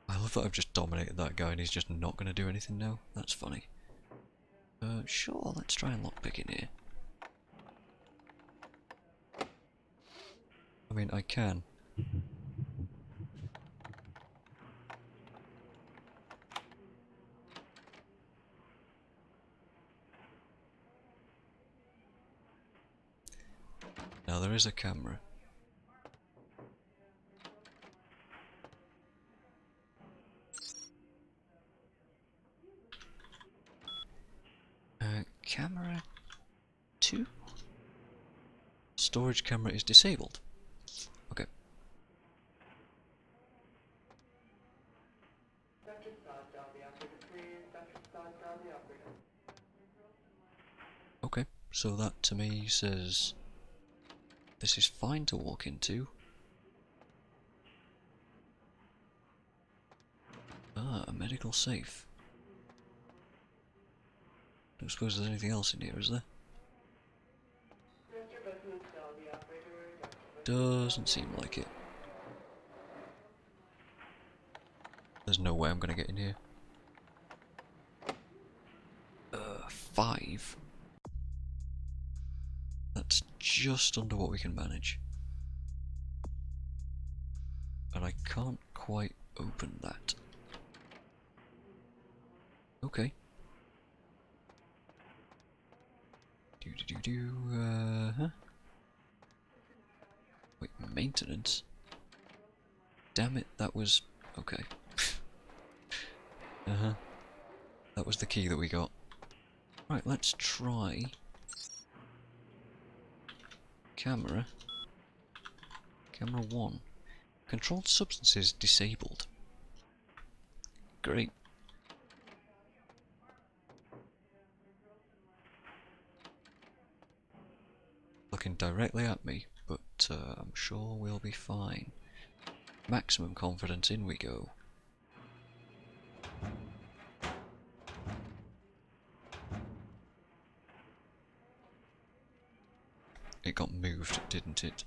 A: I love that I've just dominated that guy and he's just not going to do anything now. That's funny. Sure, let's try and lockpick in here. I mean, I can. Now there is a camera. Camera 2? Storage camera is disabled. Okay. Okay, so that to me says this is fine to walk into. Ah, a medical safe. Don't suppose there's anything else in here, is there? Doesn't seem like it. There's no way I'm gonna get in here. 5. That's just under what we can manage. And I can't quite open that. Okay. Huh? Wait, maintenance? Damn it, that was... okay. That was the key that we got. Right, let's try... Camera. Camera 1. Controlled substances disabled. Great. Looking directly at me, but I'm sure we'll be fine. Maximum confidence, in we go. It got moved, didn't it?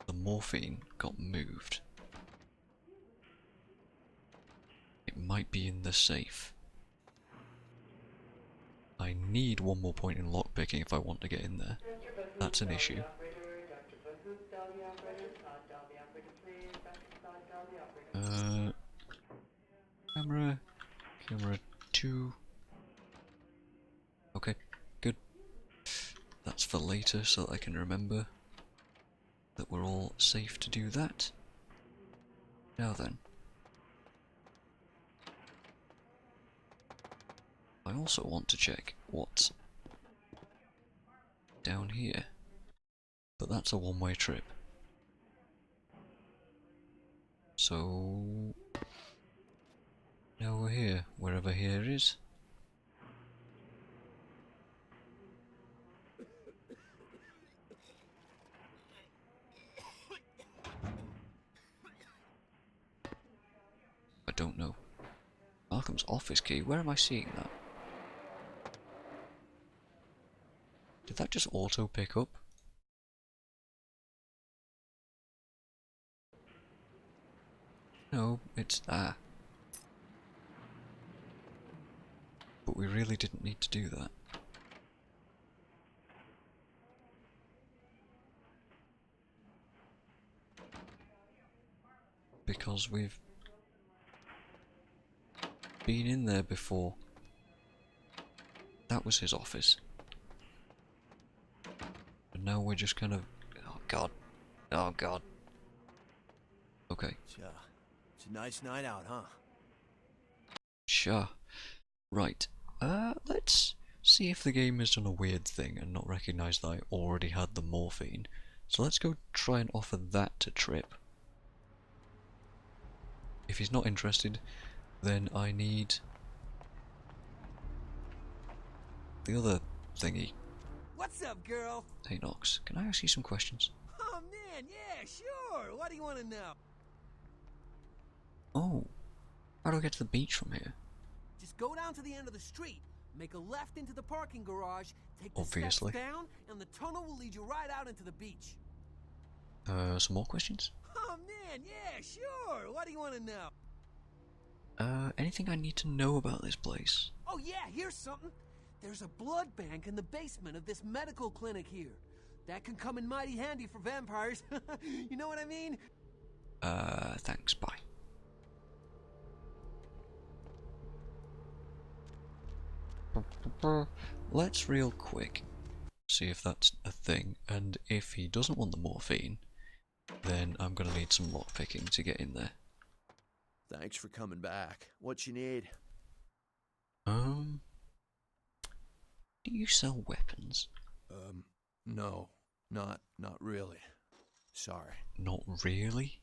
A: The morphine got moved. It might be in the safe. I need one more point in lockpicking if I want to get in there. That's an issue. Camera 2. Okay, good. That's for later so that I can remember that we're all safe to do that. Now then. I also want to check what's down here, but that's a one-way trip. So now we're here, wherever here is. I Arkham's office key. Where am I seeing that? Did that just auto pick up? No, it's there. But we really didn't need to do that. Because we've been in there before. That was his office. And now we're just kind of... Oh god. Oh god. Okay.
L: It's a nice night out, huh?
A: Sure. Right. Let's see if the game has done a weird thing and not recognised that I already had the morphine. So let's go try and offer that to Trip. If he's not interested, then I need the other thingy.
K: What's up, girl?
A: Hey Nox, can I ask you some questions?
K: Oh man, yeah, sure. What do you want to know?
A: Oh, how do I get to the beach from here?
K: Just go down to the end of the street, make a left into the parking garage, take the
A: Obviously.
K: steps down, and the tunnel will lead you right out into the beach.
A: Some more questions?
K: Oh man, yeah, sure. What do you want to know?
A: Anything I need to know about this place?
K: Oh yeah, here's something. There's a blood bank in the basement of this medical clinic here. That can come in mighty handy for vampires. You know what I mean?
A: Thanks, bye. Let's real quick see if that's a thing, and if he doesn't want the morphine, then I'm gonna need some lockpicking to get in there.
S: Thanks for coming back. What you need?
A: Do you sell weapons?
S: No, not really. Sorry.
A: Not really?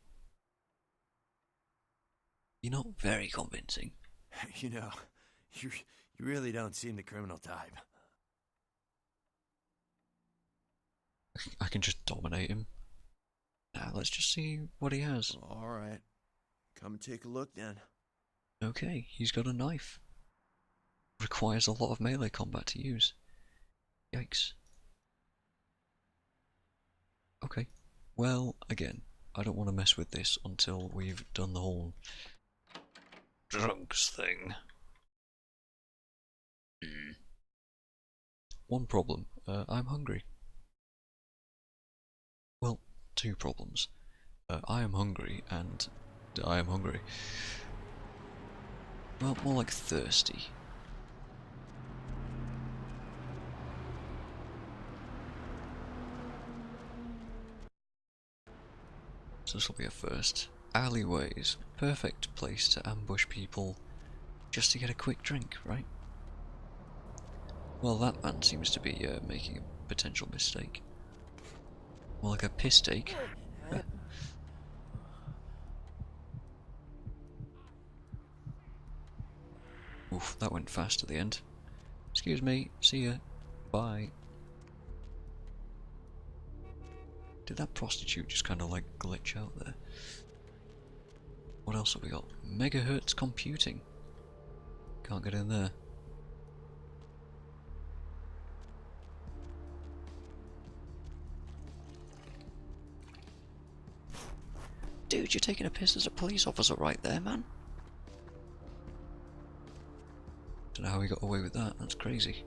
A: You're not very convincing.
S: You know, you really don't seem the criminal type.
A: I can just dominate him. Now let's just see what he has.
S: Alright. Come and take a look then.
A: Okay, he's got a knife. Requires a lot of melee combat to use. Yikes. Okay. Well, again, I don't want to mess with this until we've done the whole drugs thing. One problem, I'm hungry. Well, two problems. I am hungry and I am hungry. Well, more like thirsty. So this will be a first. Alleyways. Perfect place to ambush people just to get a quick drink, right? Well, that man seems to be making a potential mistake. More like a piss take. Oof, that went fast at the end. Excuse me, see ya. Bye. Did that prostitute just kind of like glitch out there? What else have we got? Megahertz computing. Can't get in there. Dude, you're taking a piss as a police officer right there, man. Don't know how we got away with that, that's crazy.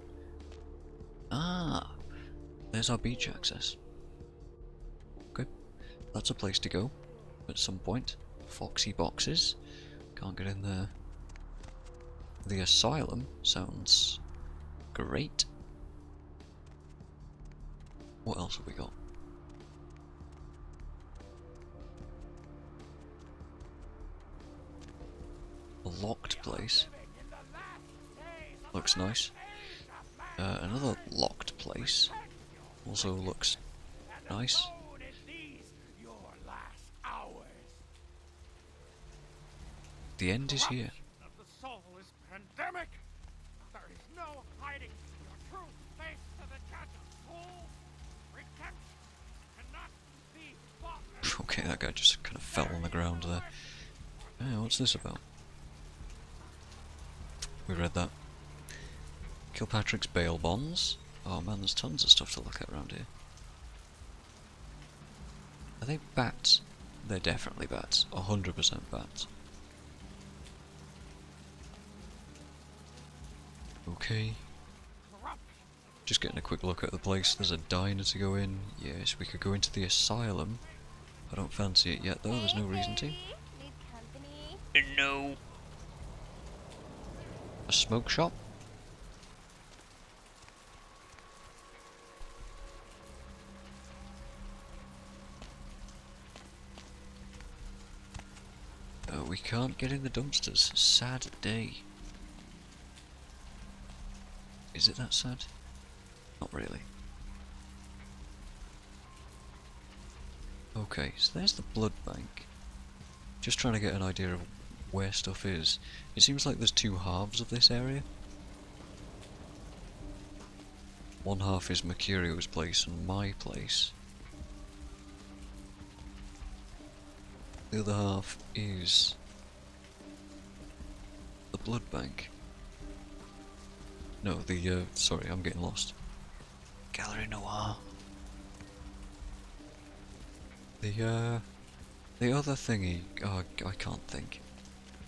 A: Ah, there's our beach access. Okay, that's a place to go at some point. Foxy boxes, can't get in there. The asylum sounds great. What else have we got? A locked place. Looks nice. Another locked place. Also looks nice. The end is here.
E: The soul is pandemic. There is no hiding your true face to the judge. Soul redemption cannot be bought.
A: Okay, that guy just kind of fell on the ground there. Yeah, what's this about? we read that. Kilpatrick's bail bonds. Oh man, there's tons of stuff to look at around here. Are they bats? They're definitely bats. 100% bats. Okay. Just getting a quick look at the place. There's a diner to go in. Yes, we could go into the asylum. I don't fancy it yet though, there's no reason to. No. A smoke shop? We can't get in the dumpsters. Sad day. Is it that sad? Not really. Okay, so there's the blood bank. Just trying to get an idea of where stuff is. It seems like there's two halves of this area. One half is Mercurio's place and my place. The other half is the blood bank. No, the, sorry, I'm getting lost. Gallery Noir. The other thingy, oh, I can't think.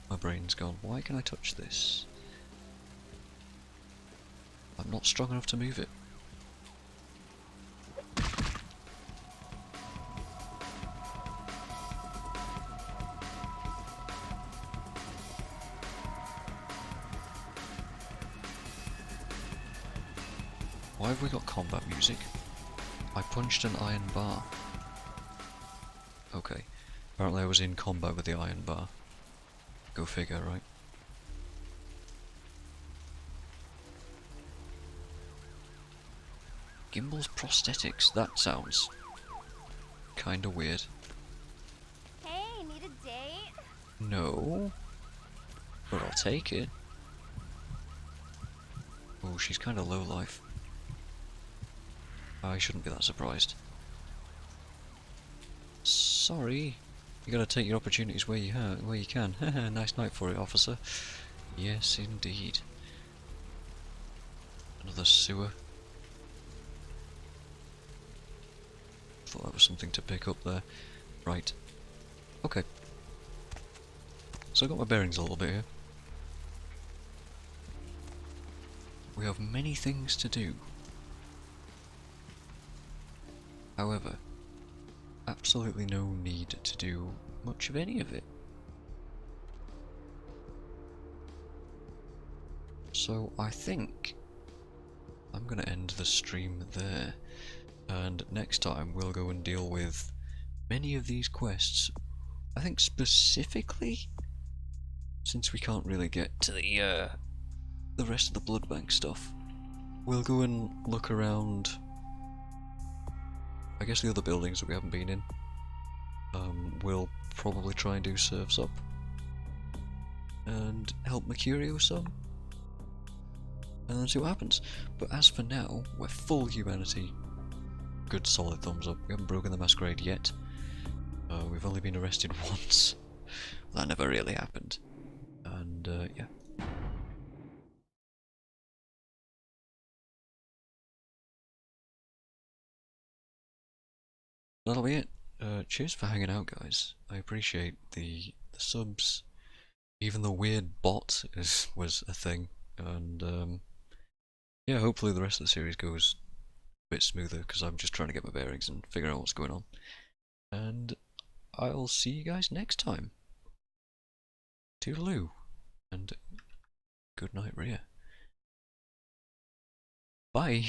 A: My brain's gone. Why can I touch this? I'm not strong enough to move it. Why have we got combat music? I punched an iron bar. Okay. Apparently I was in combat with the iron bar. Go figure, right? Gimbal's prosthetics. That sounds kinda weird.
I: Hey, need a date?
A: No. But I'll take it. Oh, she's kinda low life. I shouldn't be that surprised. Sorry. You gotta take your opportunities where you can. Nice night for it, officer. Yes, indeed. Another sewer. Thought that was something to pick up there. Right. Okay. So I got my bearings a little bit here. We have many things to do. However, absolutely no need to do much of any of it. So I think I'm going to end the stream there, and next time we'll go and deal with many of these quests. I think specifically, since we can't really get to the rest of the blood bank stuff, we'll go and look around, I guess, the other buildings that we haven't been in. We'll probably try and do serves up and help Mercurio some, and then see what happens. But as for now, we're full humanity. Good solid thumbs up. We haven't broken the Masquerade yet. We've only been arrested once. That never really happened. And yeah. That'll be it. Cheers for hanging out, guys. I appreciate the subs. Even the weird bot was a thing, and yeah, hopefully the rest of the series goes a bit smoother, because I'm just trying to get my bearings and figure out what's going on. And I'll see you guys next time. Toodaloo, and good night, Rhea. Bye.